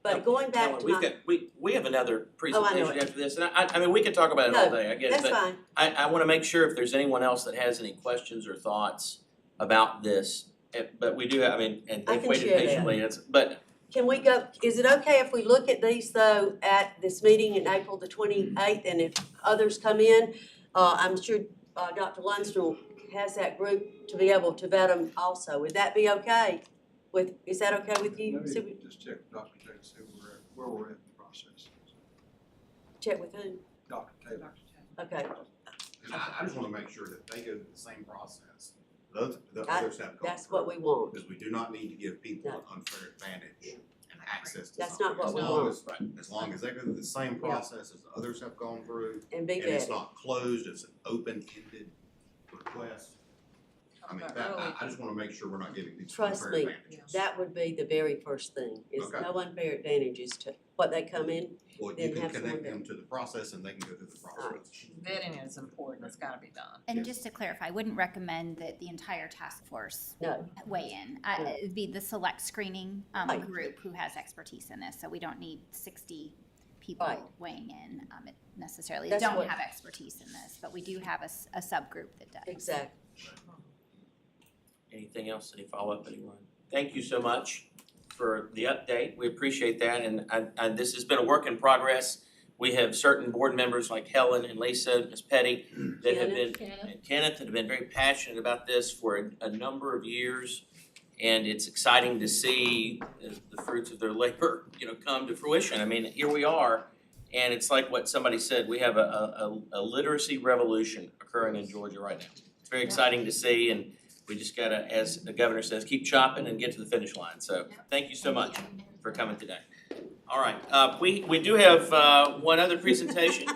But going back to we have another presentation after this, and I mean, we could talk about it all day, I guess. That's fine. I want to make sure if there's anyone else that has any questions or thoughts about this, but we do have, I mean, and they've waited patiently, but. Can we go, is it okay if we look at these though at this meeting in April the 28th, and if others come in, I'm sure Dr. Lundstrom has that group to be able to vet them also. Would that be okay? Is that okay with you? Let me just check with Dr. Taylor, see where we're at in the process. Check with who? Dr. Taylor. Okay. And I just want to make sure that they go through the same process. The others have gone That's through. what we want. Because we do not need to give people an unfair advantage and access to That's something. not what we want. As long as they go through the same process as the others have gone through. And be it's vetted. not closed, it's an open-ended request. I mean, I just want to make sure we're not giving people Trust unfair me, advantages. that would be the very first thing, is Okay. no unfair advantages to what they come in. Well, then you can have someone connect that- them to the process and they can go through the process. Vetting is important, it's gotta be done. And just to clarify, I wouldn't recommend that the entire task force No. weigh in. No. It'd be the select screening Right. group who has expertise in this, so we don't need 60 people Right. weighing in necessarily. That's Don't what- have expertise in this, but we do have a subgroup that does. Exactly. Anything else, any follow-up, anyone? Thank you so much for the update, we appreciate that, and this has been a work in progress. We have certain board members like Helen and Lisa, Ms. Petty, that have been, and Kenneth, that have been very passionate about this for a number of years. And it's exciting to see the fruits of their labor, come to fruition. I mean, here we are, and it's like what somebody said, we have a literacy revolution occurring in Georgia right now. It's very exciting to see, and we just gotta, as the governor says, keep chopping and get to the finish line. So thank you so much for coming today. All right, we do have one other presentation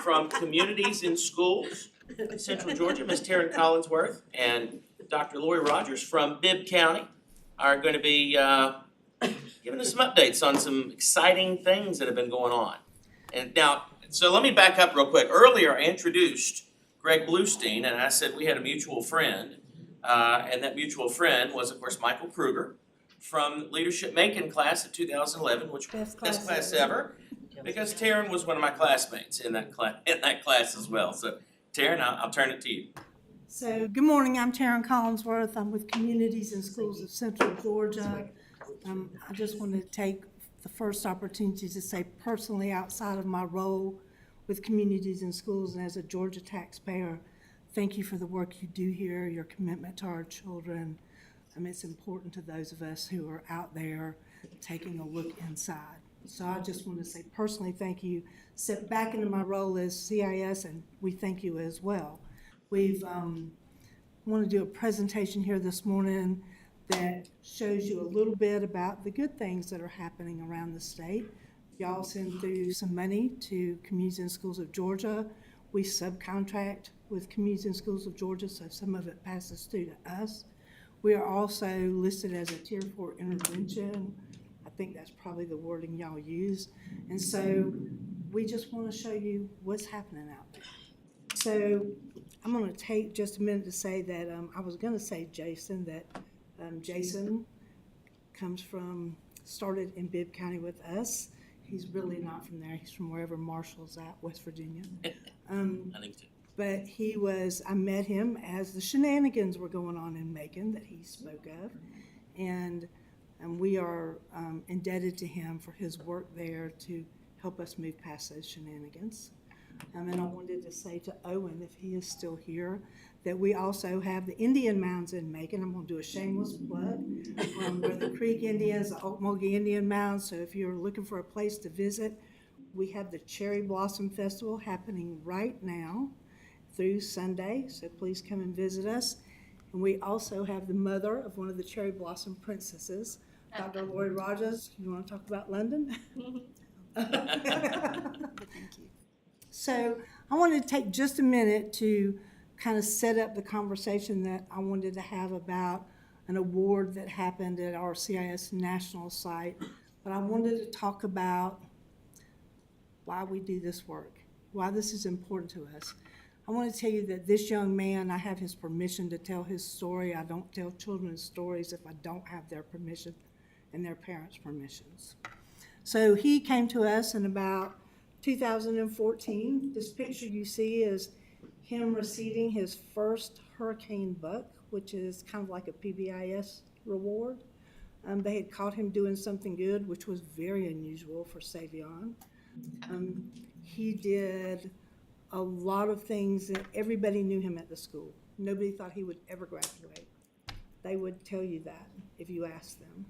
from Communities in Schools, Central Georgia. Ms. Taryn Collinsworth and Dr. Lori Rogers from Bibb County are going to be giving us some updates on some exciting things that have been going on. And now, so let me back up real quick. Earlier, I introduced Greg Bluestein, and I said we had a mutual friend. And that mutual friend was, of course, Michael Kruger from Leadership Macon class of 2011, which was best class ever, because Taryn was one of my classmates in that class as well. So, Taryn, I'll turn it to you. So, good morning. I'm Taryn Collinsworth. I'm with Communities and Schools of Central Georgia. I just want to take the first opportunity to say personally, outside of my role with Communities and Schools and as a Georgia taxpayer, thank you for the work you do here, your commitment to our children. It's important to those of us who are out there taking a look inside. So I just want to say personally thank you. Step back into my role as CIS, and we thank you as well. We've want to do a presentation here this morning that shows you a little bit about the good things that are happening around the state. Y'all send through some money to Communities and Schools of Georgia. We subcontract with Communities and Schools of Georgia, so some of it passes through to us. We are also listed as a Tier 4 intervention. I think that's probably the wording y'all use. And so we just want to show you what's happening out there. So I'm going to take just a minute to say that I was going to say Jason, that Jason started in Bibb County with us. He's really not from there. He's from wherever Marshall's at, West Virginia. I think so. But I met him as the shenanigans were going on in Macon that he spoke of. And we are indebted to him for his work there to help us move past those shenanigans. And I wanted to say to Owen, if he is still here, that we also have the Indian Mounds in Macon. I'm going to do a shameless plug. We're the Creek Indians, the Okmulgee Indian Mounds. So if you're looking for a place to visit, we have the Cherry Blossom Festival happening right now through Sunday. So please come and visit us. And we also have the mother of one of the Cherry Blossom princesses, Dr. Lloyd Rogers. You want to talk about London? Thank you. So I wanted to take just a minute to kind of set up the conversation that I wanted to have about an award that happened at our CIS national site. But I wanted to talk about why we do this work, why this is important to us. I want to tell you that this young man, I have his permission to tell his story. I don't tell children's stories if I don't have their permission and their parents' permissions. So he came to us in about 2014. This picture you see is him receiving his first Hurricane Buck, which is kind of like a PBIS reward. They had caught him doing something good, which was very unusual for Savion. He did a lot of things that everybody knew him at the school. Nobody thought he would ever graduate. They would tell you that if you asked them.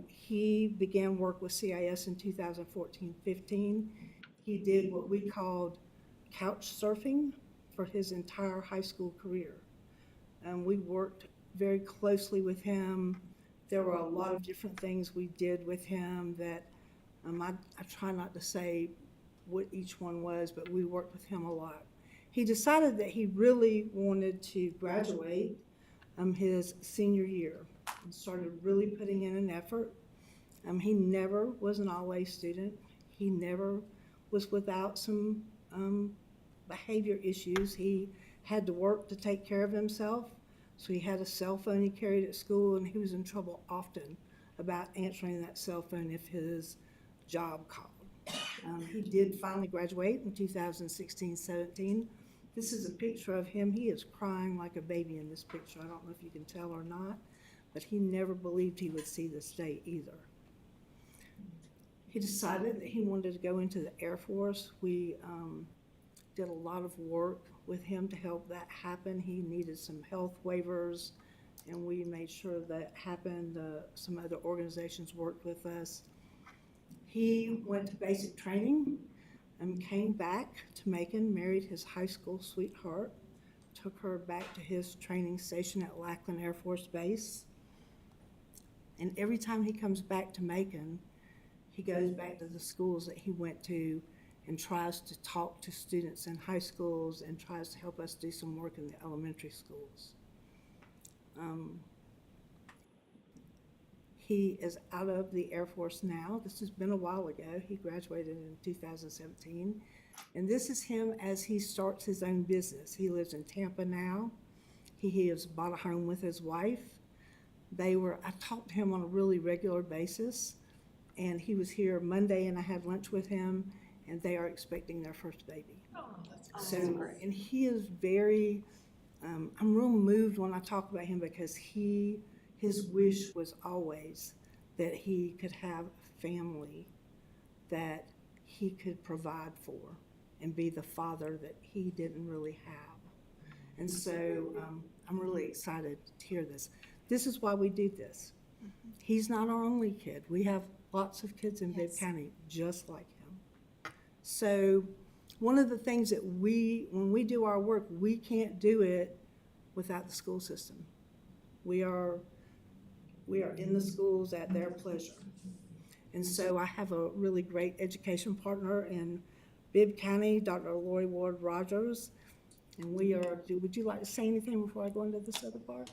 He began work with CIS in 2014-15. He did what we called couch surfing for his entire high school career. We worked very closely with him. There were a lot of different things we did with him that I try not to say what each one was, but we worked with him a lot. He decided that he really wanted to graduate his senior year and started really putting in an effort. He never was an all-A student. He never was without some behavior issues. He had to work to take care of himself, so he had a cell phone he carried at school, and he was in trouble often about answering that cell phone if his job called. He did finally graduate in 2016-17. This is a picture of him. He is crying like a baby in this picture. I don't know if you can tell or not, but he never believed he would see this day either. He decided that he wanted to go into the Air Force. We did a lot of work with him to help that happen. He needed some health waivers, and we made sure that happened. Some other organizations worked with us. He went to basic training and came back to Macon, married his high school sweetheart, took her back to his training station at Lackland Air Force Base. And every time he comes back to Macon, he goes back to the schools that he went to and tries to talk to students in high schools and tries to help us do some work in the elementary schools. He is out of the Air Force now. This has been a while ago. He graduated in 2017. And this is him as he starts his own business. He lives in Tampa now. He has bought a home with his wife. I talked to him on a really regular basis, and he was here Monday, and I had lunch with him, and they are expecting their first baby. So, and he is very, I'm real moved when I talk about him because his wish was always that he could have a family that he could provide for and be the father that he didn't really have. And so I'm really excited to hear this. This is why we do this. He's not our only kid. We have lots of kids in Bibb County just like him. So one of the things that when we do our work, we can't do it without the school system. We are in the schools at their pleasure. And so I have a really great education partner in Bibb County, Dr. Lori Ward Rogers. And would you like to say anything before I go into this other part?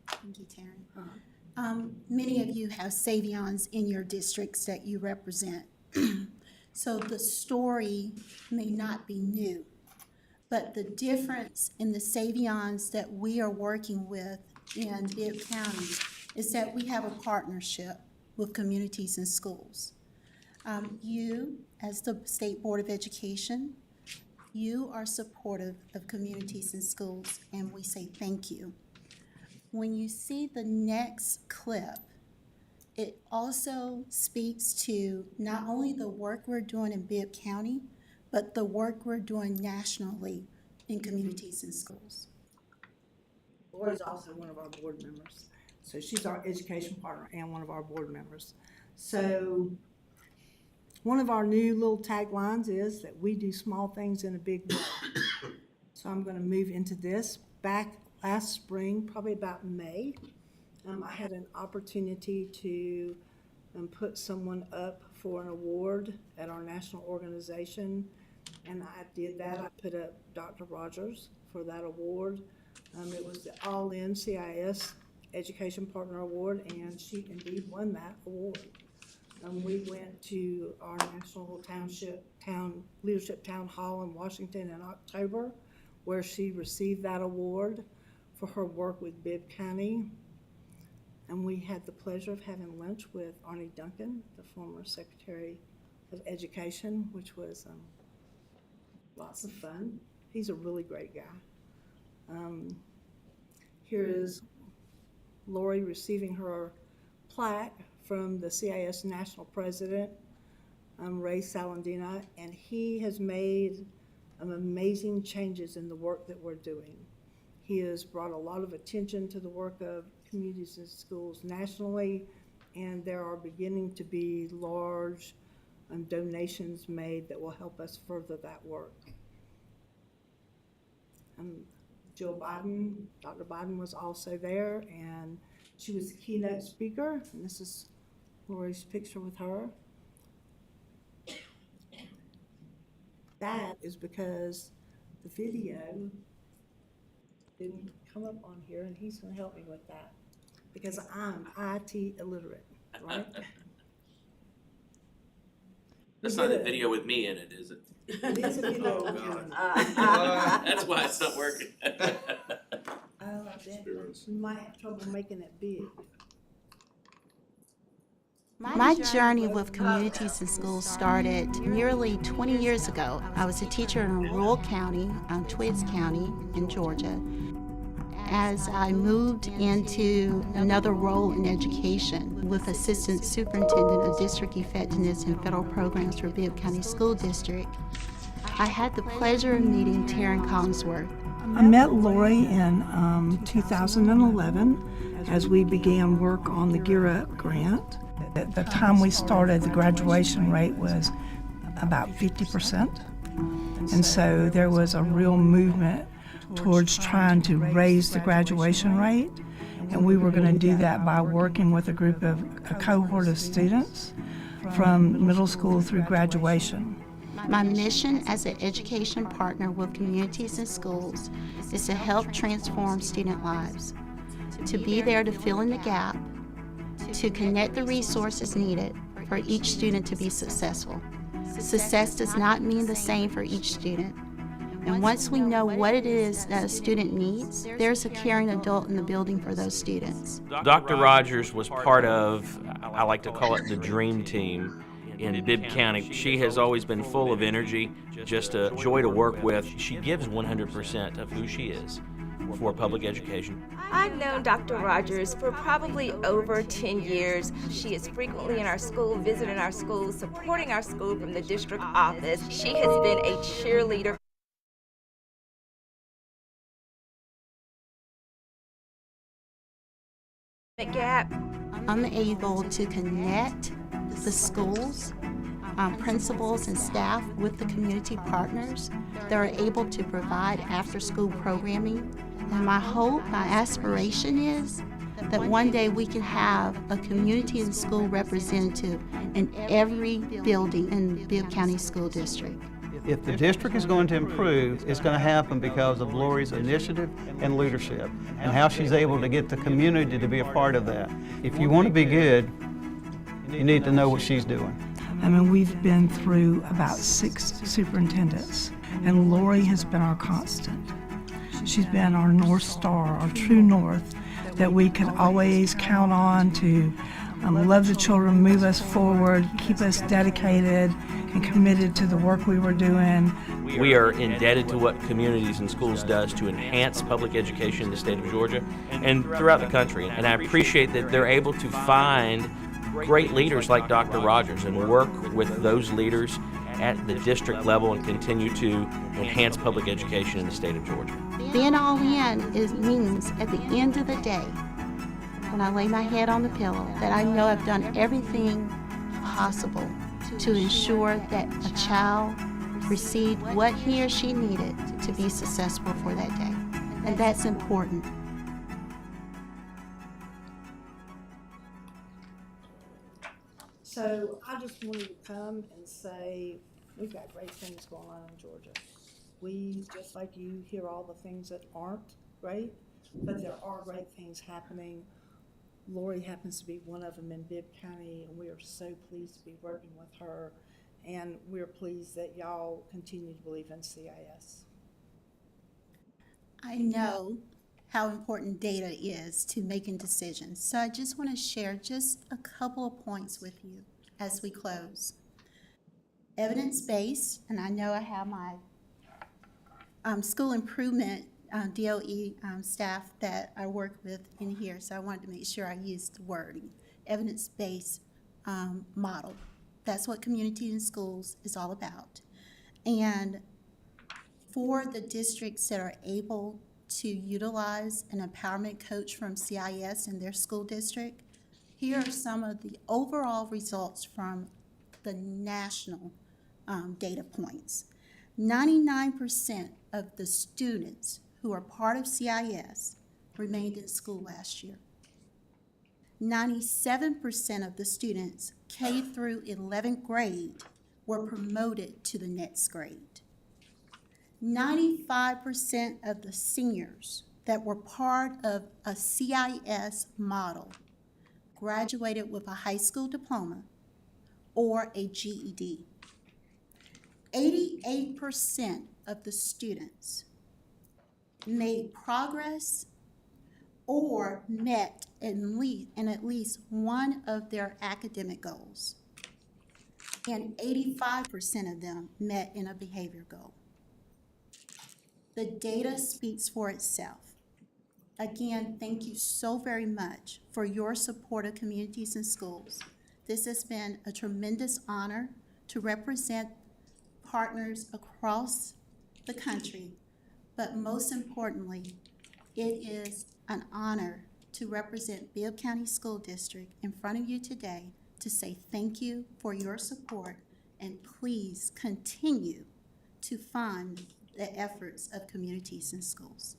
Thank you, Taryn. Many of you have Savions in your districts that you represent. So the story may not be new, but the difference in the Savions that we are working with in Bibb County is that we have a partnership with communities and schools. You, as the State Board of Education, you are supportive of communities and schools, and we say thank you. When you see the next clip, it also speaks to not only the work we're doing in Bibb County, but the work we're doing nationally in communities and schools. Lori's also one of our board members. So she's our education partner and one of our board members. So one of our new little taglines is that we do small things in a big way. So I'm going to move into this. Back last spring, probably about May, I had an opportunity to put someone up for an award at our national organization, and I did that. I put up Dr. Rogers for that award. It was the All-In CIS Education Partner Award, and she indeed won that award. We went to our National Leadership Town Hall in Washington in October, where she received that award for her work with Bibb County. And we had the pleasure of having lunch with Arnie Duncan, the former Secretary of Education, which was lots of fun. He's a really great guy. Here is Lori receiving her plaque from the CIS National President, Ray Salandina, and he has made amazing changes in the work that we're doing. He has brought a lot of attention to the work of communities and schools nationally, and there are beginning to be large donations made that will help us further that work. Jill Biden, Dr. Biden was also there, and she was the keynote speaker, and this is Lori's picture with her. That is because the video didn't come up on here, and he's going to help me with that because I'm IT illiterate, right? That's not a video with me in it, is it? It is a video. Oh, God. That's why it's not working. Oh, I bet. We might have trouble making it big. My journey with communities and schools started nearly 20 years ago. I was a teacher in a rural county, Twiggs County in Georgia. As I moved into another role in education with Assistant Superintendent of District Effectiveness and Federal Programs for Bibb County School District, I had the pleasure of meeting Taryn Collinsworth. I met Lori in 2011 as we began work on the Gear Up grant. At the time we started, the graduation rate was about 50%. And so there was a real movement towards trying to raise the graduation rate. And we were going to do that by working with a cohort of students from middle school through graduation. My mission as an education partner with communities and schools is to help transform student lives, to be there to fill in the gap, to connect the resources needed for each student to be successful. Success does not mean the same for each student. And once we know what it is that a student needs, there's a caring adult in the building for those students. Dr. Rogers was part of, I like to call it the dream team in Bibb County. She has always been full of energy, just a joy to work with. She gives 100% of who she is for public education. I've known Dr. Rogers for probably over 10 years. She is frequently in our school, visiting our school, supporting our school from the district office. She has been a cheerleader. Gap. I'm able to connect the schools, principals and staff with the community partners that are able to provide after-school programming. And my hope, my aspiration is that one day we can have a community and school representative in every building in Bibb County School District. If the district is going to improve, it's going to happen because of Lori's initiative and leadership and how she's able to get the community to be a part of that. If you want to be good, you need to know what she's doing. I mean, we've been through about 6 superintendents, and Lori has been our constant. She's been our North Star, our true north, that we can always count on to love the children, move us forward, keep us dedicated and committed to the work we were doing. We are indebted to what Communities and Schools does to enhance public education in the state of Georgia and throughout the country. And I appreciate that they're able to find great leaders like Dr. Rogers and work with those leaders at the district level and continue to enhance public education in the state of Georgia. Being all in means at the end of the day, when I lay my head on the pillow, that I know I've done everything possible to ensure that a child received what he or she needed to be successful for that day. And that's important. So I just wanted to come and say, we've got great things going on in Georgia. We, just like you, hear all the things that aren't great, but there are great things happening. Lori happens to be one of them in Bibb County, and we are so pleased to be working with her. And we're pleased that y'all continue to believe in CIS. I know how important data is to making decisions, so I just want to share just a couple of points with you as we close. Evidence-based, and I know I have my school improvement DOE staff that I work with in here, so I wanted to make sure I used the wording. Evidence-based model. That's what Community in Schools is all about. And for the districts that are able to utilize an empowerment coach from CIS in their school district, here are some of the overall results from the national data points. 99% of the students who are part of CIS remained in school last year. 97% of the students K through 11th grade were promoted to the next grade. 95% of the seniors that were part of a CIS model graduated with a high school diploma or a GED. 88% of the students made progress or met in at least one of their academic goals. And 85% of them met in a behavior goal. The data speaks for itself. Again, thank you so very much for your support of Communities in Schools. This has been a tremendous honor to represent partners across the country, but most importantly, it is an honor to represent Bibb County School District in front of you today to say thank you for your support, and please continue to fund the efforts of Communities in Schools.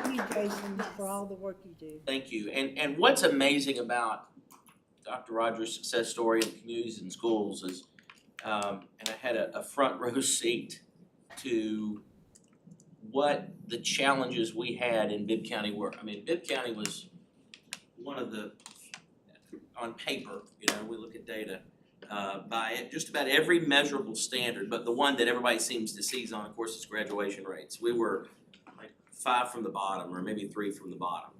Thank you, Jason, for all the work you do. Thank you. And what's amazing about Dr. Rogers' success story in Communities in Schools is, and I had a front row seat to what the challenges we had in Bibb County were. I mean, Bibb County was one of the on paper, we look at data by just about every measurable standard, but the one that everybody seems to seize on, of course, is graduation rates. We were like 5 from the bottom, or maybe 3 from the bottom,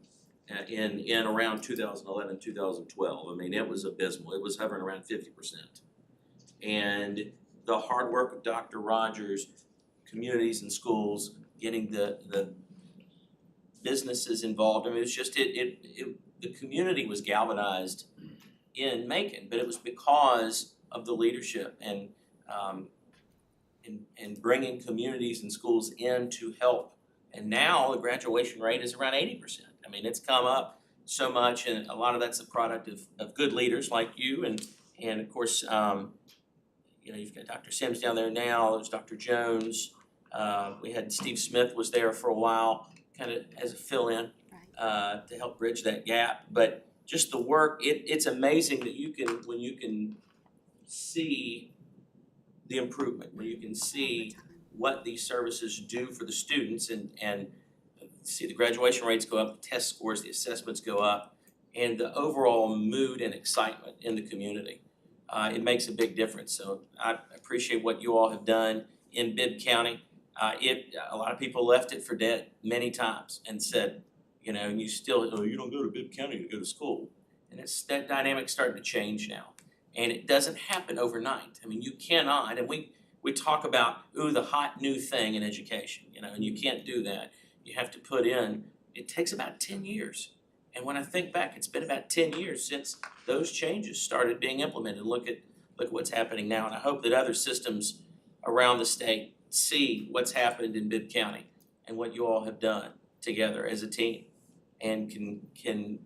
in around 2011, 2012. I mean, it was abysmal. It was hovering around 50%. And the hard work of Dr. Rogers, communities and schools, getting the businesses involved. I mean, it's just the community was galvanized in Macon, but it was because of the leadership and bringing communities and schools in to help. And now the graduation rate is around 80%. I mean, it's come up so much, and a lot of that's a product of good leaders like you, and of course, you've got Dr. Sims down there now. There's Dr. Jones. We had Steve Smith was there for a while, kind of as a fill-in to help bridge that gap. But just the work, it's amazing that when you can see the improvement, when you can see what these services do for the students and see the graduation rates go up, the test scores, the assessments go up, and the overall mood and excitement in the community. It makes a big difference. So I appreciate what you all have done in Bibb County. A lot of people left it for dead many times and said, and you still, you don't go to Bibb County to go to school. And that dynamic's starting to change now. And it doesn't happen overnight. I mean, you cannot, and we talk about, the hot new thing in education, and you can't do that. You have to put in, it takes about 10 years. And when I think back, it's been about 10 years since those changes started being implemented. Look at what's happening now. And I hope that other systems around the state see what's happened in Bibb County and what you all have done together as a team, and can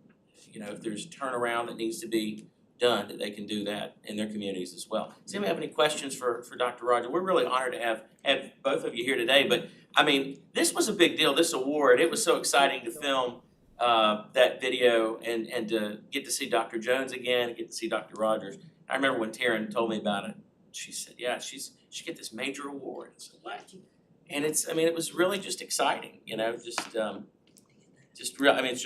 if there's turnaround that needs to be done, that they can do that in their communities as well. Does anybody have any questions for Dr. Roger? We're really honored to have both of you here today, but I mean, this was a big deal, this award. It was so exciting to film that video and to get to see Dr. Jones again, and get to see Dr. Rogers. I remember when Taryn told me about it, she said, yeah, she get this major award. I said, what? And it was really just exciting,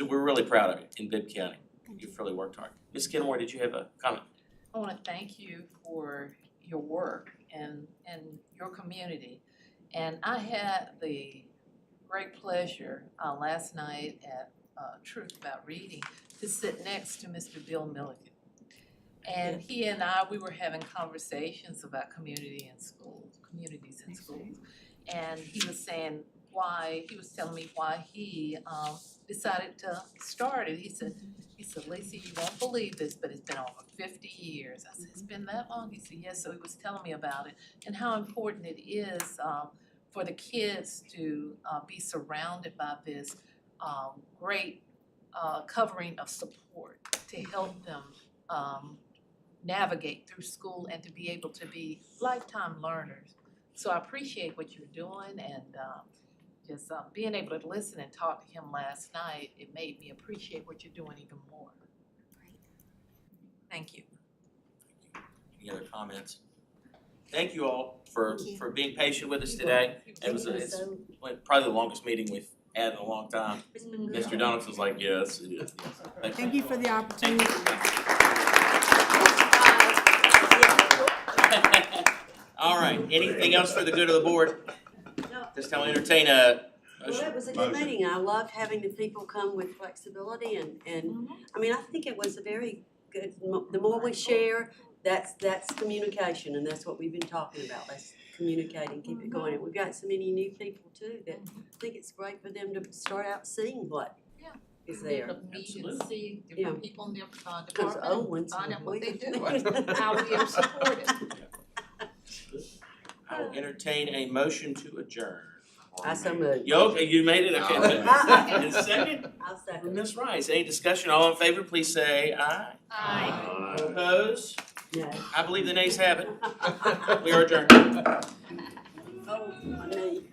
we're really proud of it in Bibb County. You've really worked hard. Ms. Kenmore, did you have a comment? I want to thank you for your work and your community. And I had the great pleasure last night at Truth About Reading to sit next to Mr. Bill Milligan. And he and we were having conversations about communities in schools. And he was saying he was telling me why he decided to start it. He said, Lacey, you won't believe this, but it's been over 50 years. I said, it's been that long? He said, yes. So he was telling me about it and how important it is for the kids to be surrounded by this great covering of support to help them navigate through school and to be able to be lifetime learners. So I appreciate what you're doing, and just being able to listen and talk to him last night, it made me appreciate what you're doing even more. Thank you. Any other comments? Thank you all for being patient with us today. It's probably the longest meeting we've had in a long time. Mr. Donaldson's like, yes, it is. Thank you for the opportunity. All right, anything else for the good of the board? Just I'll entertain a motion. Well, it was a good meeting. I loved having the people come with flexibility and I mean, I think it was a very good, the more we share, that's communication, and that's what we've been talking about. Let's communicate and keep it going. And we've got so many new people too that I think it's great for them to start out seeing what is there. Meet and see different people in their Because department old ones, and find out what they do we- and how we are supported. I will entertain a motion to adjourn. I so moved. You made it, okay. And second? I'll second. Ms. Rice, any discussion? All in favor, please say aye. Aye. Opposed? No. I believe the nays have it. We are adjourned. Oh, my knee.